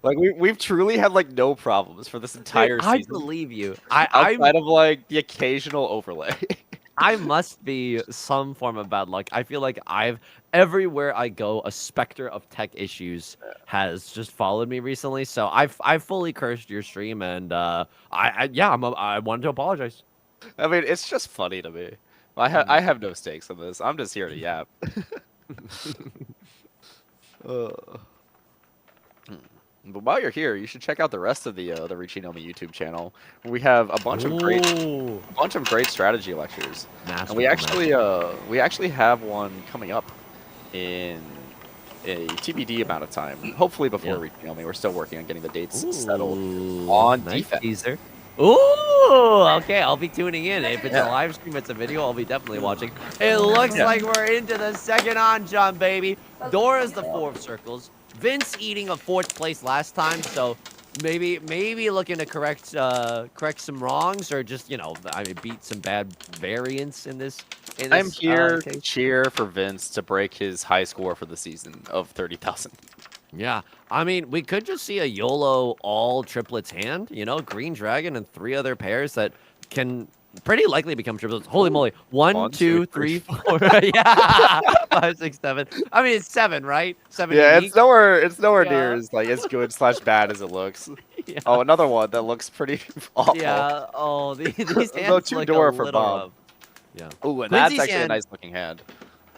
Like we've truly had like no problems for this entire I season believe you. outside of like the occasional overlay. I must be some form of bad luck. I feel like everywhere I go, a specter of tech issues has just followed me recently. So I've fully cursed your stream, and I wanted to apologize. I mean, it's just funny to me. I have no stakes in this. I'm just here to yap. But while you're here, you should check out the rest of the Riichi Nomi YouTube channel. We have a bunch of great strategy lectures, and we actually have one coming up in a TBD amount of time. Hopefully before Riichi Nomi. We're still working on getting the dates settled on nice defense. teaser. Ooh, okay, I'll be tuning in. If it's a live stream, it's a video, I'll be definitely watching. It looks like we're into the second hanchan, baby. Dora's the 4 of circles. Vince eating a 4th place last time, so maybe looking to correct some wrongs, or just beat some bad variants in this. I'm here to cheer for Vince to break his high score for the season of 30,000. Yeah, I mean, we could just see a YOLO all triplets hand, green dragon and 3 other pairs that can pretty likely become triplets. Holy moly. 1, 2, 3, 4. Yeah. 5, 6, 7. I mean, it's 7, right? 7 Yeah, unique. it's nowhere near as like as good / bad as it looks. Yeah. Oh, another one that looks pretty awful. Yeah. Oh, these hands Go 2 look Dora a for little Bob. rough. Yeah. Ooh, and Quincy's that's actually hand, a nice looking hand.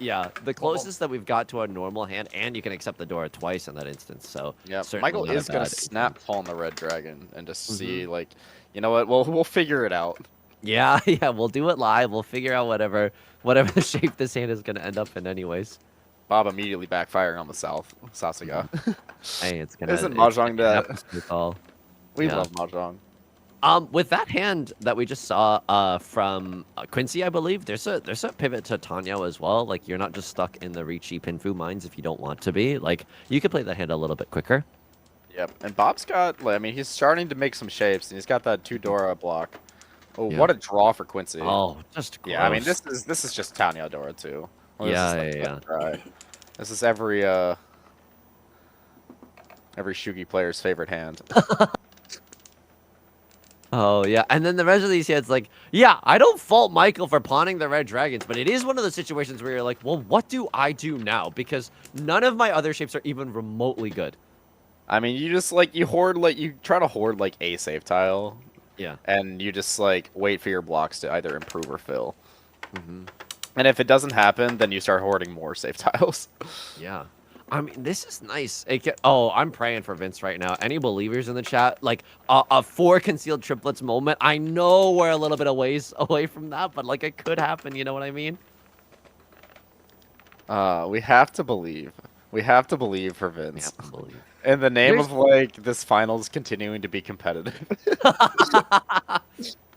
Yeah, the closest that we've got to a normal hand, and you can accept the Dora twice in that instance. So yeah, certainly Michael not a is gonna bad snap on the red dragon and just see like, you know what? We'll figure it out. Yeah, yeah, we'll do it live. We'll figure out whatever the shape this hand is gonna end up in, anyways. Bob immediately backfiring on the Sasuga. Hey, it's gonna. Isn't mahjong that? We Yeah. love mahjong. With that hand that we just saw from Quincy, I believe there's a pivot to Tanyo as well. Like, you're not just stuck in the Riichi Pinfu mines if you don't want to be. Like, you could play that hand a little bit quicker. Yep, and Bob's got, I mean, he's starting to make some shapes, and he's got that 2 Dora block. Oh, Yeah. what a draw for Quincy. Oh, just gross. Yeah, I mean, this is just Tanya Dora, too. Well, this Yeah, is yeah. right. This is every Shugi player's favorite hand. Oh, yeah. And then the rest of these hands, like, yeah, I don't fault Michael for pawning the red dragons, but it is one of those situations where you're like, well, what do I do now? Because none of my other shapes are even remotely good. I mean, you just, like, you try to hoard, like, a safe tile. Yeah. And you just, like, wait for your blocks to either improve or fill. And if it doesn't happen, then you start hoarding more safe tiles. Yeah. I mean, this is nice. Oh, I'm praying for Vince right now. Any believers in the chat? Like, a 4 concealed triplets moment. I know we're a little bit away from that, but, like, it could happen. You know what I mean? We have to believe. We have to believe for Vince. We have to believe. In the name of, like, this finals continuing to be competitive.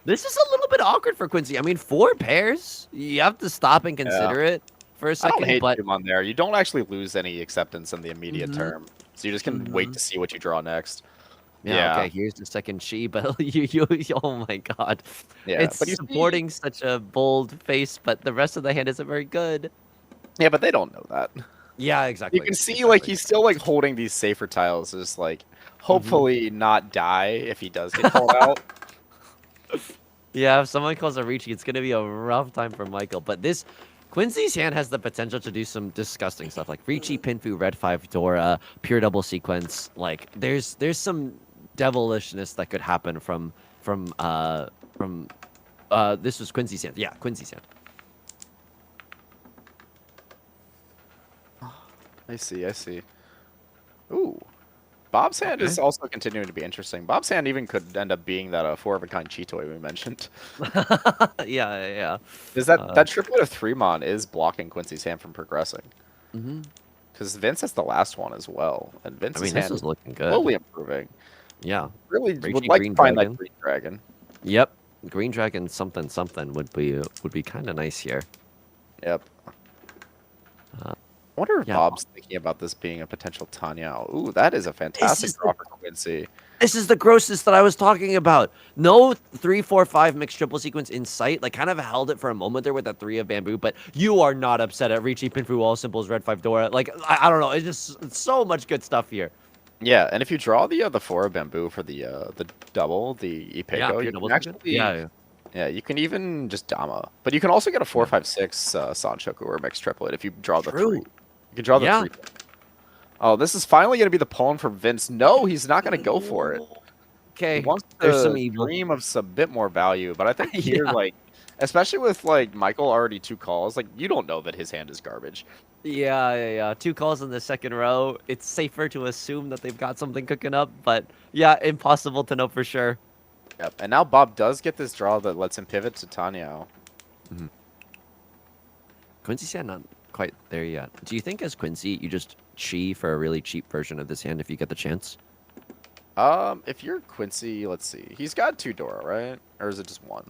This is a little bit awkward for Quincy. I mean, 4 pairs. You have to stop and consider it for a I second. don't hate but him on there. You don't actually lose any acceptance in the immediate term. So you just can wait to see what you draw next. yeah, okay, here's the second Shi, but oh my god. Yeah, It's but you supporting such a bold face, but the rest of the hand isn't very good. Yeah, but they don't know that. Yeah, exactly. You can see, like, he's still, like, holding these safer tiles. Just, like, hopefully not die if he does get called out. Yeah, if someone calls a Riichi, it's going to be a rough time for Michael. But this Quincy's hand has the potential to do some disgusting stuff, like Riichi, Pinfu, Red 5, Dora, pure double sequence. Like, there's some devilishness that could happen from this was Quincy's hand. Yeah, Quincy's hand. I see. Ooh. Bob's hand is also continuing to be interesting. Bob's hand even could end up being that 4-of-a-kind Cheetoy we mentioned. Yeah. Is that triplet of 3-mon is blocking Quincy's hand from progressing. Because Vince has the last one as well. And Vince's hand is looking good. slowly improving. Yeah. Really Riichi, would like to green find dragon. that green dragon. Yep. Green dragon something would be kind of nice here. Yep. I wonder if yeah. Bob's thinking about this being a potential Tanya. Ooh, that is a fantastic draw for Quincy. This is the grossness that I was talking about. No 3, 4, 5 mixed triple sequence in sight. Like, kind of held it for a moment there with that 3 of bamboo, but you are not upset at Riichi, Pinfu, all simples, Red 5, Dora. Like, I don't know. It's so much good stuff here. Yeah, and if you draw the 4 of bamboo for the double, the Ipeko, you can actually yeah, you can even just Dama, but you can also get a 4, 5, 6 Sanchoku or mixed triplet if you draw the 3. You can draw the 3. Oh, this is finally going to be the pawn for Vince. No, he's not going to go for it. Okay, he wants there's some to dream of some bit more value, but I think here, like, especially with, like, Michael already 2 calls, like, you don't know that his hand is garbage. Yeah. 2 calls in the second row. It's safer to assume that they've got something cooking up, but yeah, impossible to know for sure. Yep, and now Bob does get this draw that lets him pivot to Tanya. Quincy's hand not quite there yet. Do you think as Quincy, you just Chi for a really cheap version of this hand if you get the chance? If you're Quincy, let's see. He's got 2 Dora, right? Or is it just 1?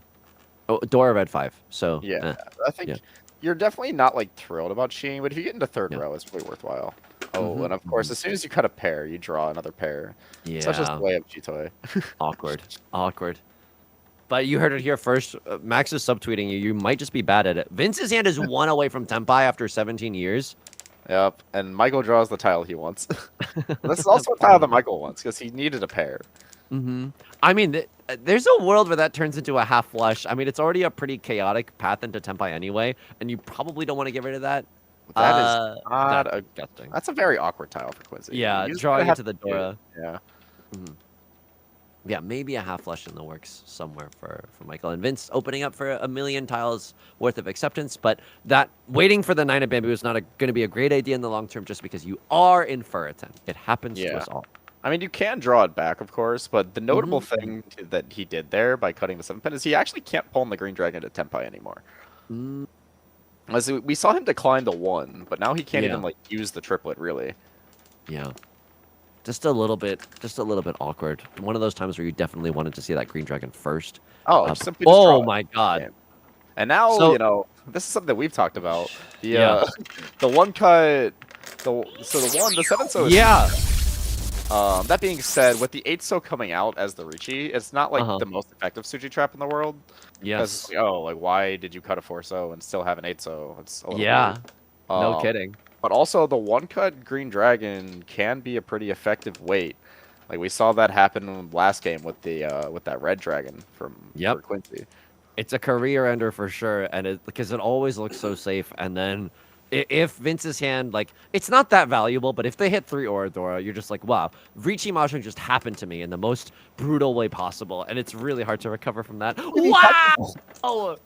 Oh, Dora Red 5. So yeah, I think you're definitely not, like, thrilled about Sheen, but if you get into third row, it's really worthwhile. Oh, and of course, as soon as you cut a pair, you draw another pair. Yeah. Such as the way of Cheetoy. Awkward. But you heard it here first. Max is subtweeting you. You might just be bad at it. Vince's hand is 1 away from Tenpai after 17 years. Yep, and Michael draws the tile he wants. This is also a tile that Michael wants, because he needed a pair. I mean, there's a world where that turns into a half flush. I mean, it's already a pretty chaotic path into Tenpai anyway, and you probably don't want to get rid of that. That is not a disgusting. That's a very awkward tile for Quincy. Yeah, drawing into the Dora. Yeah. Yeah, maybe a half flush in the works somewhere for Michael and Vince, opening up for a million tiles worth of acceptance. But that waiting for the 9 of bamboo is not going to be a great idea in the long term, just because you are in Furriton. It happens to us all. I mean, you can draw it back, of course, but the notable thing that he did there by cutting the 7 pin is he actually can't pull in the green dragon to Tenpai anymore. As we saw him decline the 1, but now he can't even, like, use the triplet, really. Yeah. Just a little bit awkward. One of those times where you definitely wanted to see that green dragon first. Oh, simply just draw my god. Yeah. And now, you know, this is something that we've talked about. The the 1 cut, the 7 so That being said, with the 8-so coming out as the Riichi, it's not like Uh-huh. the most effective Suji trap in the world. Yes. Like, oh, like why did you cut a 4-so and still have an 8-so? It's a little Yeah. weird. No kidding. But also the one-cut Green Dragon can be a pretty effective weight. Like we saw that happen last game with the with that red dragon for Quincy. It's a career ender for sure, and because it always looks so safe. And then if Vince's hand, like, it's not that valuable, but if they hit 3 Aura Dora, you're just like, wow, Riichi Mahjong just happened to me in the most brutal way possible, and it's really hard to recover from that. Wow! Oh,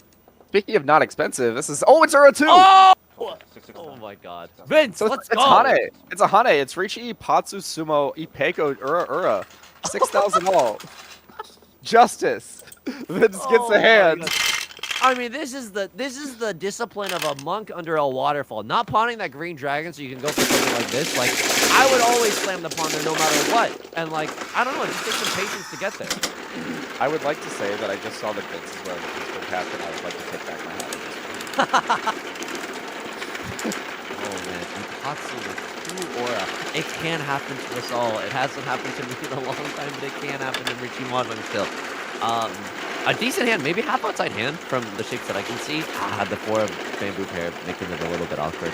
Speaking of not expensive, this is it's Ura 2! oh! Oh my god. Vince, So let's it's go! Hane. It's a Hane. It's Riichi, Patsu, Sumo, Ipeko, Ura. 6,000 all. Justice. Vince gets Oh a my hand. God. I mean, this is the discipline of a monk under a waterfall. Not pawning that green dragon so you can go for something like this. Like, I would always slam the pawn there no matter what. And like, I don't know, it just takes some patience to get there. I would like to say that I just saw that Vince is wearing a Pittsburgh hat, and I would like to take back my hat. Oh man, Ipatsu with 2 Aura. It can happen to us all. It hasn't happened to me in a long time, but it can happen to Riichi Mahjong still. A decent hand, maybe half outside hand from the shapes that I can see. The 4 bamboo pair making it a little bit awkward.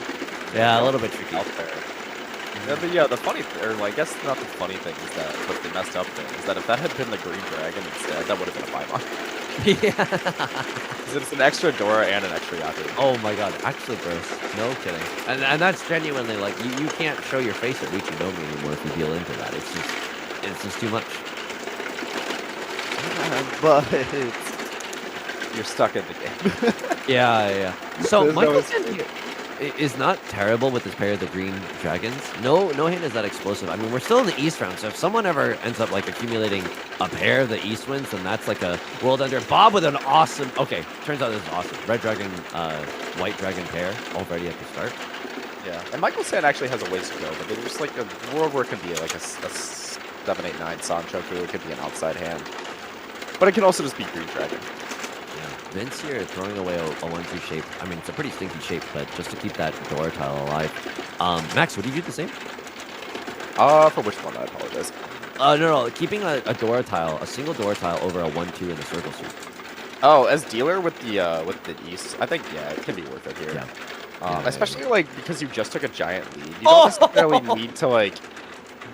Yeah, a little bit tricky. Out there. Yeah, the funny, or I guess not the funny thing is that, but the messed up thing is that if that had been the green dragon instead, that would have been a 5-on. Yeah. Because it's an extra Dora and an extra Yakumen. Oh my god, actually gross. No kidding. And that's genuinely like you can't show your face at Riichi Nomi anymore if you deal into that. It's just too much. But you're stuck in the game. Yeah. So There's no Michael's hand here is not terrible with his pair of the green dragons. No hand is that explosive. I mean, we're still in the East round, so if someone ever ends up like accumulating a pair of the East wins, then that's like a world under. Bob with an awesome. Okay, turns out this is awesome. Red dragon, white dragon pair already at the start. Yeah, and Michael's hand actually has a ways to go, but there's just like a world where it can be like a 7, 8, 9 Sanchoku. It could be an outside hand, but it can also just be green dragon. Vince here throwing away a 1-2 shape. I mean, it's a pretty stinky shape, but just to keep that Dora tile alive. Max, would you do the same? For which one? I apologize. No. Keeping a Dora tile, a single Dora tile over a 1-2 in the circle suit. Oh, as dealer with the East, I think it can be worth it here. Yeah. Especially like because you just took a giant lead. You don't necessarily need to like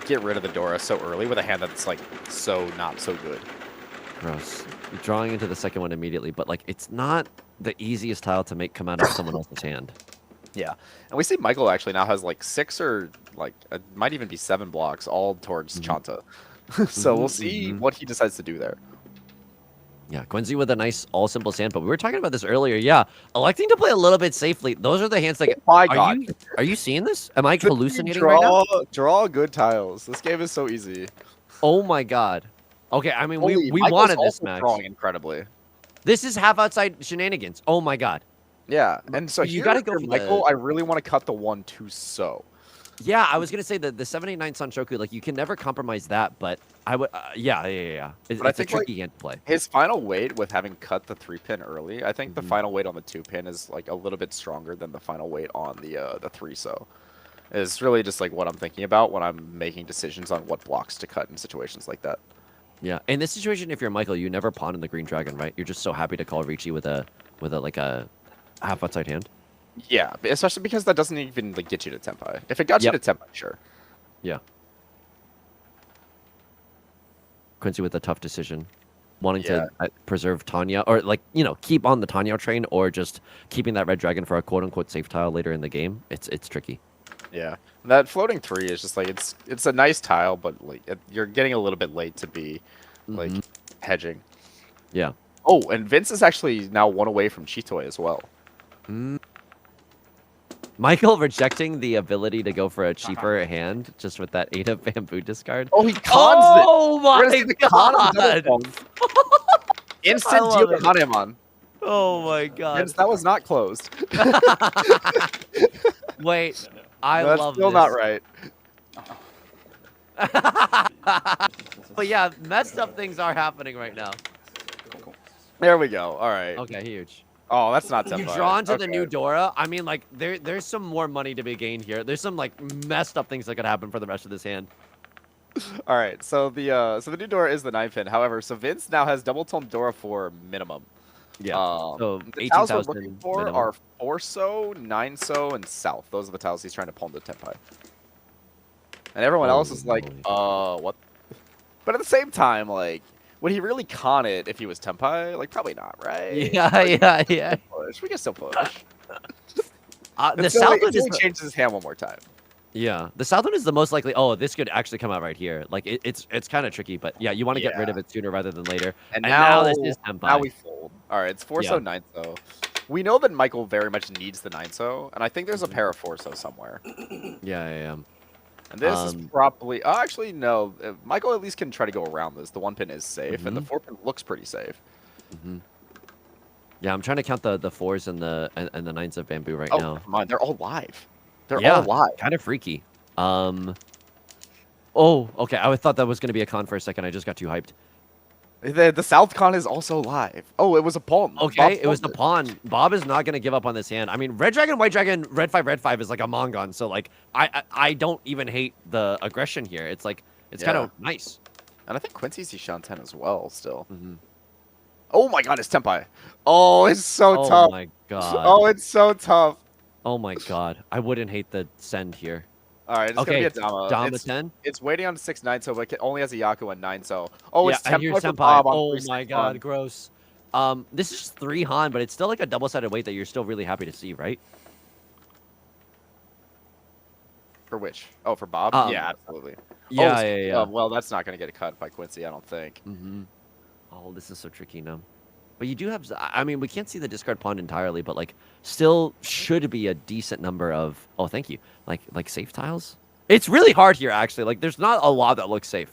get rid of the Dora so early with a hand that's like so not so good. Gross. You're drawing into the second one immediately, but like it's not the easiest tile to make come out of someone else's hand. Yeah, and we see Michael actually now has like 6 or like it might even be 7 blocks all towards Chanta. So we'll see what he decides to do there. Yeah, Quincy with a nice all simple sand, but we were talking about this earlier. Yeah, electing to play a little bit safely. Those are the hands that get. Oh my God. Are you seeing this? Am I hallucinating right now? Draw good tiles. This game is so easy. Oh my God. Okay, I mean we Michael's wanted this, also Max. drawing incredibly. This is half outside shenanigans. Oh my God. Yeah, and so You here gotta go for for Michael. the- I really want to cut the 1-2 so. Yeah, I was gonna say the 789 Sanshoku, like you can never compromise that, but I would, yeah. It's I a think, tricky hand to play. His final weight with having cut the 3-pin early, I think the final weight on the 2-pin is like a little bit stronger than the final weight on the 3-so. It's really just like what I'm thinking about when I'm making decisions on what blocks to cut in situations like that. Yeah, in this situation, if you're Michael, you never pawn in the green dragon, right? You're just so happy to call Riichi with a like a half outside hand. Yeah, especially because that doesn't even like get you to Tempai. If it got you to Tempai, sure. Yeah. Quincy with a tough decision, wanting to preserve Tanya, or like keep on the Tanya train, or just keeping that red dragon for a quote unquote safe tile later in the game. It's tricky. Yeah, that floating 3 is just like it's a nice tile, but like you're getting a little bit late to be like hedging. Yeah. Oh, and Vince is actually now 1 away from Chitoy as well. Michael rejecting the ability to go for a cheaper hand just with that 8 of bamboo discard. Oh, he cons Oh We're gonna my see the con of God! double phones. Instant love deal it. with Hanemon. Oh my God! Vince, that was not closed. Wait, I That's love still this. not right. But yeah, messed up things are happening right now. There we go. All right. Okay, huge. Oh, that's not You Tempai. drawn to the new Dora. I mean, like there's some more money to be gained here. There's some like messed up things that could happen for the rest of this hand. All right, so the new Dora is the 9 pin. However, so Vince now has double tone Dora for minimum. Yeah. So The tiles we're looking 18,000 for minimum. are 4-so, 9-so, and south. Those are the tiles he's trying to pull into Tenpai. And everyone else Holy is like, moly. what? But at the same time, like, would he really con it if he was Tenpai? Like, probably not, right? Yeah, yeah. We can still push. The south one Until is he changes his hand one more time. yeah. The south one is the most likely. Oh, this could actually come out right here. Like it's kind of tricky, but yeah, you want to get rid of it sooner rather than later. And now this is now Tenpai. we fold. All right, it's 4-so, Yeah. 9-so. We know that Michael very much needs the 9-so, and I think there's a pair of 4-so somewhere. Yeah. And this is probably. Oh, actually, no. Michael at least can try to go around this. The 1 pin is safe, and the 4 pin looks pretty safe. Yeah, I'm trying to count the 4s and the 9s of bamboo right Oh, now. come on, they're all live. They're Yeah, all live. kind of freaky. Oh, okay. I thought that was gonna be a con for a second. I just got too hyped. The South Con is also live. Oh, it was a pawn. Okay, it was the pawn. Bob is not gonna give up on this hand. I mean, red dragon, white dragon, red 5 is like a Mongon. So like, I don't even hate the aggression here. It's like it's kind of nice. And I think Quincy's Shanten as well still. Oh my god, it's Tenpai. Oh, it's so tough. Oh my god. Oh, it's so tough. Oh my god. I wouldn't hate the send here. All right, it's gonna be a Dama. Dama 10. It's waiting on 6-9, so it only has a Yaku and 9-so. Oh, Yeah, it's and here's Tenpai for Senpai. Bob on Oh 3-6 my god, Han. gross. This is just 3 Han, but it's still like a double-sided weight that you're still really happy to see, right? For which? Oh, for Bob? Yeah, absolutely. Yeah, Oh, yeah. well, that's not gonna get a cut by Quincy, I don't think. Oh, this is so tricky now. But you do have, I mean, we can't see the discard pawn entirely, but like, still should be a decent number of. Oh, thank you. Like safe tiles. It's really hard here, actually. Like, there's not a lot that looks safe.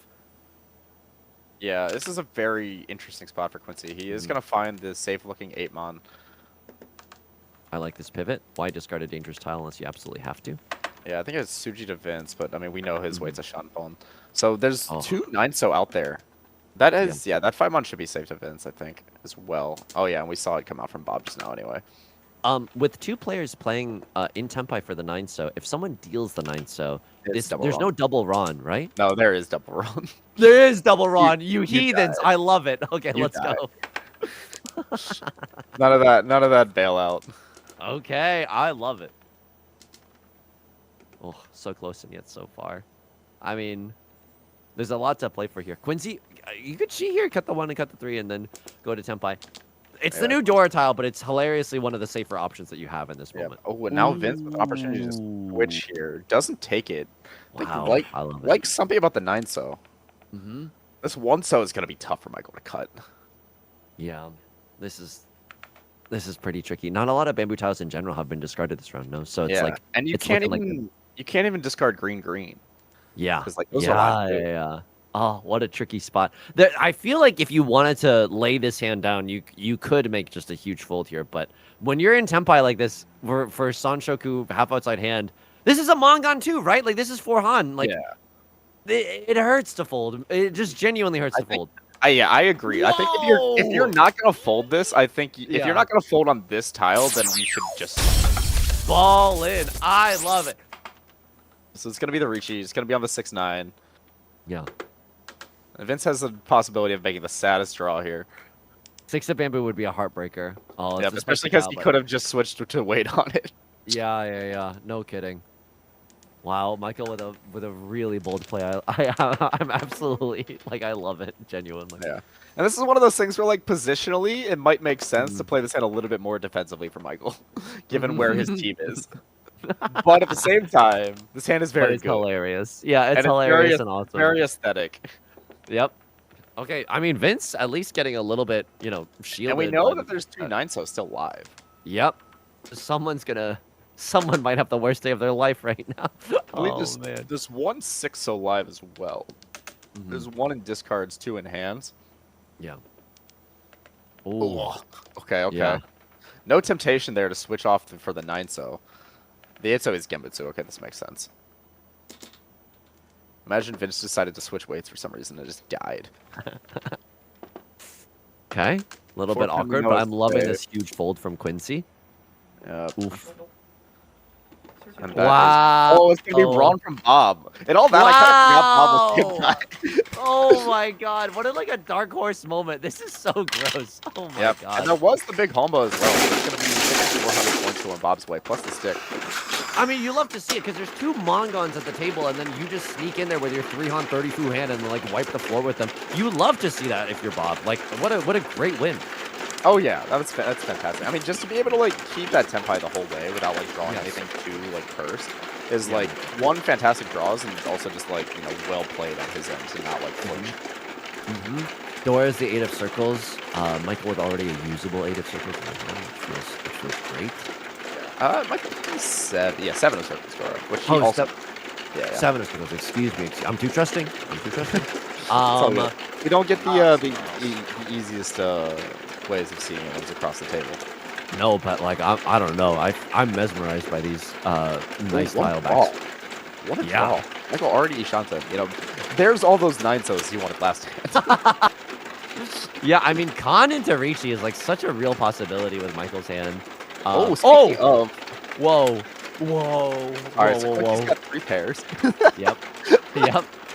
Yeah, this is a very interesting spot for Quincy. He is gonna find the safe-looking 8-mon. I like this pivot. Why discard a dangerous tile unless you absolutely have to? Yeah, I think it's Suji to Vince, but I mean, we know his weight's a Shanpon. So there's 2 9-so out there. That is, yeah, that 5-mon should be safe to Vince, I think, as well. Oh yeah, and we saw it come out from Bob just now anyway. With 2 players playing in Tenpai for the 9-so, if someone deals the 9-so, there's double no double Ron, right? No, there is double Ron. There is double Ron. You heathens. I love it. Okay, let's go. None of that bailout. Okay, I love it. Oh, so close and yet so far. I mean, there's a lot to play for here. Quincy, you could cheat here, cut the 1 and cut the 3, and then go to Tenpai. It's the new Dora tile, but it's hilariously one of the safer options that you have in this moment. Oh, and now Vince with opportunity to switch here doesn't take it. Wow, I love it. Like something about the 9-so. This 1-so is gonna be tough for Michael to cut. Yeah, this is pretty tricky. Not a lot of bamboo tiles in general have been discarded this round, no. So it's like, and you can't even discard green. Yeah, Like, those are live too. yeah. Oh, what a tricky spot. I feel like if you wanted to lay this hand down, you could make just a huge fold here. But when you're in Tenpai like this, for Sanshoku half outside hand, this is a Mongon too, right? Like, this is 4 Han. Like, it hurts to fold. It just genuinely hurts to fold. I agree. I think if you're not gonna fold this, I think if you're not gonna fold on this tile, then you should just ball in. I love it. So it's gonna be the Riichi. It's gonna be on the 6-9. Yeah. And Vince has the possibility of making the saddest draw here. 6 of bamboo would be a heartbreaker. Oh, yeah, especially because he could have just switched to wait on it. Yeah. No kidding. Wow, Michael with a really bold play. I'm absolutely, like, I love it, genuinely. Yeah. And this is one of those things where, like, positionally, it might make sense to play this hand a little bit more defensively for Michael, given where his team is. But at the same time, this hand is very good. Hilarious. Yeah, it's hilarious and awesome. Very aesthetic. Yep. Okay, I mean, Vince at least getting a little bit, shielded. And we know that there's 2 9-so still live. Yep. Someone might have the worst day of their life right now. I believe there's 1 6-so live as well. There's 1 in discards, 2 in hands. Yeah. Ooh. Okay. Yeah. No temptation there to switch off for the 9-so. The 8-so is Genbutsu. Okay, this makes sense. Imagine Vince decided to switch weights for some reason and just died. Okay. A little bit awkward, but I'm loving this huge fold from Quincy. Oof. And that is... Wow. Oh, it's gonna be Ron from Bob. And all that, I kind of forgot Bob was him. Oh my god, what a like a dark horse moment. This is so gross. Oh my Yep. god. And there was the big hombo as well. So it's gonna be 400 points going Bob's way, plus the stick. I mean, you love to see it because there's 2 Mongons at the table, and then you just sneak in there with your 3-hon 30-fu hand and like wipe the floor with them. You love to see that if you're Bob. Like, what a great win. Oh yeah, that's fantastic. I mean, just to be able to like keep that tempai the whole way without like drawing anything too like cursed is like one fantastic draws and also just like well played on his end to not like flinch. Dora is the 8 of circles. Michael with already a usable 8 of circles. Which feels great. Michael is 7 of circles, Dora, which he also... Yeah. 7 of circles, excuse me. I'm too trusting. We don't get the easiest ways of seeing ones across the table. No, but like, I don't know. I'm mesmerized by these nice tile backs. What a draw. Michael already Ishanta. There's all those 9-sos you wanted last hand. Yeah, I mean, Khan into Riichi is like such a real possibility with Michael's hand. Whoa. All Alright, so he's got 3 pairs. Yep.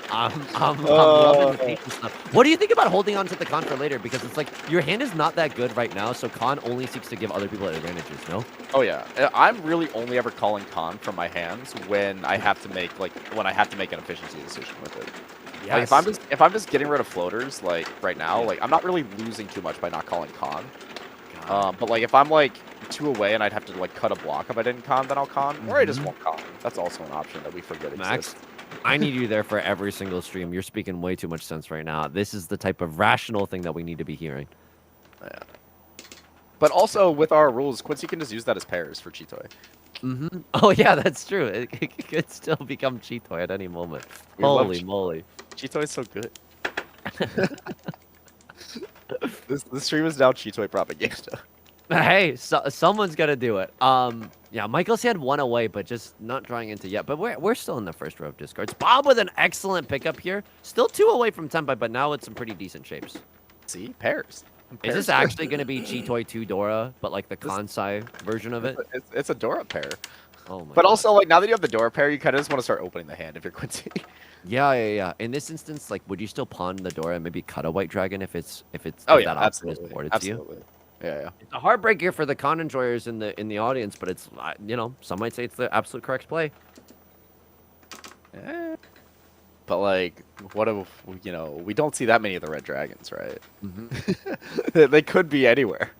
I'm loving the patient stuff. What do you think about holding on to the Khan for later? Because it's like, your hand is not that good right now, so Khan only seeks to give other people advantages, no? Oh yeah. I'm really only ever calling Khan from my hands when I have to make an efficiency decision with it. Yes. Like if I'm just getting rid of floaters like right now, like I'm not really losing too much by not calling Khan. But like if I'm like 2 away and I'd have to like cut a block if I didn't con, then I'll con, or I just won't con. That's also an option that we forget Max, exists. I need you there for every single stream. You're speaking way too much sense right now. This is the type of rational thing that we need to be hearing. Yeah. But also with our rules, Quincy can just use that as pairs for Chitoy. Oh yeah, that's true. It could still become Chitoy at any moment. Holy moly. Chitoy's so good. This stream is now Chitoy propaganda. Hey, someone's got to do it. Yeah, Michael's had 1 away, but just not drawing into yet. But we're still in the first row of discards. Bob with an excellent pickup here. Still 2 away from tempai, but now with some pretty decent shapes. See, pairs. Is this actually going to be Chitoy 2 Dora, but like the Kansai version of it? It's a Dora pair. Oh my But God. also, like, now that you have the Dora pair, you kind of just want to start opening the hand if you're Quincy. Yeah. In this instance, like, would you still pawn the Dora and maybe cut a white dragon if Oh yeah, that option is afforded to you? Yeah. It's a heartbreaker for the con enjoyers in the audience, but it's some might say it's the absolute correct play. But like, what if we don't see that many of the red dragons, right? They could be anywhere.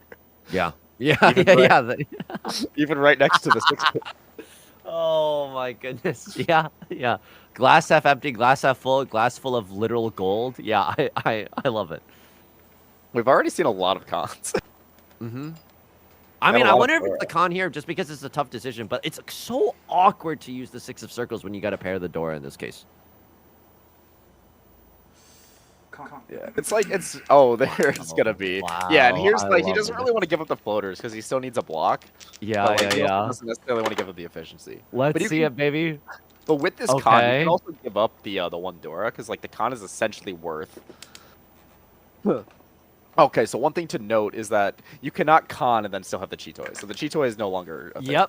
Yeah. Even right next to the 6. Oh my goodness. Yeah. Glass half empty, glass half full, glass full of literal gold. Yeah, I love it. We've already seen a lot of cons. I mean, I wonder if it's the con here just because it's a tough decision, but it's so awkward to use the 6 of circles when you got to pair the Dora in this case. Yeah, it's like there it's gonna be. Wow, yeah, and here's I he doesn't love really want to give up the floaters because he still needs a block. Yeah. He doesn't necessarily want to give up the efficiency. Let's see it, baby. But with this con, you can also give up the 1 Dora because like the con is essentially worth. Okay, so one thing to note is that you cannot con and then still have the Chitoy. So the Chitoy is no longer a thing.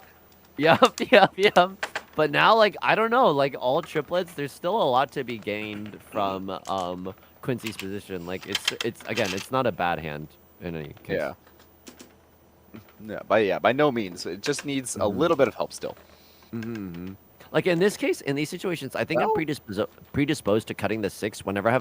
Yep. But now, like, I don't know, like all triplets, there's still a lot to be gained from Quincy's position. Like it's not a bad hand in any case. By no means. It just needs a little bit of help still. Like in this case, in these situations, I think I'm predisposed to cutting the 6 whenever I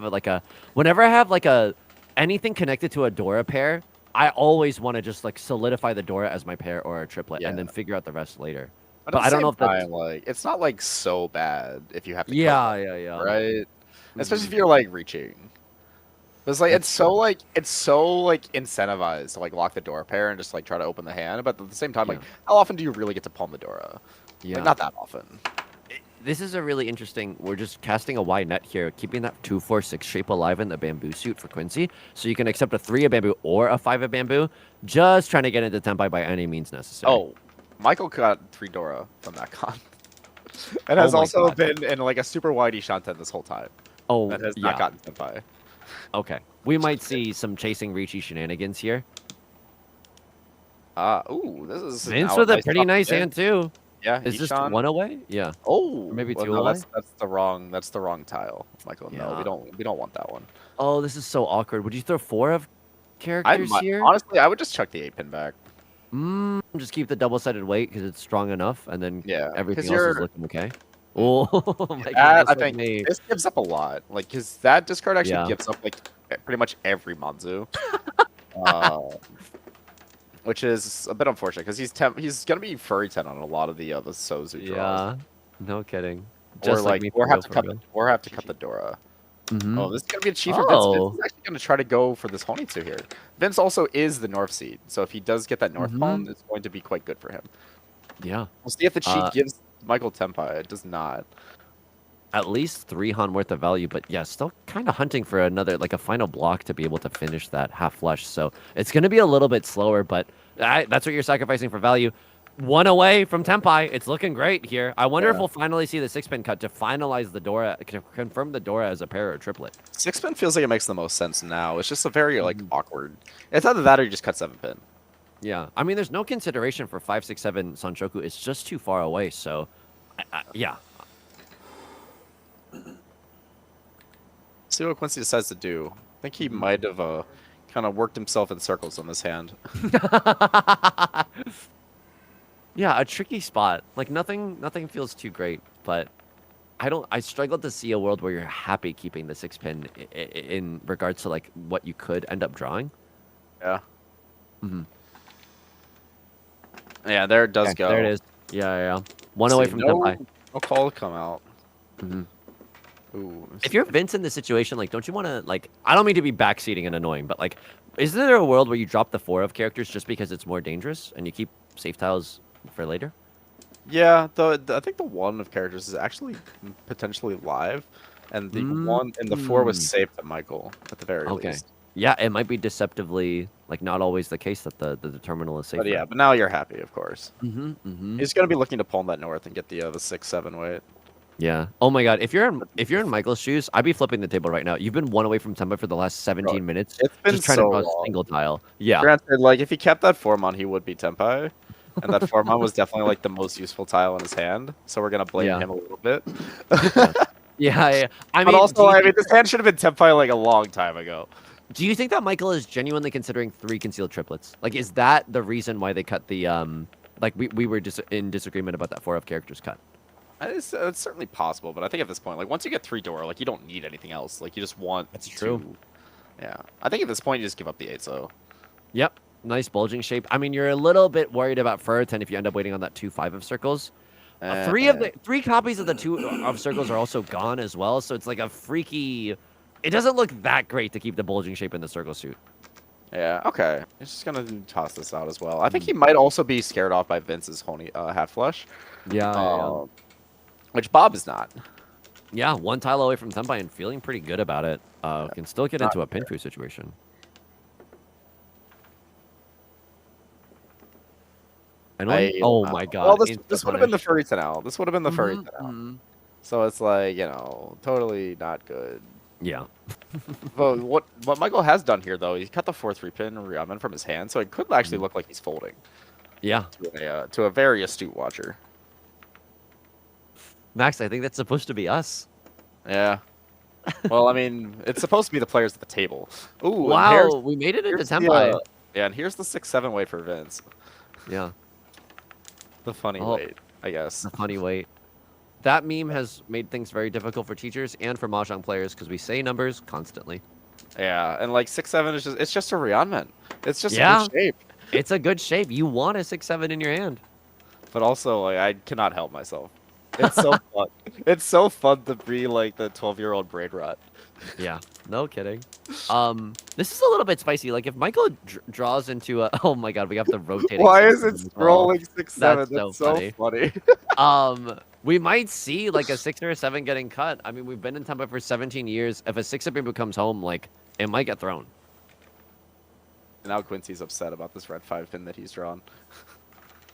have anything connected to a Dora pair. I always want to just like solidify the Dora as my pair or a triplet and then figure out the rest later. But I don't know if that's like it's not like so bad if you have to yeah. Right? Especially if you're like reaching. It's like it's so incentivized to like lock the Dora pair and just like try to open the hand, but at the same time, like how often do you really get to palm the Dora? Yeah. Like, not that often. This is a really interesting. We're just casting a wide net here, keeping that 2/4/6 shape alive in the bamboo suit for Quincy, so you can accept a 3 of bamboo or a 5 of bamboo. Just trying to get into tempai by any means necessary. Oh, Michael got 3 Dora from that con, and has also been in like a super wide Ishanten this whole time. Oh, and has not gotten tempai. Okay, we might see some chasing Riichi shenanigans here. Ooh, this is Vince with a pretty nice hand too. Yeah, Is this Ishan. 1 away? Yeah. Oh, maybe well, 2 no, away? that's the wrong tile, Michael. No, Yeah. we don't want that one. Oh, this is so awkward. Would you throw 4 of I characters might here? honestly, I would just chuck the 8-pin back. Just keep the double-sided weight because it's strong enough, and then Yeah, everything because else is you're looking okay. Oh my that goodness, I with think me. this gives up a lot. Like, because that discard actually Yeah. gives up like pretty much every Manzu. uh, which is a bit unfortunate because he's gonna be furry 10 on a lot of the Sozu draws. Yeah. No kidding. Or Just like like me or for have real, to for cut real. or have to cut the Dora. Mm-hmm. Oh, this is gonna be a cheat for Vince. Vince Oh. is actually gonna try to go for this Honitsu here. Vince also is the North Seed, so if he does get that North Pawn, it's going to be quite good for him. Yeah. We'll see if the cheat Uh, gives Michael Tenpai. It does not. At least 3 Han worth of value, but yeah, still kind of hunting for another, like a final block to be able to finish that half flush. So it's going to be a little bit slower, but that's what you're sacrificing for value. 1 away from Tenpai. It's looking great here. I wonder if Yeah. we'll finally see the 6-pin cut to finalize the Dora, confirm the Dora as a pair or triplet. 6-pin feels like it makes the most sense now. It's just a very like awkward. It's either that or you just cut 7-pin. Yeah. I mean, there's no consideration for 5, 6, 7 Sanshoku. It's just too far away. So, yeah. See what Quincy decides to do. I think he might have kind of worked himself in circles on this hand. Yeah, a tricky spot. Like nothing feels too great, but I struggle to see a world where you're happy keeping the 6-pin in regards to like what you could end up drawing. Yeah. Mm-hmm. Yeah, there it does go. There it is. Yeah. 1 away from Tenpai. No call to come out. Mm-hmm. Ooh. If you're Vince in this situation, like, don't you want to, like, I don't mean to be backseating and annoying, but, like, is there a world where you drop the 4 of characters just because it's more dangerous and you keep safe tiles for later? Yeah, I think the 1 of characters is actually potentially live, and the 1 and the 4 was safe to Michael at the very least. Yeah, it might be deceptively, like, not always the case that the terminal is safe. But yeah, but now you're happy, of course. Mm-hmm. He's gonna be looking to pull that north and get the 6-7 weight. Yeah. Oh my God. If you're in Michael's shoes, I'd be flipping the table right now. You've been 1 away from Tempa for the last 17 minutes. It's been just trying so to draw long. a single tile. Yeah. Granted, like if he kept that Formon, he would be Tenpai, and that Formon was definitely like the most useful tile in his hand. So we're gonna blame him a little bit. Yeah. I But mean, also, this hand should have been Tenpai like a long time ago. do you think that Michael is genuinely considering 3 concealed triplets? Like, is that the reason why they cut the like we were in disagreement about that 4 of characters cut? It's certainly possible, but I think at this point, like once you get 3 Dora, like you don't need anything else. Like you just want true. Yeah, I think at this point you just give up the 8. So Yep. Nice bulging shape. I mean, you're a little bit worried about Furriton if you end up waiting on that 2-5 of circles. 3 copies of the 2 of circles are also gone as well, so it's like a freaky. It doesn't look that great to keep the bulging shape in the circle suit. Yeah, okay. He's just gonna toss this out as well. I think he might also be scared off by Vince's half flush. Yeah. Which Bob is not. Yeah, 1 tile away from Tenpai and feeling pretty good about it. Can still get into a Pinfu situation. Oh my God. Well, this would have been the furry Tenel. This would have been the furry Tenel. So it's like, totally not good. Yeah. But what Michael has done here, though, he cut the 4-3 pin Ryamen from his hand, so it could actually look like he's folding. Yeah. To a very astute watcher. Max, I think that's supposed to be us. Yeah. Well, I mean, it's supposed to be the players at the table. Ooh, wow, we made it into Tenpai. Yeah, and here's the 6-7 weight for Vince. Yeah. The funny weight, I guess. The funny weight. That meme has made things very difficult for teachers and for Mahjong players because we say numbers constantly. Yeah, and like 6-7 is just a Ryanmen. It's just a good shape. It's a good shape. You want a 6-7 in your hand. But also, like, I cannot help myself. It's so fun. It's so fun to be like the 12-year-old brain rot. Yeah, no kidding. This is a little bit spicy. Like if Michael draws into a, oh my God, we have the rotating. Why is it scrolling 6-7? That's so funny. We might see like a 6 or a 7 getting cut. I mean, we've been in Tempa for 17 years. If a 6-7 comes home, like it might get thrown. Now Quincy's upset about this red 5-pin that he's drawn.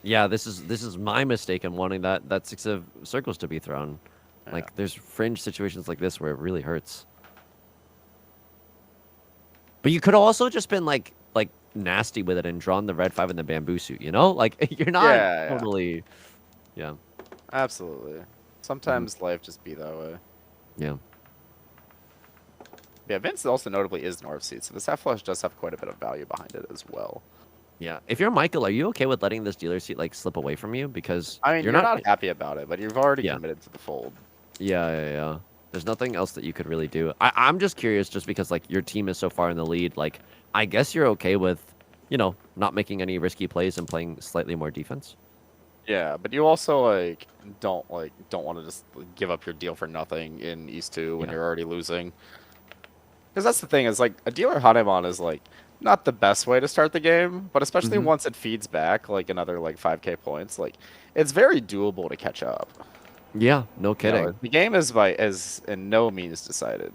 Yeah, this is my mistake in wanting that 6 of circles to be thrown. Yeah. Like there's fringe situations like this where it really hurts. But you could also just been like nasty with it and drawn the red 5 in the bamboo suit, you know? Like you're not totally. Yeah. Absolutely. Sometimes life just be that way. Yeah. Yeah, Vince also notably is North Seed, so this half flush does have quite a bit of value behind it as well. Yeah. If you're Michael, are you okay with letting this dealer seat like slip away from you? Because I mean, you're not happy about it, but you've already Yeah. committed to the fold. Yeah. There's nothing else that you could really do. I'm just curious, just because like your team is so far in the lead. Like, I guess you're okay with, not making any risky plays and playing slightly more defense. Yeah, but you also don't want to just give up your deal for nothing in East 2 when Yeah. you're already losing. Because that's the thing, is like a dealer Hanemon is like not the best way to start the game, but especially once it feeds back like another like 5k points, like it's very doable to catch up. Yeah, no kidding. The game is in no means decided.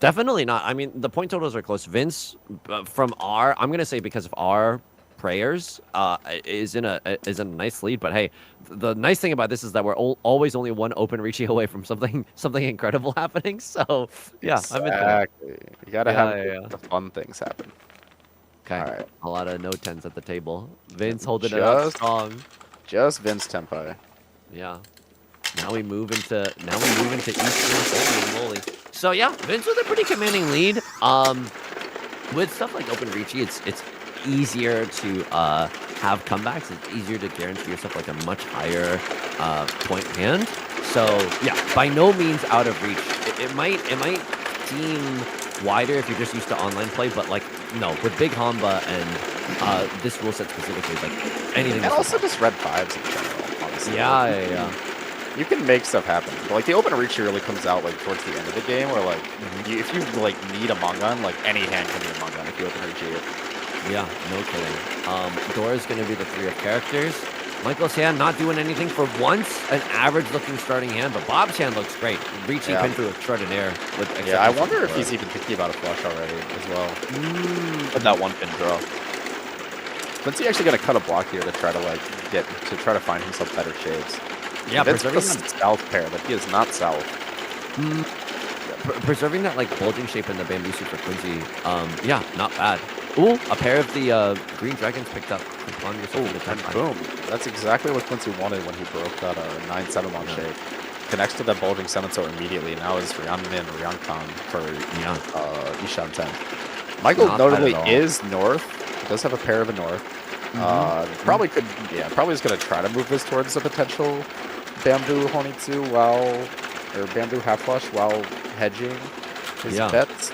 Definitely not. I mean, the point totals are close. Vince, I'm gonna say because of our prayers, is in a nice lead. But hey, the nice thing about this is that we're always only one open Riichi away from something incredible happening. So yeah, Exactly. I'm into it. You gotta have the fun things happen. Okay, All right. a lot of no tens at the table. Vince holding it up strong. Just Vince Tempai. Yeah. Now we move into Eastern. Holy moly. So yeah, Vince with a pretty commanding lead. With stuff like open Riichi, it's easier to have comebacks. It's easier to guarantee yourself like a much higher point hand. So yeah, by no means out of reach. It might seem wider if you're just used to online play, but like no, with big Hamba and this rule set specifically, like anything. And also just red vibes in general, honestly. Yeah. You can make stuff happen. But like the open Riichi really comes out like towards the end of the game, where like if you like need a Mangan, like any hand can be a Mangan if you open Riichi it. Yeah, no kidding. Dora's gonna be the 3 of characters. Michael's hand not doing anything for once. An average looking starting hand, but Bob's hand looks great. Riichi pin through extraordinaire. I wonder if he's even thinking about a flush already as well. With that one pin draw. When's he actually gonna cut a block here to try to find himself better shapes? Yeah, that's the south pair, but he is not south. Preserving that like bulging shape in the bamboo suit for Quincy, yeah, not bad. Ooh, a pair of the green dragons picked up. Boom. That's exactly what Quincy wanted when he broke that 9-7 shape. Connects to that bulging Semitsu immediately. Now is Ryanmin, Ryankan for Ishan 10. Michael notably is north. He does have a pair of a north. Probably is going to try to move this towards a potential bamboo Honitsu or bamboo half flush while hedging his bets.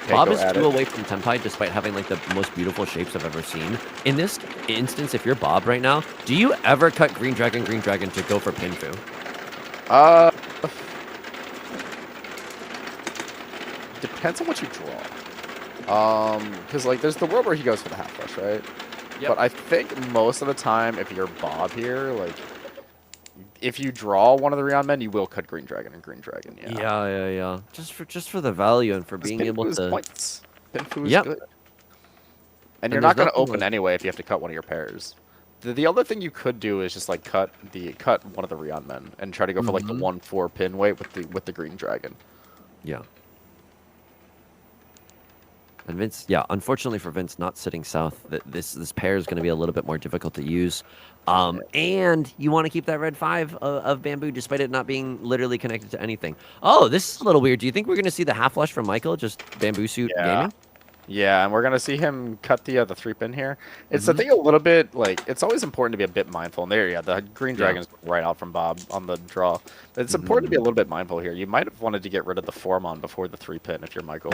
Bob is 2 away from Tempai despite having like the most beautiful shapes I've ever seen. In this instance, if you're Bob right now, do you ever cut green dragon to go for Pinfu? Depends on what you draw. Because like there's the world where he goes for the half flush, right? Yep. But I think most of the time, if you're Bob here, like if you draw one of the Rion men, you will cut green dragon. Yeah. Just for the value and for being able to. Points. Pinfu is good. And you're not going to open anyway if you have to cut one of your pairs. The other thing you could do is just like cut one of the Rion men and try to go for like the 1-4 pin weight with the green dragon. Yeah. And Vince, unfortunately for Vince, not sitting south, this pair is going to be a little bit more difficult to use. And you want to keep that red 5 of bamboo, despite it not being literally connected to anything. Oh, this is a little weird. Do you think we're going to see the half flush from Michael, just bamboo suit gaming? Yeah, and we're going to see him cut the 3-pin here. It's the thing a little bit, like, it's always important to be a bit mindful. And there, the green dragon's right out from Bob on the draw. But it's important to be a little bit mindful here. You might have wanted to get rid of the Formon before the 3-pin if you're Michael.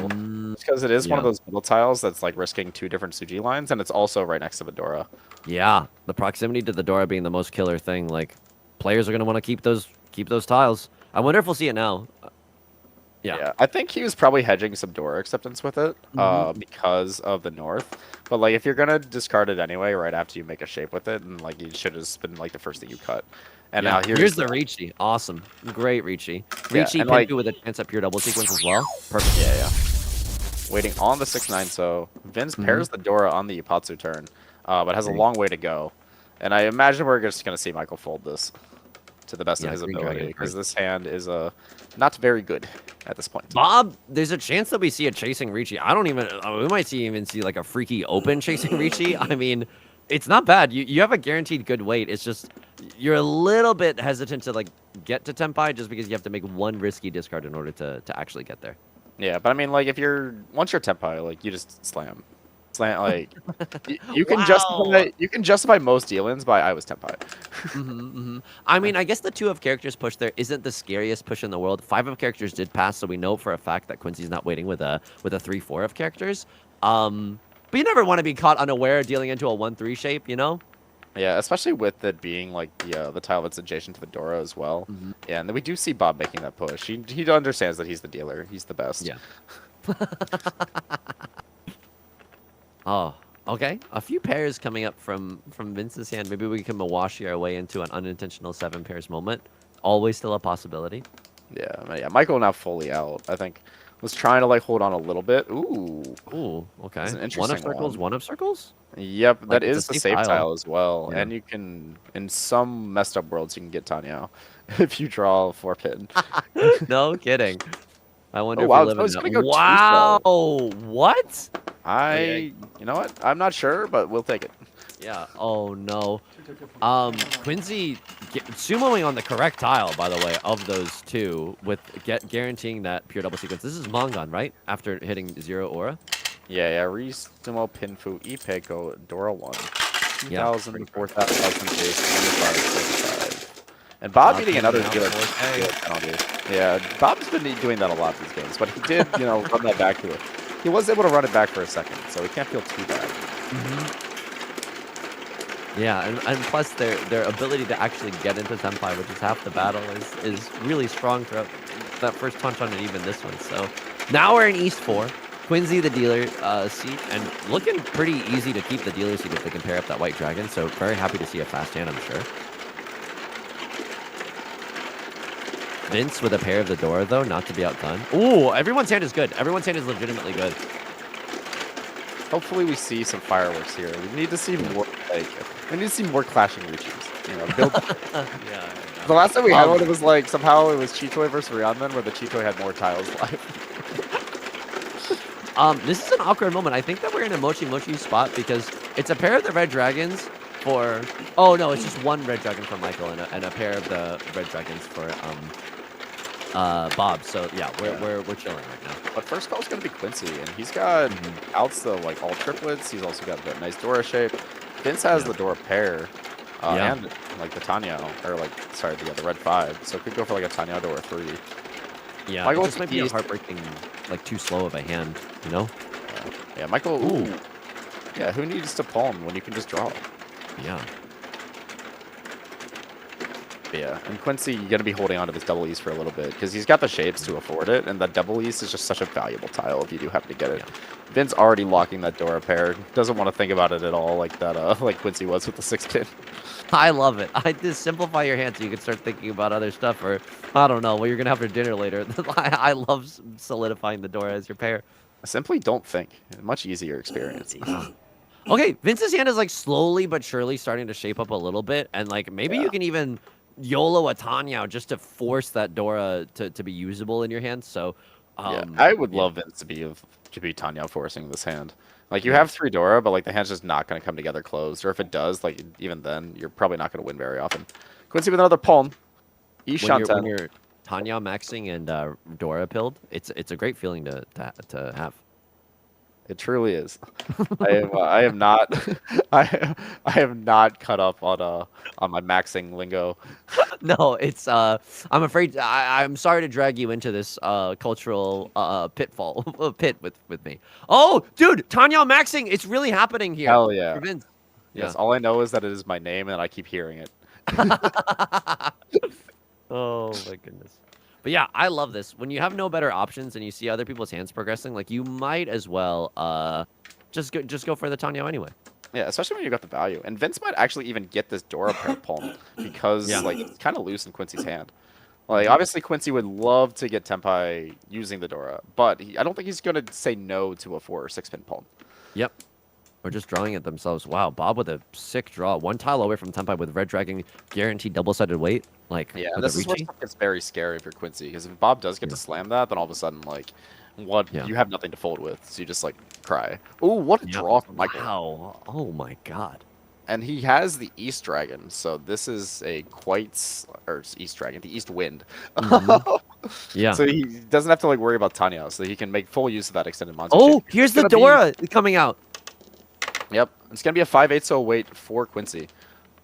Because it is one of those middle tiles that's, like, risking 2 different Suji lines, and it's also right next to the Dora. Yeah, the proximity to the Dora being the most killer thing. Like, players are going to want to keep those tiles. I wonder if we'll see it now. Yeah, I think he was probably hedging some Dora acceptance with it because of the north. But like, if you're gonna discard it anyway, right after you make a shape with it, and like, it should have been like the first thing you cut. And now here's the Riichi. Awesome, great Riichi. Riichi Pinfu with a chance at pure double sequence as well. Perfect. Yeah. Waiting on the 6-9, so Vince pairs the Dora on the Ipatsu turn, but has a long way to go. And I imagine we're just gonna see Michael fold this to the best of his ability, because this hand is not very good at this point. Bob, there's a chance that we see a chasing Riichi. We might even see like a freaky open chasing Riichi. I mean, It's not bad. You have a guaranteed good weight. It's just you're a little bit hesitant to like get to Tenpai just because you have to make one risky discard in order to actually get there. Yeah, but I mean, like, if once you're Tenpai, like, you just slam, like, you can justify most deal-ins by I was Tenpai. I mean, I guess the 2 of characters push there isn't the scariest push in the world. 5 of characters did pass, so we know for a fact that Quincy's not waiting with a 3-4 of characters. But you never want to be caught unaware dealing into a 1-3 shape, you know? Yeah, especially with it being like the tile that's adjacent to the Dora as well. Yeah, and then we do see Bob making that push. He understands that he's the dealer. He's the best. Yeah. Oh, okay. A few pairs coming up from Vince's hand. Maybe we can Mawashi our way into an unintentional 7 pairs moment. Always still a possibility. Yeah. Michael now fully out. I think was trying to like hold on a little bit. Ooh, okay. That's an One interesting of circles. One of circles. Yep, Like, that it's a is the safe safe tile. tile as well. Yeah. And you can, in some messed up worlds, you can get Tanya if you draw a 4-pin. No kidding. I wonder if wow, we live it's in gonna that. go Wow. What? You know what? I'm not sure, but we'll take it. Yeah. Oh no. Quincy sumoing on the correct tile, by the way, of those 2, with guaranteeing that pure double sequence. This is Mongon, right? After hitting 0 aura. Yeah. Sumo, Pinfu, Ipeko, Dora 1. Yeah. 2,000, 4,000 base, 25. And Bob eating another dealer penalty. Yeah, Bob's been doing that a lot these games, but he did, run that back to it. He was able to run it back for a second, so he can't feel too bad. Yeah, and plus their ability to actually get into Senpai, which is half the battle, is really strong throughout that first punch on it, even this one. So now we're in East 4. Quincy the dealer seat, and looking pretty easy to keep the dealer seat if they can pair up that white dragon. So very happy to see a fast hand, I'm sure. Vince with a pair of the Dora, though, not to be outdone. Ooh, everyone's hand is good. Everyone's hand is legitimately good. Hopefully we see some fireworks here. We need to see more, we need to see more clashing Riichis. Build. Yeah. The last time we had one, it was like, somehow it was Chitoy versus Ryanman, where the Chitoy had more tiles live. This is an awkward moment. I think that we're in a Mochi spot because it's a pair of the red dragons for... Oh, no, it's just one red dragon for Michael and a pair of the red dragons for Bob. So, yeah, we're chilling right now. But first call is going to be Quincy, and he's got outs the all triplets. He's also got that nice Dora shape. Vince has the Dora pair, and the Tanya, or the red 5. So could go for a Tanya Dora 3. Yeah, Michael this might be a heartbreaking, too slow of a hand, you know? Yeah, Michael. Ooh. Yeah, who needs to palm when you can just draw? Yeah. Yeah, and Quincy, you're going to be holding on to this double East for a little bit, because he's got the shapes to afford it, and that double East is just such a valuable tile if you do happen to get it. Yeah. Vince already locking that Dora pair. Doesn't want to think about it at all like that, like Quincy was with the 6-pin. I love it. I just simplify your hand so you can start thinking about other stuff, or, I don't know, what you're going to have for dinner later. I love solidifying the Dora as your pair. Simply don't think. Much easier experience. Okay, Vince's hand is, slowly but surely starting to shape up a little bit, and, maybe you can even... YOLO a Tanya just to force that Dora to be usable in your hand. So, yeah, I would love Vince to be Tanya forcing this hand. You have 3 Dora, but the hand's just not going to come together closed. Or if it does, even then, you're probably not going to win very often. Quincy with another palm. When you're Tanya maxing and Dora pilled, it's a great feeling to have. It truly is. I am not I am not cut up on my maxing lingo. No, it's I'm afraid I'm sorry to drag you into this cultural pit with me. Oh, dude, Tanya maxing, it's really happening here. Hell yeah. For Vince. Yes, all I know is that it is my name and I keep hearing it. Oh my goodness. But yeah, I love this. When you have no better options and you see other people's hands progressing, you might as well just go for the Tanya anyway. Yeah, especially when you got the value. And Vince might actually even get this Dora pair palm because it's kind of loose in Quincy's hand. Obviously Quincy would love to get Tenpai using the Dora, but I don't think he's going to say no to a 4 or 6-pin palm. Yep. Or just drawing it themselves. Wow, Bob with a sick draw. 1 tile away from Tenpai with red dragon guaranteed double-sided weight. Yeah, this is where stuff gets very scary for Quincy, because if Bob does get to slam that, then all of a sudden, you have nothing to fold with, so you just, cry. Ooh, what a draw from Michael. Wow. Oh, my God. And he has the East Dragon, so this is a or East Dragon, the East Wind. Yeah. So he doesn't have to like worry about Tanya, so he can make full use of that extended monster. Oh, shape. here's It's the gonna be- Dora coming out. Yep, it's gonna be a 5/8 weight for Quincy.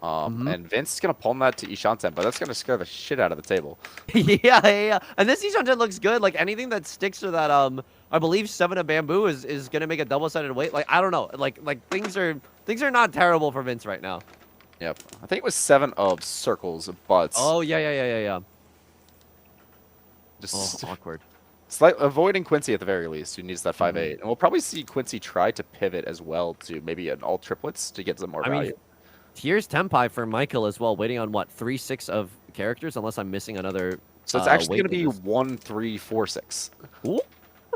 Mhm. And Vince is gonna palm that to Ishanten, but that's gonna scare the shit out of the table. Yeah. And this Yakumen looks good. Like anything that sticks to that, I believe 7 of bamboo is gonna make a double-sided weight. Like I don't know. Like things are not terrible for Vince right now. Yep, I think it was 7 of circles, but Oh yeah. just Oh, awkward. avoiding Quincy at the very least, who needs that 5/8. And we'll probably see Quincy try to pivot as well to maybe an all triplets to get some more value. mean, here's Tempai for Michael as well, waiting on what 3/6 of characters, unless I'm missing another. So it's actually weight going to be that is- 1, 3, 4, 6. Ooh,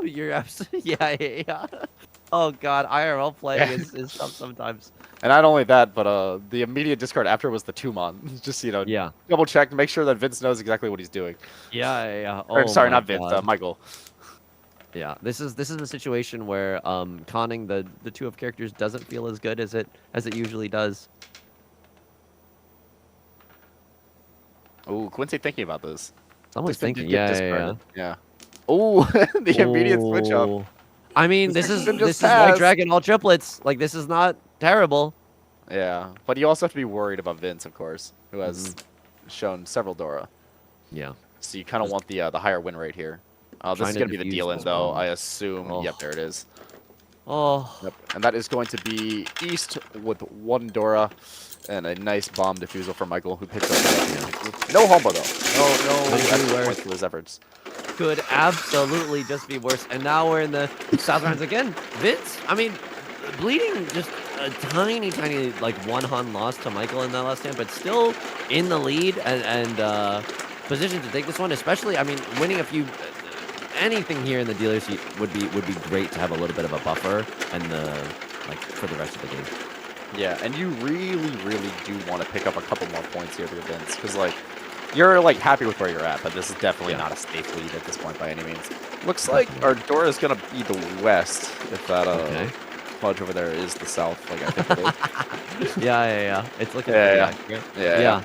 you're absolutely yeah. Oh god, IRL playing is tough sometimes. And not only that, but the immediate discard after was the Tumon. Just, you know, Yeah. double check, make sure that Vince knows exactly what he's doing. Yeah. Or, Oh, sorry, my not Vince, God. Michael. Yeah, this is a situation where conning the 2 of characters doesn't feel as good as it usually does. Ooh, Quincy thinking about this. Someone's This could thinking, get yeah. discarded. Yeah. Ooh, the immediate switch up. Oh. I mean, This this is could just this is White pass. Dragon all triplets. Like this is not terrible. Yeah, but you also have to be worried about Vince, of course, who has shown several Dora. Yeah. So you kind of want the higher win rate here. This Trying is to going to be the defuse deal in, this though, bomb. I assume. Oh. Yep, there it is. Oh. Yep. And that is going to be East with 1 Dora and a nice bomb defusal for Michael, who picks up no Hombo, though. No extra points to his efforts. Could absolutely just be worse. And now we're in the South rounds again. Vince, I mean, bleeding just a tiny, like 1 Han loss to Michael in that last hand, but still in the lead and positioned to take this one. Especially, I mean, winning a few, anything here in the dealer seat would be great to have a little bit of a buffer and for the rest of the game. Yeah, and you really do want to pick up a couple more points here for your Vince, because like you're like happy with where you're at, but this is definitely not a safe lead at this point by any means. Looks like our Dora is gonna be the west, if that fudge over there is the south, like I think it is. Yeah. It's looking Yeah, pretty accurate. Yeah.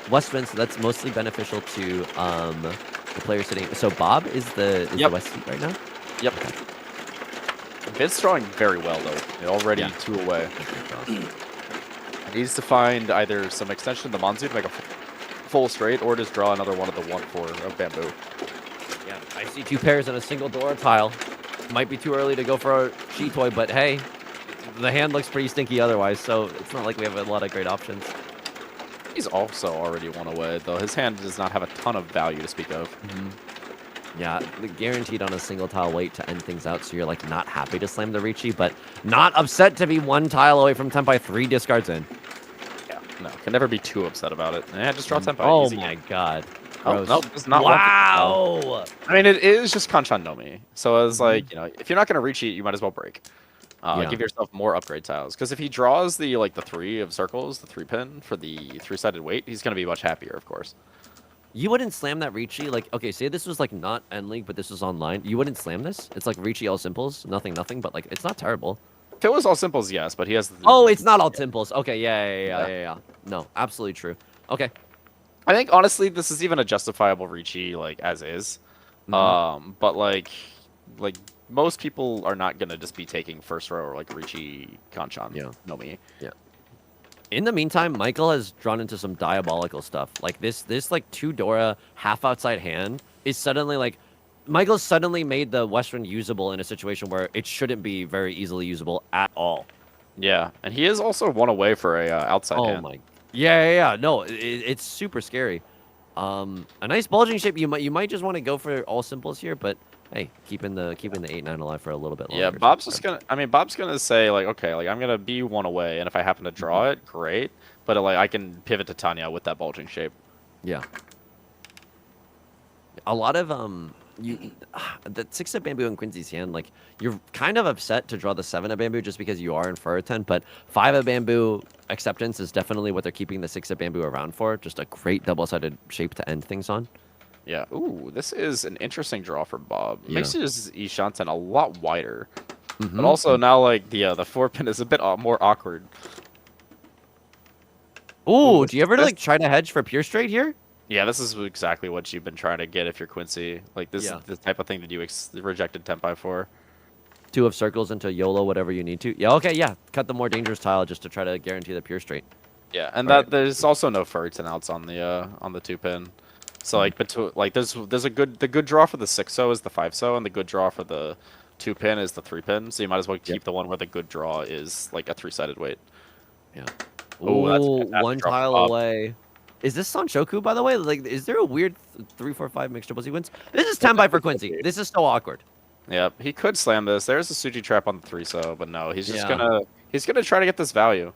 West wind, so that's mostly beneficial to the player sitting. So Bob is the west seat right now. Yep. Vince throwing very well though. Already 2 away. He needs to find either some extension of the Monzu to make a full straight, or just draw another one of the 1/4 of bamboo. Yeah, I see 2 pairs and a single Dora tile. Might be too early to go for a cheat toy, but hey, the hand looks pretty stinky otherwise, so it's not like we have a lot of great options. He's also already 1 away, though his hand does not have a ton of value to speak of. Yeah, guaranteed on a single tile wait to end things out, so you're like not happy to slam the Riichi, but not upset to be 1 tile away from Tempai, 3 discards in. Yeah, no, can never be too upset about it. Just draw Tempai. Oh easy my game. god. Oh, Gross. nope, does not Wow! I mean, it is just Kanchan Nomi. So it's like, you know, if you're not going to reach it, you might as well break. Give yourself more upgrade tiles. Because if he draws the 3 of circles, the 3-pin for the 3-sided weight, he's going to be much happier, of course. You wouldn't slam that Riichi, like, okay, say this was like not End League, but this was online. You wouldn't slam this? It's like Riichi all simples, nothing, but like, it's not terrible. If it was all simples, yes, but he has... Oh, it's not all simples. Okay, yeah. No, absolutely true. Okay. I think, honestly, this is even a justifiable Riichi, like, as is. But, like, most people are not going to just be taking first row or, like, Riichi, Kanchan, Nomi. Yeah. In the meantime, Michael has drawn into some diabolical stuff. Like this like 2 Dora half outside hand is suddenly like Michael's suddenly made the Western usable in a situation where it shouldn't be very easily usable at all. Yeah, and he is also 1 away for a outside hand. Oh my. Yeah. No, it's super scary. A nice bulging shape. You might just want to go for all simples here, but hey, keeping the 8-9 alive for a little bit longer. Yeah, Bob's just gonna. I mean, Bob's gonna say like, okay, like I'm gonna be 1 away, and if I happen to draw it, great. But like I can pivot to Tanya with that bulging shape. Yeah. A lot of the 6 of bamboo in Quincy's hand, like you're kind of upset to draw the 7 of bamboo just because you are in Furriton, but 5 of bamboo acceptance is definitely what they're keeping the 6 of bamboo around for. Just a great double-sided shape to end things on. Yeah. Ooh, this is an interesting draw for Bob. Yeah. Makes his Ishanten a lot wider, but also now like the 4-pin is a bit more awkward. Ooh, Ooh, do you ever this- like try to hedge for pure straight here? Yeah, this is exactly what you've been trying to get if you're Quincy. Like this Yeah. is the type of thing that you rejected Tenpai for. 2 of circles into YOLO, whatever you need to. Yeah, okay, yeah. Cut the more dangerous tile just to try to guarantee the pure straight. Yeah, and Right. there's also no furry outs on the 2-pin. So like there's the good draw for the 6-0 is the 5-0, and the good draw for the 2-pin is the 3-pin. So you might as well keep the one where the good draw is like a 3-sided weight. Yeah. Oh, that's a Ooh, fantastic one draw from tile Bob. away. Is this Sanshoku, by the way? Like, is there a weird 3-4-5 mixed doubles he wins? This is Tenpai for Quincy. This is so awkward. Yep, he could slam this. There's a Suji trap on the 3-0, but no, he's just Yeah. gonna try to get this value.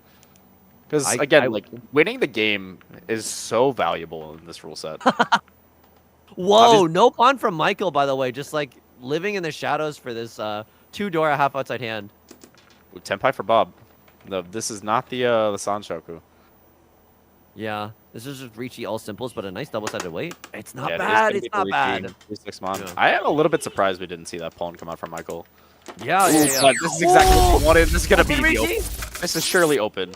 Because again, like winning the game is so valuable in this rule set. Whoa, no pawn from Michael, by the way. Just like living in the shadows for this 2 Dora half outside hand. Ooh, Tenpai for Bob. No, this is not the Sanshoku. Yeah, this is just Riichi all simples, but a nice double-sided weight. It's not Yeah, bad. It's not bad. 3-6 mon. Yeah. I am a little bit surprised we didn't see that pawn come out from Michael. Yeah, Ooh, yeah. but this is exactly what we wanted. This is gonna Open be the Riichi? open. This is surely open.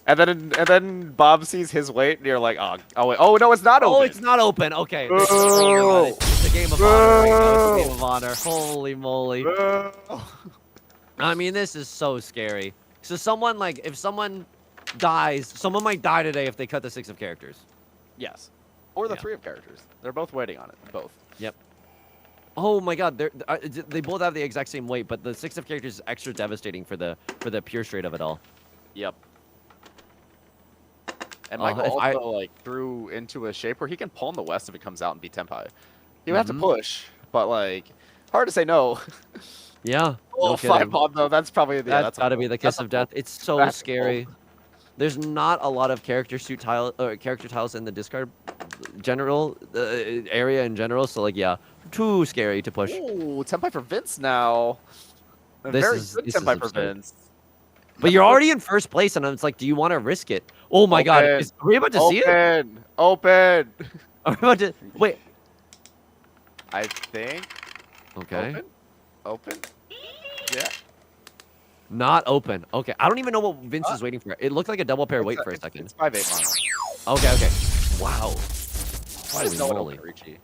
And then Bob sees his weight, and you're like, oh wait, oh no, it's not open. Oh, it's not open. Okay. Boo. It's a game of honor. Right now. It's a game of honor. Holy moly. I mean, this is so scary. So someone like, if someone dies, someone might die today if they cut the 6 of characters. Yes, or the Yeah. 3 of characters. They're both waiting on it. Both. Yep. Oh my God, they both have the exact same weight, but the 6 of characters is extra devastating for the pure straight of it all. Yep. And Michael if also like threw into a shape where he can pull in the west if it comes out and beat Tenpai. He would have to push, but like hard to say no. Yeah. Oh, No 5 kidding. pawn though. That's probably That's gotta be the kiss of death. It's so that's a scary. There's not a lot of character tiles in the discard general area in general. So like, yeah, too scary to push. Ooh, Tenpai for Vince now. A This very is- good this is Tenpai for absurd. Vince. But you're already in first place, and it's like, do you want to risk it? Oh my God, Open. are we about to see it? Open. Open. Are we about to wait? I think. Okay. Open. Yeah. Not open. Okay, I don't even know what Vince is waiting for. It looked like a double pair wait for a second. It's 5-8 mon. Okay, okay. Wow. Why does no one moly. open Riichi?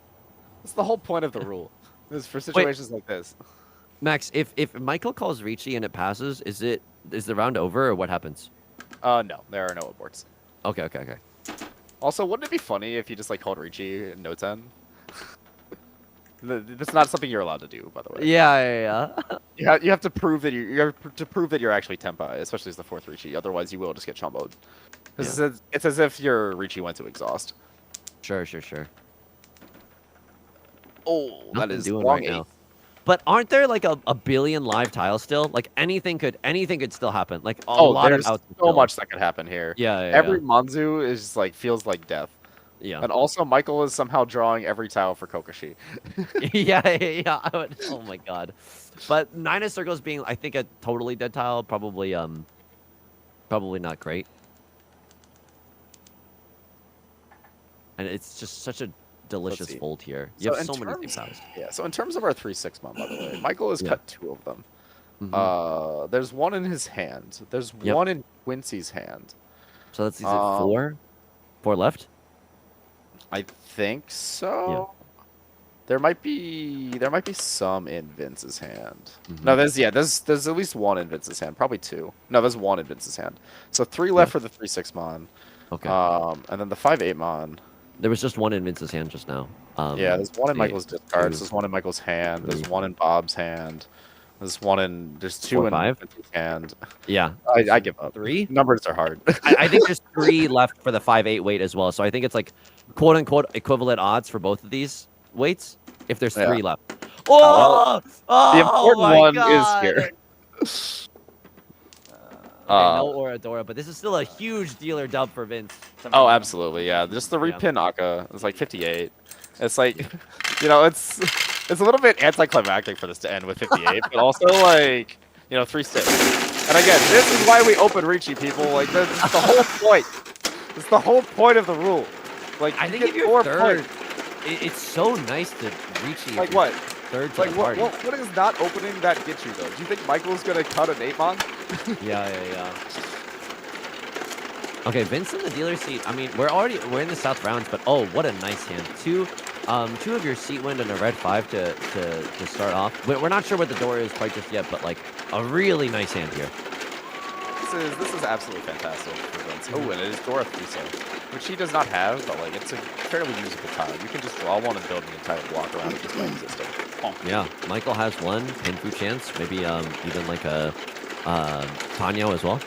That's the whole point of the rule. This is for situations like this. Max, if Michael calls Riichi and it passes, is the round over or what happens? No, there are no aborts. Okay, okay, okay. Also, wouldn't it be funny if you just like called Riichi in no 10? That's not something you're allowed to do, by the way. Yeah, yeah. You have to prove that you have to prove that you're actually Tenpai, especially as the 4th Riichi. Otherwise, you will just get chumboed. It's as if your Riichi went to exhaust. Sure, sure, sure. Oh, that Nothing is doing long right eight. now. But aren't there like a billion live tiles still? Like anything could still happen. Like a lot there's of outs. so much that could happen here. Yeah, yeah. Every Manzu is like feels like death. Yeah. And also, Michael is somehow drawing every tile for Kokoshi. Yeah, yeah. I would, oh my God. But 9 of circles being, I think, a totally dead tile, probably not great. And it's just such a delicious see. fold here. So You have in so many terms- things tiles. Yeah. So in terms of our 3-6 mon, by the way, Michael has Yeah. cut 2 of them. Mhm. There's one in his hand. There's Yep. one in Quincy's hand. So that's is it 4? 4 left? I think so. There might be some in Vince's hand. No, there's at least one in Vince's hand, probably 2. No, there's one in Vince's hand. So 3 left for the 3-6 mon. Okay. And then the 5-8 mon. There was just one in Vince's hand just now. Yeah, there's one in the Michael's discards. 2, There's one in Michael's hand. There's 3. one in Bob's hand. There's 2 4, in 5? Vince's hand. Yeah. I give up. 3? Numbers are hard. I think there's 3 left for the 5-8 weight as well. So I think it's like quote unquote equivalent odds for both of these weights if there's 3 left. Oh, the important my one God. is here. Okay, no Oradora, but this is still a huge dealer dub for Vince. Oh, absolutely, yeah. Just the repin Aka is like 58. It's like, it's a little bit anticlimactic for this to end with 58, but also like, 3-6. And again, this is why we open Riichi, people. Like, that's the whole point. It's the whole point of the rule. Like, I you think get if you're more third, points. it's so nice to reach you. Like what? Third to Like the what? party. What is not opening that get you though? Do you think Michael's gonna cut an 8 mon? Yeah, yeah, yeah. Okay, Vince in the dealer seat. I mean, we're in the south rounds, but oh, what a nice hand. Two of your seat wind and a red 5 to start off. We're not sure what the door is quite just yet, but like a really nice hand here. This is absolutely fantastic for Vince. Oh, and it is Dora 3-so, which he does not have, but like it's a fairly usable tile. You can just draw one and build an entire block around it just by existing. Yeah, Michael has one pin-through chance, maybe even like a Tanyo as well.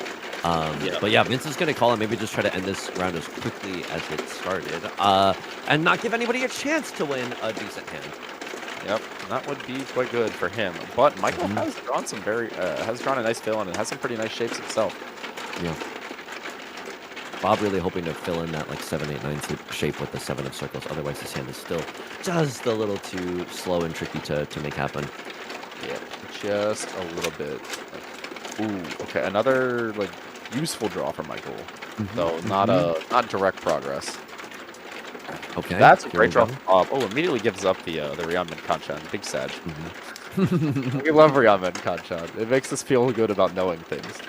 But yeah, Vince is going to call it, maybe just try to end this round as quickly as it started, and not give anybody a chance to win a decent hand. Yep, that would be quite good for him. But Michael has drawn some has drawn a nice fill in and has some pretty nice shapes himself. Yeah. Bob really hoping to fill in that like 7, 8, 9 shape with the 7 of circles. Otherwise, his hand is still just a little too slow and tricky to make happen. Yep, just a little bit. Ooh, okay, another like useful draw for Michael, though not direct progress. Okay, that's a great draw from Bob. Oh, immediately gives up the Ryamen Kanchan, big Sag. We love Ryamen Kanchan. It makes us feel good about knowing things.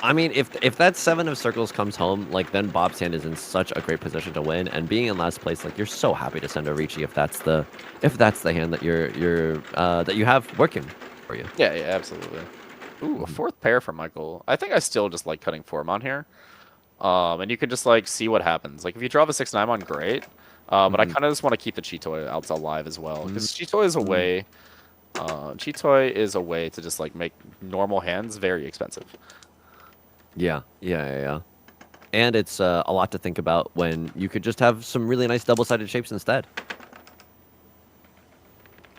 I mean, if that 7 of circles comes home, like then Bob's hand is in such a great position to win, and being in last place, like you're so happy to send a Riichi if that's the hand that that you have working for you. Yeah, absolutely. Ooh, a 4th pair for Michael. I think I still just like cutting Formon here. And you can just like see what happens. Like if you draw the 6-9 great. But I kind of just want to keep the Chitoi outs alive as well, because Chitoi is a way. Chitoi is a way to just like make normal hands very expensive. Yeah. And it's a lot to think about when you could just have some really nice double-sided shapes instead.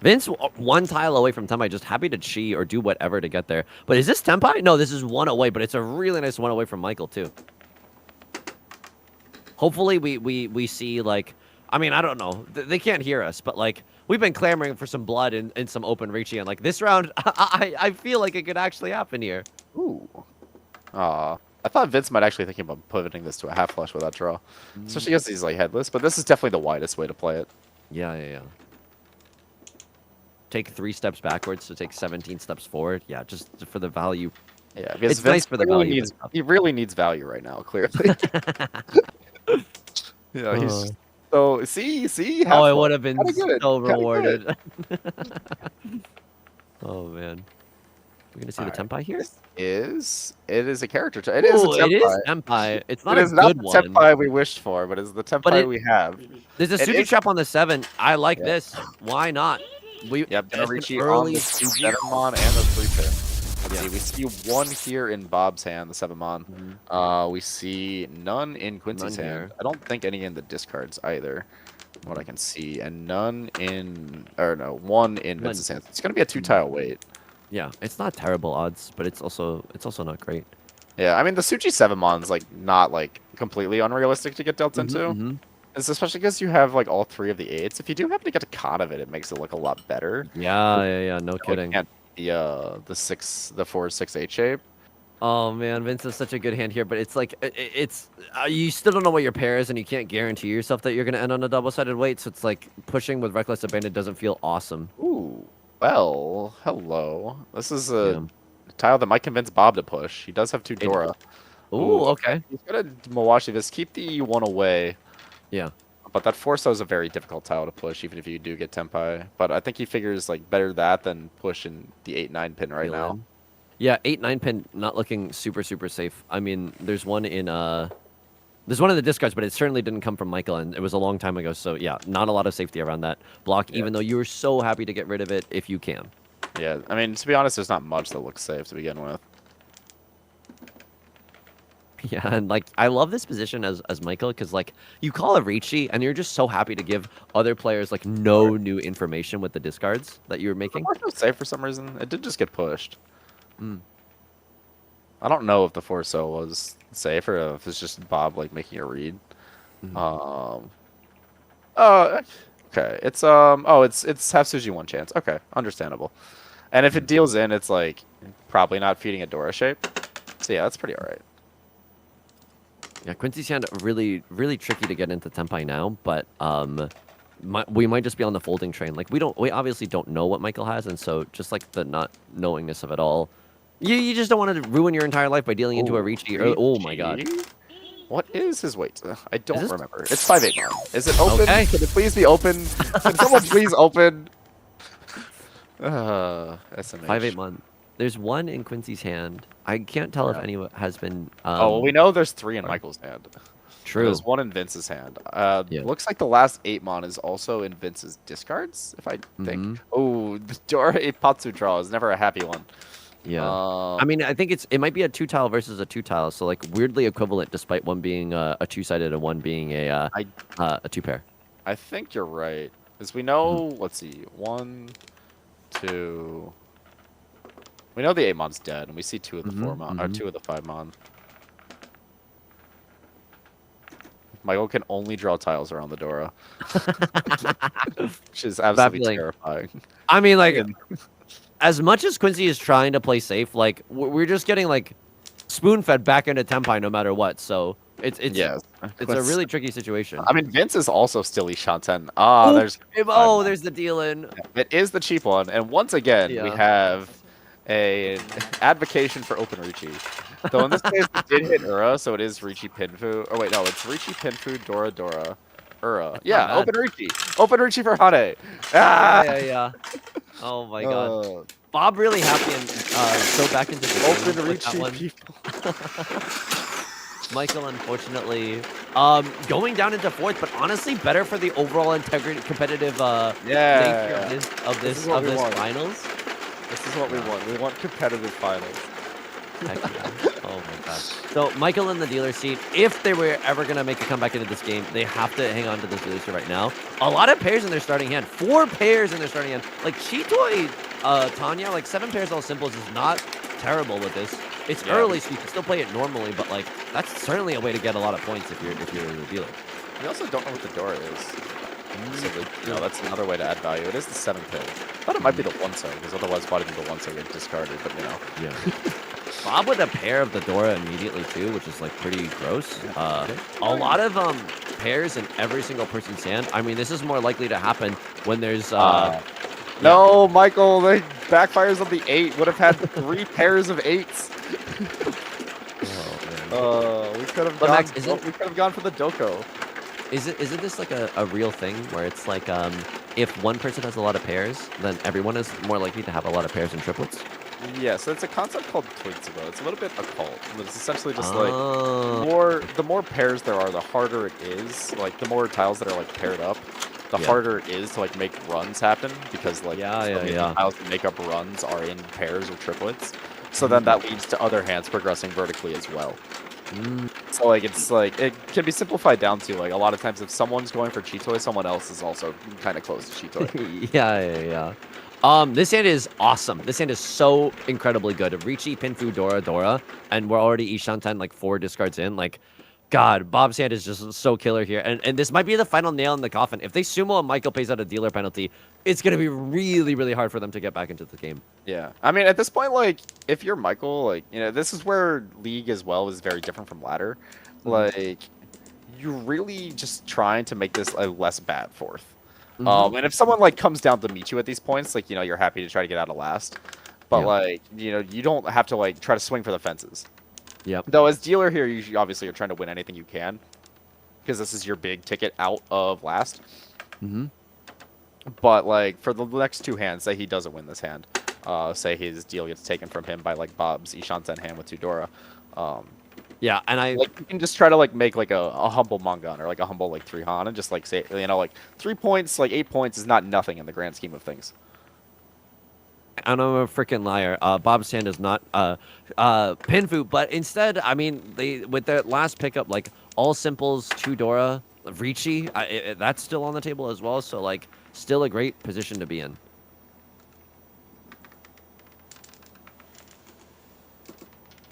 Vince, 1 tile away from Tenpai, just happy to chi or do whatever to get there. But is this Tenpai? No, this is 1 away, but it's a really nice 1 away from Michael, too. Hopefully we see, like... I mean, I don't know. They can't hear us, but, like, we've been clamoring for some blood in some open Riichi, and, like, this round, I feel like it could actually happen here. Ooh. I thought Vince might actually think about pivoting this to a half flush with that draw. Especially because he's, like, headless, but this is definitely the widest way to play it. Yeah. Take 3 steps backwards to take 17 steps forward. Yeah, just for the value. Yeah, because it's Vince nice for the value. He really needs value right now, clearly. Yeah, he's... So, see? Oh, it would have been good. so rewarded. Oh, man. We're going to see the Tenpai here? It is a character. It is a Tenpai. It is Tenpai. It's not it a is good not one. the Tenpai we wished for, but it's the Tenpai we have. There's a Suji trap on the 7. I like this. Why not? Yep, gonna reach early on the 7-mon and the 3-pair. Let's see, we see 1 here in Bob's hand, the 7-mon. We see none in Quincy's hand. I don't think any in the discards either, what I can see. And none in... Or no, 1 in Vince's hand. It's gonna be a 2-tile wait. Yeah, it's not terrible odds, but it's also not great. Yeah, I mean, the Suji 7-mon's, like, not, like, completely unrealistic to get dealt into. It's especially because you have, like, all 3 of the 8s. If you do happen to get a con of it, it makes it look a lot better. Yeah, no kidding. The 4, 6, 8 shape. Oh man, Vince is such a good hand here, but it's like you still don't know what your pair is, and you can't guarantee yourself that you're gonna end on a double-sided weight. So it's like pushing with Reckless Abandon doesn't feel awesome. Ooh, well, hello. This is a tile that might convince Bob to push. He does have 2 Dora. Ooh, okay. He's gonna Mawashi this. Keep the 1 away. Yeah. But that 4-so is a very difficult tile to push, even if you do get Tenpai. But I think he figures like better that than pushing the 8-9 pin right now. Yeah, 8-9 pin not looking super safe. I mean, there's one in the discards, but it certainly didn't come from Michael, and it was a long time ago. So yeah, not a lot of safety around that block, even though you were so happy to get rid of it if you can. Yeah, I mean, to be honest, there's not much that looks safe to begin with. Yeah, and like I love this position as Michael, because like you call a Riichi and you're just so happy to give other players like no new information with the discards that you're making. It was safe for some reason. It did just get pushed. I don't know if the 4-so was safe or if it's just Bob like making a read. Okay, it's it's half Suji 1 chance. Okay, understandable. And if it deals in, it's like probably not feeding a Dora shape. So yeah, that's pretty alright. Yeah, Quincy's hand really tricky to get into Tenpai now, but we might just be on the folding train. Like we obviously don't know what Michael has, and so just like the not knowingness of it all, you just don't want to ruin your entire life by dealing into a Riichi. Oh my god. What is his weight? I don't this- remember. It's 5'8". Is it open? Okay. Can it please be open? Can someone please open? SMH. 5-8 month. There's one in Quincy's hand. I can't tell if anyone has been. Oh, well, we know there's 3 in Michael's hand. True. There's 1 in Vince's hand. Yeah. Looks like the last 8mon is also in Vince's discards, if I think. Oh, the Dora Ipatsu draw is never a happy one. Yeah. I mean, I think it might be a 2-tile versus a 2-tile, so like weirdly equivalent, despite one being a 2-sided and one being a 2-pair. I think you're right, because we know. Let's see, 1, 2. We know the 8mon's dead, and we see 2 of the 4mon or 2 of the 5mon. Michael can only draw tiles around the Dora, which is absolutely terrifying. I mean, like, as much as Quincy is trying to play safe, like we're just getting like spoon-fed back into Tenpai no matter what. So it's a really tricky situation. I mean, Vince is also still Ishanten. There's the deal in. It is the cheap one, and once again we have an advocation for open Riichi. So in this case, it did hit Ura, so it is Riichi Pinfu. Oh wait, no, it's Riichi Pinfu, Dora, Ura. Yeah, open Riichi. Open Riichi for Hane. Ah! Yeah. Oh my god. Bob really happy and so back into the open game with that Riichi one. people. Michael, unfortunately, going down into 4th, but honestly, better for the overall integrity, competitive nature of this finals. This is what we want. We want competitive finals. Heck yeah. Oh my god. So Michael in the dealer seat, if they were ever going to make a comeback into this game, they have to hang on to this dealer seat right now. A lot of pairs in their starting hand. 4 pairs in their starting hand. Like Chitoy, Tanya, like 7 pairs all simples is not terrible with this. It's early, so you can still play it normally, but like that's certainly a way to get a lot of points if you're the dealer. We also don't know what the Dora is. So that's another way to add value. It is the 7 pin. I thought it might be the 1-song, because otherwise why didn't the 1-song get discarded, but you know. Yeah. Bob with a pair of the Dora immediately too, which is like pretty gross. A lot of pairs in every single person's hand. I mean, this is more likely to happen when there's no, Michael, the backfires on the 8 would have had 3 pairs of 8s. We could have gone. We could have gone for the Doko. Isn't this like a real thing where it's like if one person has a lot of pairs, then everyone is more likely to have a lot of pairs and triplets? Yeah, so it's a concept called Twigzubo. It's a little bit occult. It's essentially just like the more pairs there are, the harder it is. Like the more tiles that are like paired up, the harder it is to like make runs happen, because like tiles that make up runs are in pairs or triplets. So then that leads to other hands progressing vertically as well. So like it's like it can be simplified down to like a lot of times if someone's going for Chitoy, someone else is also kind of close to Chitoy. Yeah. This hand is awesome. This hand is so incredibly good. Riichi, Pinfu, Dora, and we're already Ishanten like 4 discards in. Like, God, Bob's hand is just so killer here. And this might be the final nail in the coffin. If they sumo and Michael pays out a dealer penalty, it's going to be really, really hard for them to get back into the game. Yeah. I mean, at this point, like, if you're Michael, like, you know, this is where League as well is very different from Ladder. Like, you're really just trying to make this a less bad 4th. And if someone like comes down to meet you at these points, like, you know, you're happy to try to get out of last, but like, you know, you don't have to like try to swing for the fences. Yep. Though as dealer here, you obviously are trying to win anything you can, because this is your big ticket out of last. But like for the next 2 hands, say he doesn't win this hand, say his deal gets taken from him by like Bob's Ishanten hand with 2 Dora. Yeah, and like you can just try to like make like a humble Mangan or like a humble like 3 Han and just like say, you know, like 3 points, like 8 points is not nothing in the grand scheme of things. And I'm a freaking liar. Bob's hand is not Pinfu, but instead, I mean, they with their last pickup, like all simples, 2 Dora, Riichi, that's still on the table as well. So like, still a great position to be in.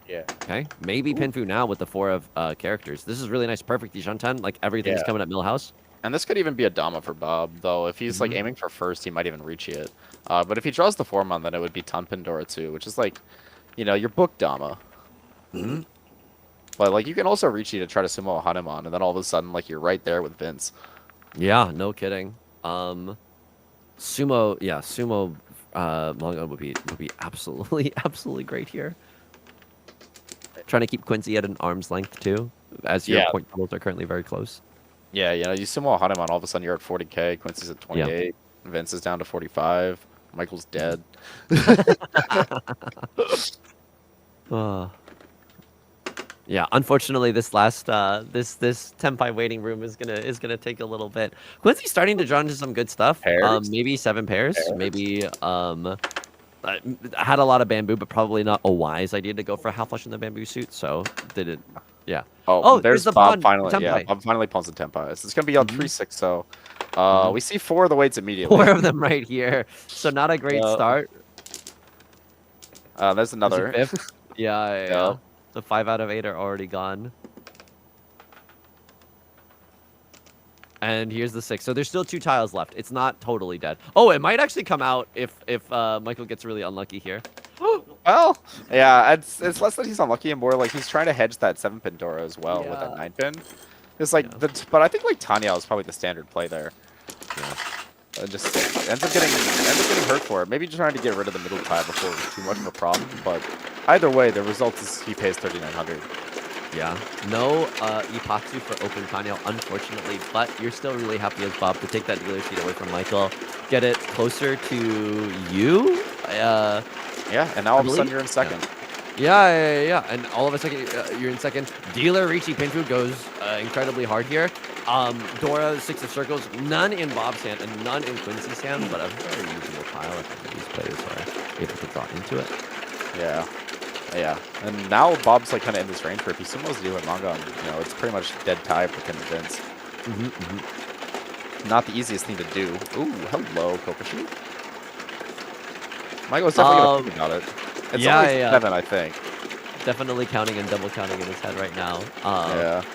Yeah. Okay. Maybe Pinfu now with the 4 of characters. This is really nice. Perfect Ishanten. Like everything's coming at Millhouse. And this could even be a Dama for Bob, though. If he's like aiming for first, he might even reach it. But if he draws the 4-mon, then it would be Tanpin Dora 2, which is like, you know, your book Dama. But like you can also reach to try to sumo a Hanuman, and then all of a sudden, like you're right there with Vince. Yeah, no kidding. Sumo Manga would be absolutely great here. Trying to keep Quincy at an arm's length too. as your Yeah. point totals are currently very close. Yeah, you know, you sumo Hanuman, all of a sudden you're at 40k, Quincy's at 28, Vince is down to 45, Michael's dead. Uh, yeah, unfortunately, this last this Tenpai waiting room is gonna take a little bit. Quincy's starting to draw into some good stuff. Pairs? Maybe 7 pairs. Pairs? Maybe had a lot of bamboo, but probably not a wise idea to go for a half flush in the bamboo suit. So did it? Yeah. Oh, there's there's the Bob pawn, finally. Yeah, Tenpai. Bob finally pawns the Tenpai. So it's gonna be on 3-6. So Mhm. we see 4 of the weights immediately. 4 of them right here. So not a great start. There's There's a another. 5th. Yeah. Yep. So 5 out of 8 are already gone. And here's the 6. So there's still 2 tiles left. It's not totally dead. Oh, it might actually come out if Michael gets really unlucky here. Well, yeah, it's less that he's unlucky and more like he's trying to hedge that 7-pin Dora as well with that Yeah. 9-pin. It's like but I think like Tanya is probably the standard play there. Yeah. Just ends up getting hurt for it. Maybe just trying to get rid of the middle tile before it was too much of a problem. But either way, the result is he pays 3,900. Yeah. No Ipatsu for open Tanya, unfortunately, but you're still really happy as Bob to take that dealer sheet away from Michael, get it closer to you. Yeah, and now all of a sudden you're in second. Yeah. And all of a second, you're in second. Dealer Riichi Pinfu goes incredibly hard here. Dora, 6 of circles, none in Bob's hand and none in Quincy's hand, but a very usable pile if these players are able to draw into it. Yeah. Yeah. And now Bob's like kind of in this range where if he sumos dealer manga, you know, it's pretty much dead tie for him and Vince. Not the easiest thing to do. Ooh, hello, Kokoshi. Michael's definitely gonna think about it. It's only 7, I think. Definitely counting and double counting in his head right now.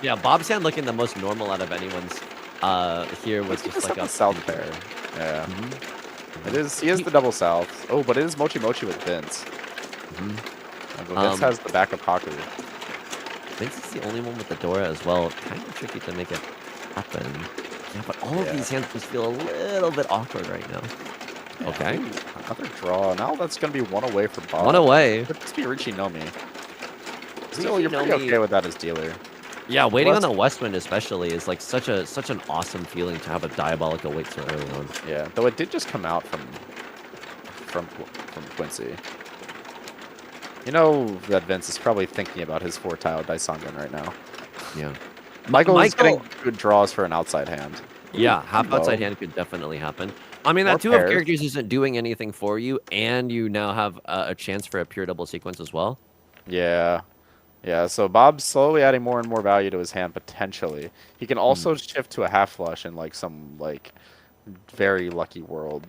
Yeah, Bob's hand looking the most normal out of anyone's here with just like a south pair. Yeah. It is. He is the double south. Oh, but it is Mochi Mochi with Vince. Vince has the backup Haku. Vince is the only one with the Dora as well. Kind of tricky to make it happen. Yeah, but all of these hands just feel a little bit awkward right now. Yeah. Okay. Another draw. Now that's going to be 1 away for Bob. 1 away. Could just be Riichi Nomi. Still, you're pretty Nomi. okay with that as dealer. Yeah, waiting on the Westwind especially is like such an awesome feeling to have a diabolical wait so early on. Yeah, though it did just come out from Quincy. You know that Vince is probably thinking about his 4-tile Daisangan right now. Yeah. Michael is getting good draws for an outside hand. Yeah, half outside hand could definitely happen. I mean, that 2 of characters isn't doing anything for you, and you now have a chance for a pure double sequence as well. Yeah. Yeah, so Bob's slowly adding more and more value to his hand, potentially. He can also shift to a half flush in, like, some, like, very lucky world.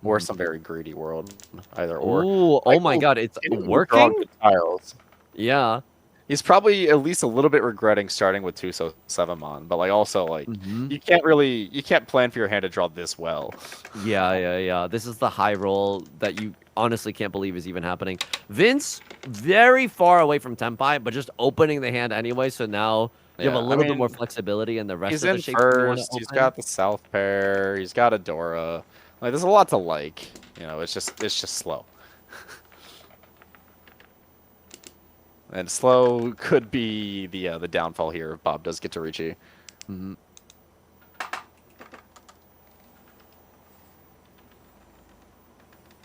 Or some very greedy world. Either or. Ooh, oh my god, it's working? Tiles. Yeah. He's probably at least a little bit regretting starting with 2 so 7-mon, but like also like you can't plan for your hand to draw this well. Yeah. This is the high roll that you honestly can't believe is even happening. Vince, very far away from Tenpai, but just opening the hand anyway, so now you have a little bit more flexibility in the rest of the shapes. He's in first, he's got the south pair, he's got a Dora. Like there's a lot to like. You know, it's just slow. And slow could be the downfall here if Bob does get to Riichi.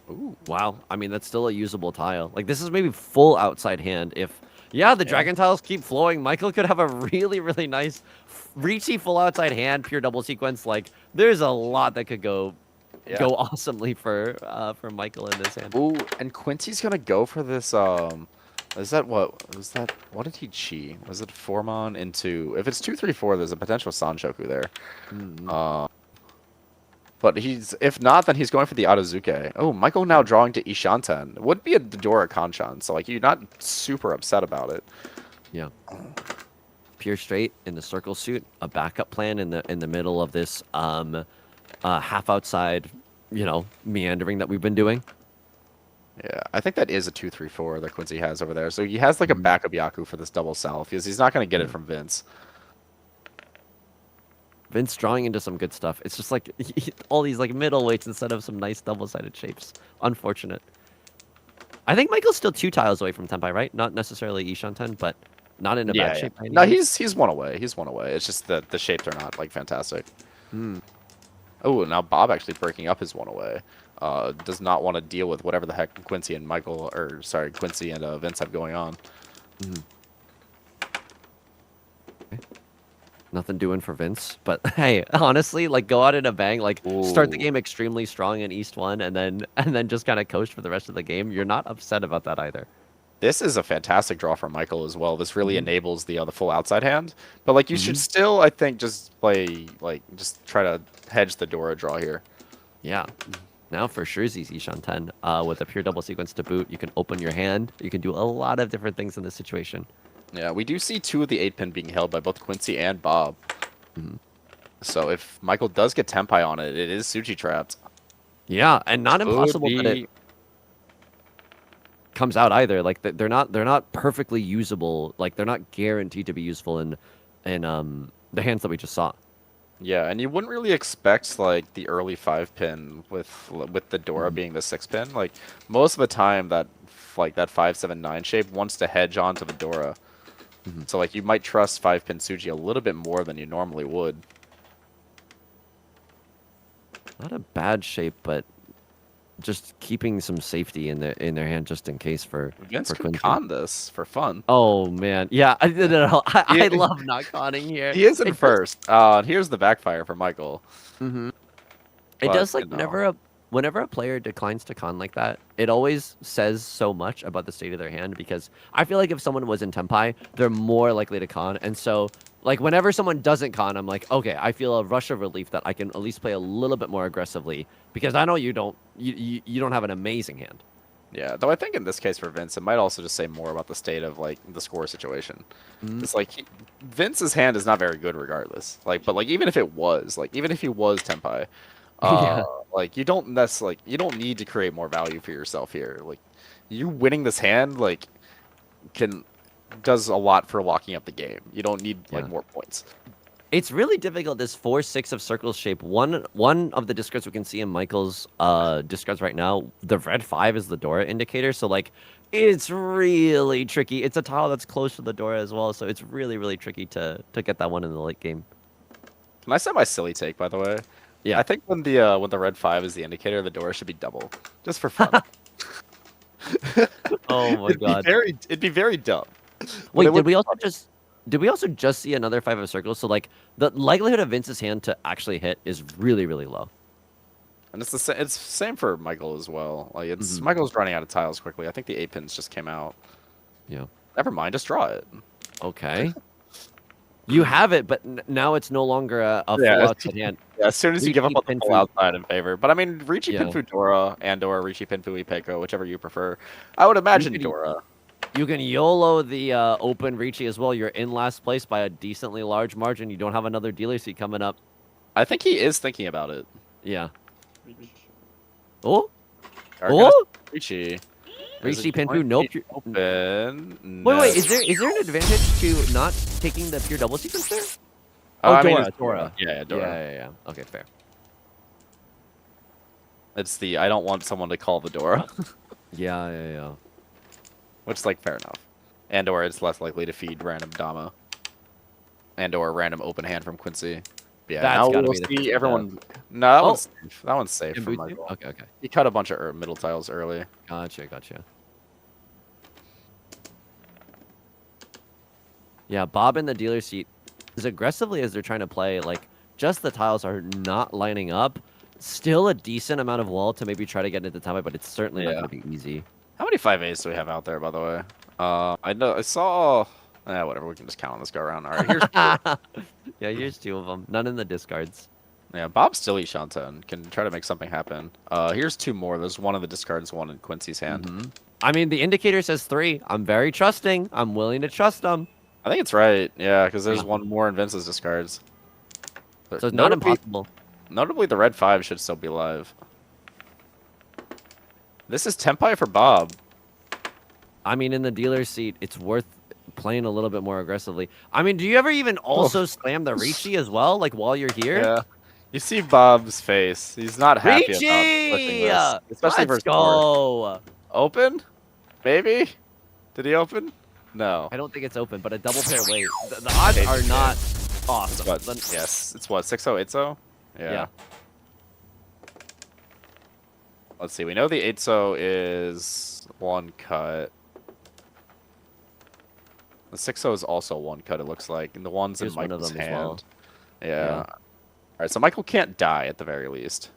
Ooh, wow. I mean, that's still a usable tile. Like, this is maybe full outside hand. If, the dragon tiles keep flowing, Michael could have a really, really nice Riichi full outside hand, pure double sequence. Like, there's a lot that could go awesomely for Michael in this hand. Ooh, and Quincy's gonna go for this. Is that what was that? What did he chi? Was it 4-mon into? If it's 2-3-4, there's a potential Sanshoku there. But if not, then he's going for the Adozuke. Oh, Michael now drawing to Ishanten. It would be a Dora hanchan, so like you're not super upset about it. Yeah. Pure straight in the circle suit, a backup plan in the middle of this half outside, meandering that we've been doing. Yeah, I think that is a 2-3-4 that Quincy has over there. So he has like a backup Yaku for this double self because he's not going to get it from Vince. Vince drawing into some good stuff. It's just like all these like middleweights instead of some nice double-sided shapes. Unfortunate. I think Michael's still 2 tiles away from Tenpai, right? Not necessarily Ishanten, but Not in a Yeah, bad yeah. shape. By any No, means. he's one away. He's one away. It's just that the shapes are not like fantastic. Hmm. Oh, now Bob actually breaking up his one away. Does not want to deal with whatever the heck Quincy and Michael, or sorry, Quincy and Vince have going on. Mhm. Okay. Nothing doing for Vince, but hey, honestly, like go out in a bang, like start the Ooh. game extremely strong in East 1 and then just kind of coast for the rest of the game. You're not upset about that either. This is a fantastic draw for Michael as well. This really Mhm. enables the full outside hand. But like you should Mhm. still, I think, just play like just try to hedge the Dora draw here. Yeah. Now for sure ZZ Shanten, with a pure double sequence to boot, you can open your hand. You can do a lot of different things in this situation. Yeah, we do see 2 of the 8-pin being held by both Quincy and Bob. Mhm. So if Michael does get Tempai on it, it is Suchi trapped. Yeah, and not Could impossible that it be- comes out either. Like they're not perfectly usable. Like they're not guaranteed to be useful in the hands that we just saw. Yeah, and you wouldn't really expect like the early 5-pin with the Dora being the 6-pin. Like most of the time that 5-7-9 shape wants to hedge onto the Dora. Mhm. So like you might trust 5-pin Suji a little bit more than you normally would. Not a bad shape, but just keeping some safety in their hand just in case for Vince could Quincy. con this for fun. Oh man, yeah, I did it. I Yeah. love not conning here. He is in It does- first. And here's the backfire for Michael. Mhm. It But, does like you know. whenever a player declines to con like that, it always says so much about the state of their hand because I feel like if someone was in Tempai, they're more likely to con. And so like whenever someone doesn't con, I'm like, okay, I feel a rush of relief that I can at least play a little bit more aggressively because I know you don't have an amazing hand. Yeah, though I think in this case for Vince, it might also just say more about the state of like the score situation. Mhm. It's like Vince's hand is not very good regardless. Like, but like even if it was, like even if he was Tempai, Yeah. like you don't need to create more value for yourself here. Like you winning this hand like does a lot for locking up the game. You don't need like Yeah. more points. It's really difficult. This 4-6 of circles shape. One of the discards we can see in Michael's discards right now. The red 5 is the Dora indicator. So like, it's really tricky. It's a tile that's close to the Dora as well. So it's really tricky to get that one in the late game. Can I say my silly take by the way? Yeah. I think when the red 5 is the indicator, the Dora should be double, just for fun. Oh my god. It'd be very dumb. Wait, it would did we also just see another 5 of circles? So like the likelihood of Vince's hand to actually hit is really low. And it's it's same for Michael as well. Like it's Mhm. Michael's running out of tiles quickly. I think the 8-pins just came out. Yeah. Never mind, just draw it. Okay. You have it, but now it's no longer a full Yeah, outside hand. Yeah, as soon as you give up Riichi on the full Pinfu. outside in favor. But I mean, Riichi Yeah. Pinfu Dora and/or Riichi Pinfu Ipeko, whichever you prefer. I would imagine could- Dora. You can YOLO the open Riichi as well. You're in last place by a decently large margin. You don't have another dealer seat coming up. I think he is thinking about it. Yeah. Oh, Are gonna oh! Riichi. Riichi Pinfu, nope. Open. Wait. Is there an advantage to not taking the pure double sequence there? I mean, Dora, it's Dora. Yeah, Dora. Yeah. Okay, fair. It's the I don't want someone to call the Dora, Yeah. which is like fair enough. And/or it's less likely to feed random Dama. And/or random open hand from Quincy. Yeah, That's now gotta we'll be the see first everyone. No, that Oh. one's safe. That one's safe for Michael. Okay. He cut a bunch of middle tiles early. Gotcha. Yeah, Bob in the dealer seat, as aggressively as they're trying to play, like, just the tiles are not lining up. Still a decent amount of wall to maybe try to get into the time, but it's certainly not Yeah. going to be easy. How many 5As do we have out there, by the way? I saw. Whatever. We can just count on this go around. All right, here's. Yeah, here's 2 of them. None in the discards. Yeah, Bob still eats Shanten. Can try to make something happen. Here's 2 more. There's one in the discards, one in Quincy's hand. Mhm. I mean, the indicator says 3. I'm very trusting. I'm willing to trust them. I think it's right. Yeah, because there's Yeah. one more in Vince's discards. But So it's not notably- impossible. Notably, the red 5 should still be live. This is Tempai for Bob. I mean, in the dealer seat, it's worth playing a little bit more aggressively. I mean, do you ever even also slam the Riichi as well, like while you're here? Yeah. You see Bob's face. He's not happy about pushing Riichi! this. Especially Let's versus Dora. go! Open? Maybe? Did he open? No. I don't think it's open, but a double pair weight. The odds are not awesome. But yes, it's what 6-0, 8-0. Yeah. Let's see. We know the 8-0 is one cut. The 6-0 is also one cut. It looks like, and the one's in Here's one of Michael's them as hand. well. Yeah. All right. So Michael can't die at the very least.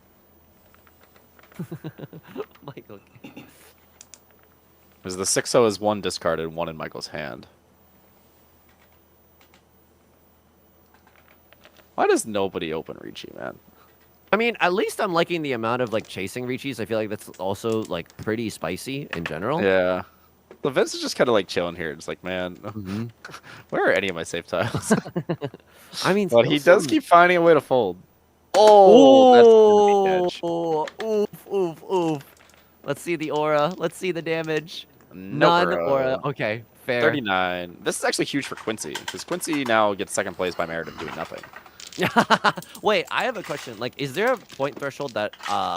Michael. Because the 6-0 is one discarded, one in Michael's hand. Why does nobody open Riichi, man? I mean, at least I'm liking the amount of like chasing Riichis. I feel like that's also like pretty spicy in general. Yeah. So Vince is just kind of like chilling here. It's like, man, where are any of my safe tiles? I mean, But he still does some- keep finding a way to fold. Oh, that's gonna be edge. Oof, oof, oof. Let's see the aura. Let's see the damage. No None aura. aura. Okay, fair. 39. This is actually huge for Quincy, because Quincy now gets second place by Meredith doing nothing. Wait, I have a question. Like, is there a point threshold that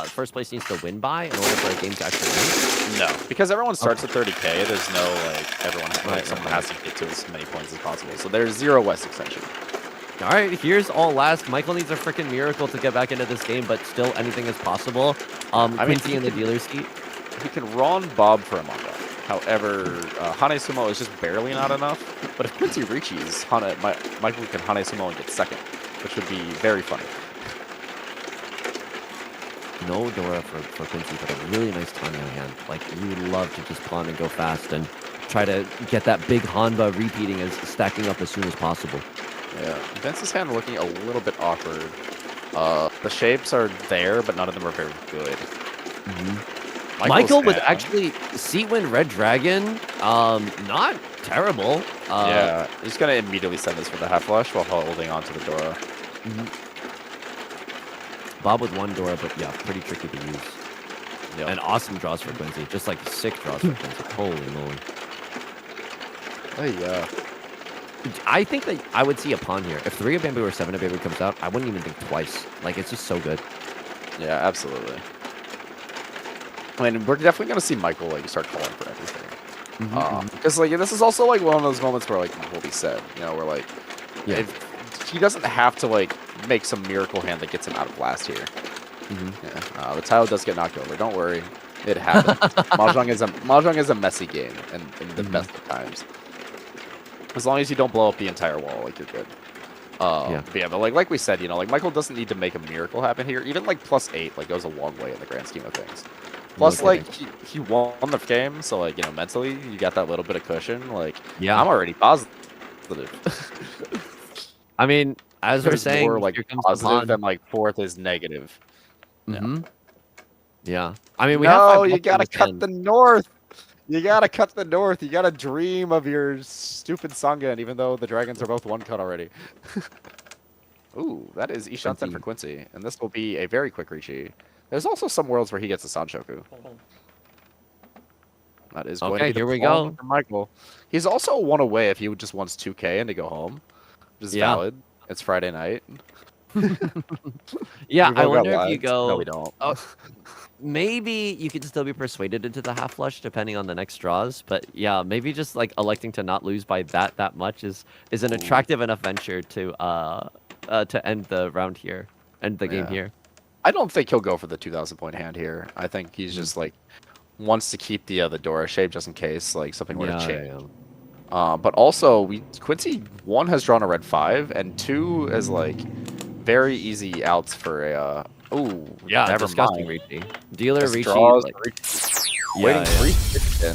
first place needs to win by in order for a game to actually win? No, because everyone starts at 30k. There's no like everyone Right, someone right. has to get to as many points as possible. So there's 0 West extension. All right, here's all last. Michael needs a freaking miracle to get back into this game, but still anything is possible. I mean, Quincy in the dealer's seat. He can run Bob for a manga. However, Hane Sumo is just barely not enough. But if Quincy reaches, Michael can Hane Sumo and get second, which would be very funny. No Dora for Quincy, but a really nice Tanya hand. Like, you would love to just pawn and go fast and try to get that big Hanba repeating as stacking up as soon as possible. Yeah, Vince's hand looking a little bit awkward. The shapes are there, but none of them are very good. Michael with hand- actually Seatwind Red Dragon, not terrible. yeah, he's gonna immediately send this for the half flush while holding on to the Dora. Bob with one Dora, but yeah, pretty tricky to use. Yep. And awesome draws for Quincy, just like sick draws for Quincy. Holy moly! Oh yeah. I think that I would see a pawn here. If 3 of Bamboo or 7 of Bamboo comes out, I wouldn't even think twice. Like, it's just so good. Yeah, absolutely. I mean, we're definitely gonna see Michael like start calling for everything. Because like this is also like one of those moments where like will be said, you know, where like if he doesn't have to like make some miracle hand that gets him out of blast here. Yeah, the tile does get knocked over. Don't worry, it happens. Mahjong is a messy game, and in the best of times. As long as you don't blow up the entire wall, like you're good. But yeah, but like we said, you know, like Michael doesn't need to make a miracle happen here. Even like +8 like goes a long way in the grand scheme of things. Plus, like he won the game, so like you know mentally you got that little bit of cushion. Like I'm already positive. I mean, as we're There's saying, more like here comes the positive pawn. than like 4th is negative. Yeah. I mean, we No, have you gotta cut the north. You gotta cut the north. You gotta dream of your stupid Sangan, even though the dragons are both one cut already. Ooh, that is Ishansen for Quincy, and this will be a very quick Riichi. There's also some worlds where he gets a Sanshoku. That is going to be the here we pawn go. for Michael. He's also one away if he just wants 2k and to go home, which is valid. It's Friday night. Yeah, We've I all got wonder if you lives. go. No, we don't. Maybe you could still be persuaded into the half flush depending on the next draws, but yeah, maybe just like electing to not lose by that much is an attractive enough venture to end the round here, end the game here. I don't think he'll go for the 2,000 point hand here. I think he's just like wants to keep the Dora shape just in case like something were to change. But also Quincy 1 has drawn a red 5 and 2 is like very easy outs for a never disgusting mind. Riichi. Dealer Just Riichi, draws, like, waiting 3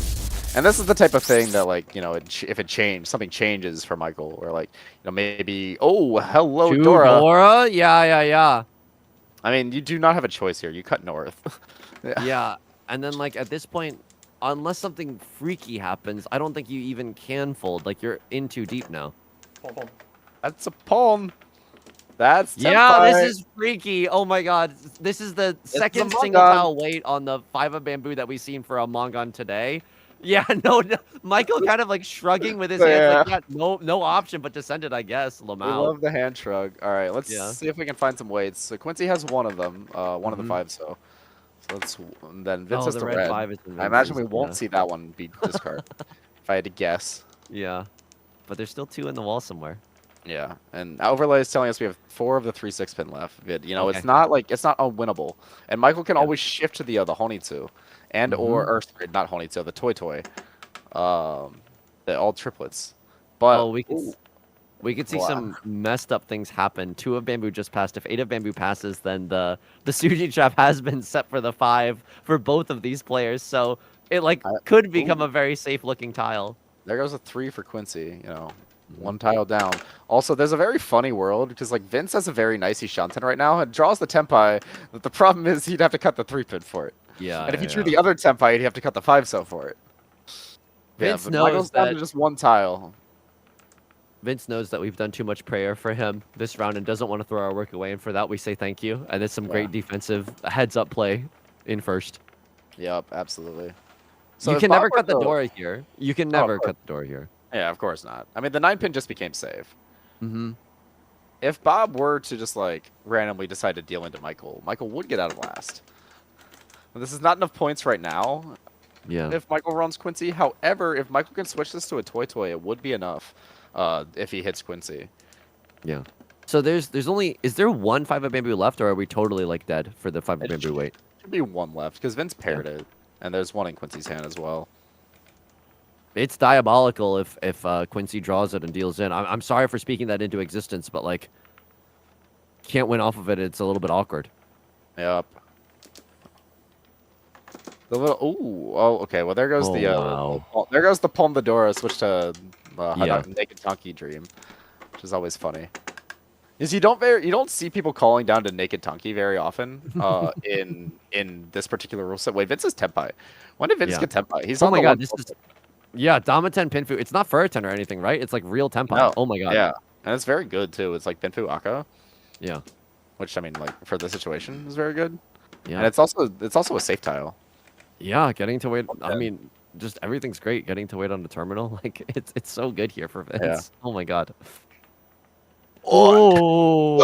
and this is the type of thing that like you know if something changes for Michael or like you know maybe hello Dora. Yeah. I mean you do not have a choice here. You cut north. Yeah, and then like at this point, unless something freaky happens, I don't think you even can fold. Like you're in too deep now. That's a pawn. That's this is freaky. Oh my god, this is the second single tile weight on the 5 of Bamboo that we've seen for a Mongon today. Yeah, no, Michael kind of like shrugging with his hands like no option but to send it, I guess. We love the hand shrug. All right, let's see if we can find some weights. So Quincy has one of them, one of the 5. So let's then Vince has the red. 5 is I imagine we won't see that one be discarded. If I had to guess. Yeah. But there's still 2 in the wall somewhere. Yeah, and overlay is telling us we have 4 of the 3 6-pin left. You know, Okay. it's not unwinnable. And Michael can Yeah. always shift to the Honitsu, and or sorry, not Honitsu, the Toy, the all triplets. But Oh, we could see wow. some messed up things happen. 2 of bamboo just passed. If 8 of bamboo passes, then the Suji trap has been set for the 5 for both of these players. So it could become a very safe looking tile. There goes a 3 for Quincy. You know, 1 tile down. Also, there's a very funny world because like Vince has a very nicey shanten right now and draws the tempai. But the problem is he'd have to cut the 3-pin for it. Yeah. And if he drew the other tempai, he'd have to cut the 5-so for it. Vince but knows Michael's down that to just 1 tile. Vince knows that we've done too much prayer for him this round and doesn't want to throw our work away. And for that, we say thank you. And it's some great defensive heads-up play in first. Yep, absolutely. So you if can Bob never were cut the to- Dora here. You can never cut the Dora here. Yeah, of course not. I mean, the 9-pin just became safe. Mm-hmm. If Bob were to just like randomly decide to deal into Michael, Michael would get out of last. And this is not enough points right now. Yeah. If Michael runs Quincy, however, if Michael can switch this to a Toy, it would be enough. If he hits Quincy. Yeah. So there's only is there 1 5 of bamboo left, or are we totally like dead for the 5 of bamboo weight? Should be 1 left because Vince paired it, and there's 1 in Quincy's hand as well. It's diabolical if Quincy draws it and deals in. I'm sorry for speaking that into existence, but like can't win off of it. It's a little bit awkward. Yep. The little okay. Well, there goes there goes the Palm the Dora switch to Naked Donkey Dream, which is always funny. Is you don't see people calling down to Naked Donkey very often in this particular rule set. Wait, Vince is Tenpai. When did Vince get Tenpai? He's oh on my the god, one this is Damaten Pinfu. It's not Furitan or anything, right? It's like real Tenpai. No. Oh my god. Yeah, and it's very good too. It's like Pinfu Aka. Yeah. Which I mean, like for the situation, is very good. Yeah. And it's also a safe tile. Yeah, getting to wait. I mean, just everything's great. Getting to wait on the terminal, like it's so good here for Vince. Yeah. Oh my god. Oh.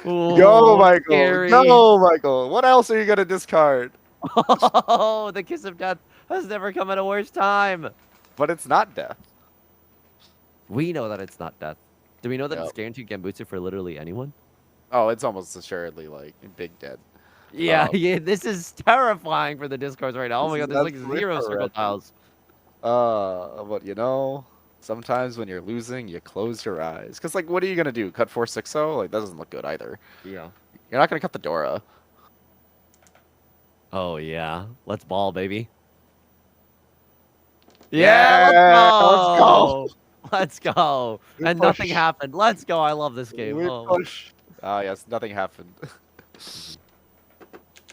Go, Michael. Scary. Go, Michael. What else are you gonna discard? Oh, the kiss of death has never come at a worse time. But it's not death. We know that it's not death. Do we know that Yep. it's guaranteed Gambutsu for literally anyone? Oh, it's almost assuredly like big dead. Yeah, this is terrifying for the discourse right now. Oh my god, there's like That's 0 circle horrendous. tiles. But you know, sometimes when you're losing, you close your eyes. Cause like, what are you gonna do? Cut 4-6-0? Like that doesn't look good either. Yeah. You're not gonna cut the Dora. Oh yeah, let's ball, baby. Yeah, let's go. Let's go. We And push. nothing happened. Let's go. I love this game. We Oh. push. Ah, yes, nothing happened.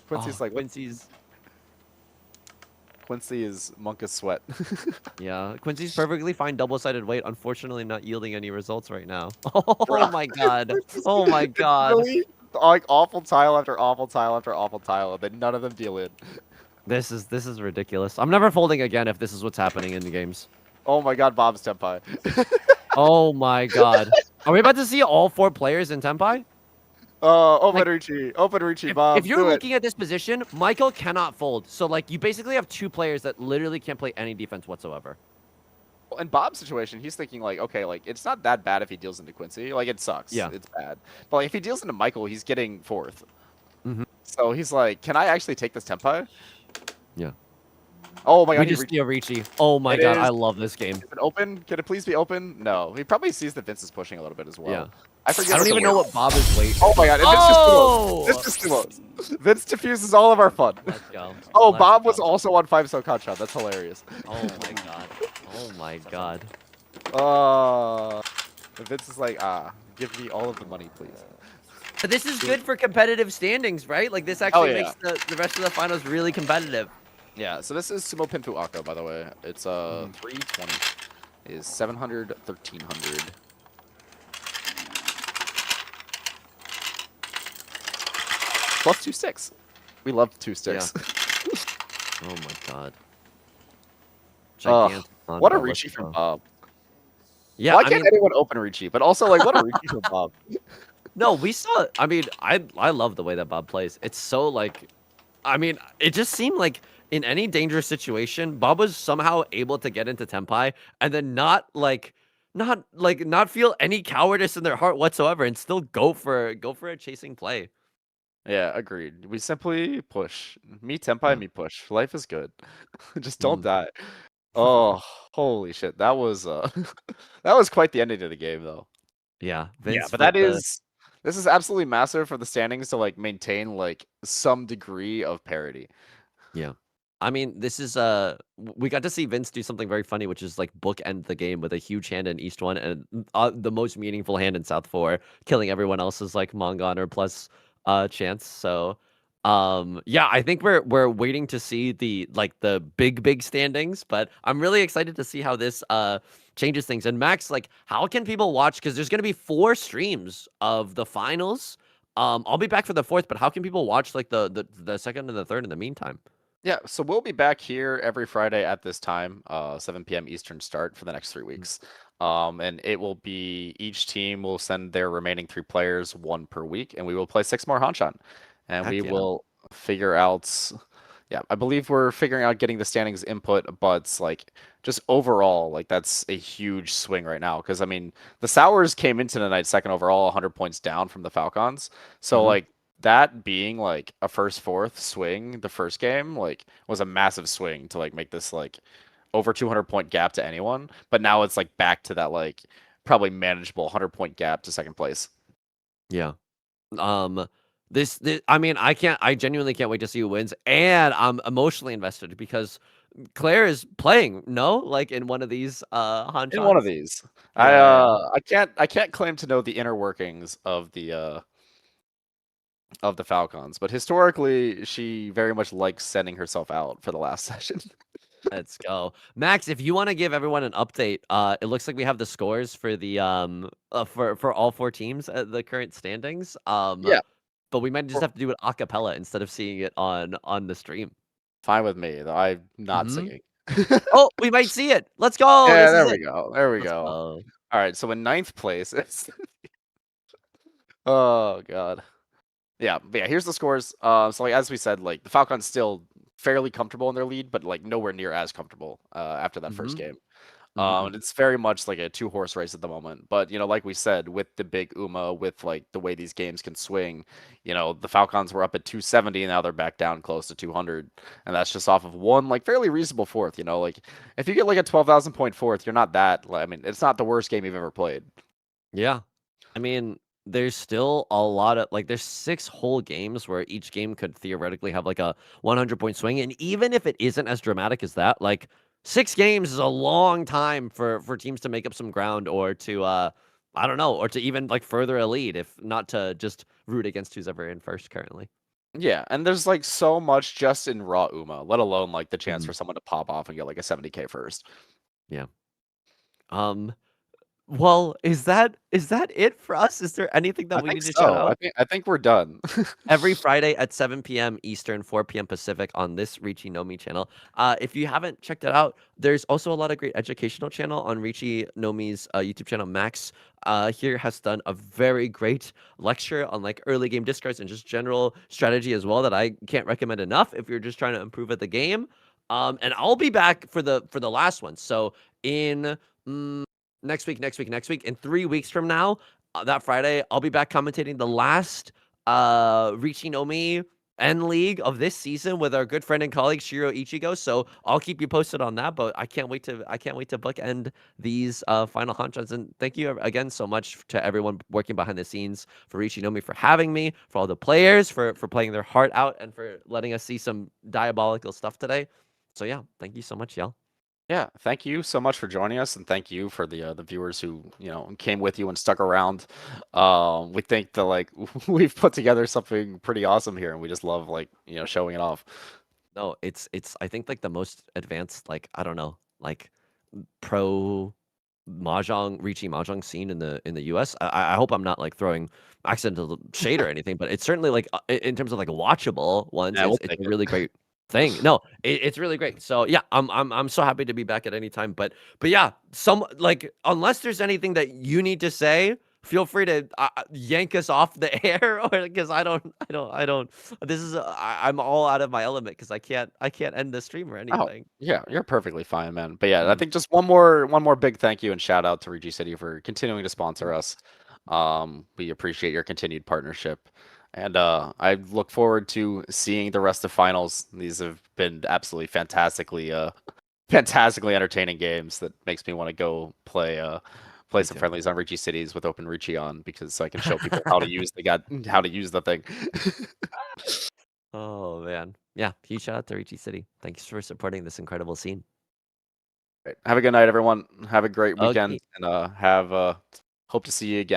Quincy's like Quincy is Monka's sweat. Yeah, Quincy's perfectly fine double-sided weight. Unfortunately, not yielding any results right now. Oh my god. Oh my god. Really? Like awful tile after awful tile after awful tile, and then none of them deal in. This is ridiculous. I'm never folding again if this is what's happening in the games. Oh my god, Bob's Tenpai. Oh my god. Are we about to see all 4 players in Tenpai? Open Riichi, Bob. If you're do it. looking at this position, Michael cannot fold. So like you basically have 2 players that literally can't play any defense whatsoever. In Bob's situation, he's thinking like, okay, like it's not that bad if he deals into Quincy. Like it sucks. Yeah. It's bad. But like if he deals into Michael, he's getting 4th. Mhm. So he's like, can I actually take this Tenpai? Yeah. Oh my god, We he just see a Riichi. Oh my It god, is- I love this game. Is it open? Can it please be open? No. He probably sees that Vince is pushing a little bit as well. Yeah. I forget. I don't what the even know word- what Bob is waiting. Oh my god, Oh! Vince just Vince. Vince diffuses all of our fun. Let's go. Oh, Let's Bob go. was also on 5-so Kanchan. That's hilarious. Oh my god. Oh my god. And Vince is like, give me all of the money, please. But this is good for competitive standings, right? Like this actually yeah. makes the rest of the finals really competitive. Yeah, so this is Sumo Pinfu Aka, by the way. It's 320. Is 700, 1300. Plus 2-6. We love 2 sticks. Oh my god. Ugh, Gigantic what a combo, let's Riichi from go. Bob. Yeah, Why I can't mean, anyone open Riichi? But also, like, what a Riichi from Bob. no, we saw. I mean, I love the way that Bob plays. It's so like, I mean, it just seemed like in any dangerous situation, Bob was somehow able to get into Tenpai and then not feel any cowardice in their heart whatsoever and still go for a chasing play. Yeah, agreed. We simply push. Me Tenpai, Yeah. me push. Life is good. Just don't Mhm. die. Oh, holy shit. That was that was quite the ending to the game though. Yeah, Yeah, Vince but with the this is absolutely massive for the standings to like maintain like some degree of parity. yeah. I mean, this is we got to see Vince do something very funny, which is like bookend the game with a huge hand in East 1 and the most meaningful hand in South 4, killing everyone else's like Mongon or plus chance. So yeah, I think we're waiting to see the big standings, but I'm really excited to see how this changes things. And Max, like, how can people watch? Because there's gonna be 4 streams of the finals. I'll be back for the 4th, but how can people watch like the second and the third in the meantime? Yeah, so we'll be back here every Friday at this time, 7 p.m. Eastern start for the next 3 weeks. And it will be each team will send their remaining 3 players, 1 per week, and we will play 6 more hanchan. And we Heck yeah. will figure out, yeah, I believe we're figuring out getting the standings input, but like just overall, like that's a huge swing right now. Because I mean, the Sours came into the night second overall, 100 points down from the FalKans. So Mhm. like that being like a first fourth swing the first game like was a massive swing to like make this like over 200 point gap to anyone, but now it's like back to that like probably manageable 100 point gap to second place. Yeah. Um, this I mean, I genuinely can't wait to see who wins, and I'm emotionally invested because Claire is playing, no? Like, in one of these, In one of hanchans? these, Yeah. I can't claim to know the inner workings of the FalKans, but historically she very much likes sending herself out for the last session. Let's go. Max, if you wanna give everyone an update, it looks like we have the scores for the, for all 4 teams at the current standings, Yeah, but we might just have to do it a cappella instead of seeing it on the stream. fine with me, though I'm not Mhm. singing. Oh, we might see it. Let's go. Yeah, This is there we it. go. There we Let's go. go. All right, so in ninth place, it's oh god, yeah, but yeah. Here's the scores. So like as we said, like the Falcons still fairly comfortable in their lead, but like nowhere near as comfortable after that first Mhm. game. Mhm, And mhm. it's very much like a two-horse race at the moment. But like we said, with the big UMA, with like the way these games can swing, the Falcons were up at 270, and now they're back down close to 200, and that's just off of one like fairly reasonable fourth. Like if you get like a 12,000 point fourth, you're not that. I mean, it's not the worst game you've ever played. Yeah. I mean, there's still a lot of like there's 6 whole games where each game could theoretically have like a 100-point swing, and even if it isn't as dramatic as that, like 6 games is a long time for teams to make up some ground or to I don't know, or to even like further a lead if not to just root against who's ever in first currently. Yeah, and there's like so much just in raw UMA, let alone like the chance Mhm. for someone to pop off and get like a 70K first. Yeah. Um well, is that it for us? Is there anything that I we think need to shout so. I out? think I think we're done. Every Friday at 7 p.m. Eastern, 4 p.m. Pacific on this Riichi Nomi channel. If you haven't checked it out, there's also a lot of great educational channel on Riichi Nomi's YouTube channel. Max here has done a very great lecture on like early game discards and just general strategy as well that I can't recommend enough if you're just trying to improve at the game. And I'll be back for the last one. So in mm, next week, in 3 weeks from now, that Friday, I'll be back commentating the last Riichi Nomi N League of this season with our good friend and colleague Shiro Ichigo. So I'll keep you posted on that. But I can't wait to bookend these final hanchans. And thank you again so much to everyone working behind the scenes for Riichi Nomi for having me, for all the players for playing their heart out, and for letting us see some diabolical stuff today. So yeah, thank you so much, y'all. Yeah, thank you so much for joining us, and thank you for the viewers who came with you and stuck around. We think that like we've put together something pretty awesome here, and we just love like showing it off. No, it's I think like the most advanced, like I don't know, like pro mahjong Riichi mahjong scene in the US. I hope I'm not like throwing accidental shade or anything, but it's certainly like in terms of like watchable ones, Yeah, we'll it's take a it. really great thing. No, it's really great. So yeah, I'm so happy to be back at any time. But yeah, some like unless there's anything that you need to say, feel free to yank us off the air, or because I don't. This is I'm all out of my element because I can't end the stream or Oh, anything. yeah, you're perfectly fine, man. But yeah, I Mm. think just one more big thank you and shout out to Riichi City for continuing to sponsor us. We appreciate your continued partnership. And I look forward to seeing the rest of finals. These have been absolutely fantastically entertaining games that makes me want to go play Me some too. friendlies on Riichi Cities with Open Riichi on because so I can show people how to use the thing. Oh man, yeah. Huge shout out to Riichi City. Thanks for supporting this incredible scene. Right. Have a good night, everyone. Have a great weekend, Okay. and hope to see you again.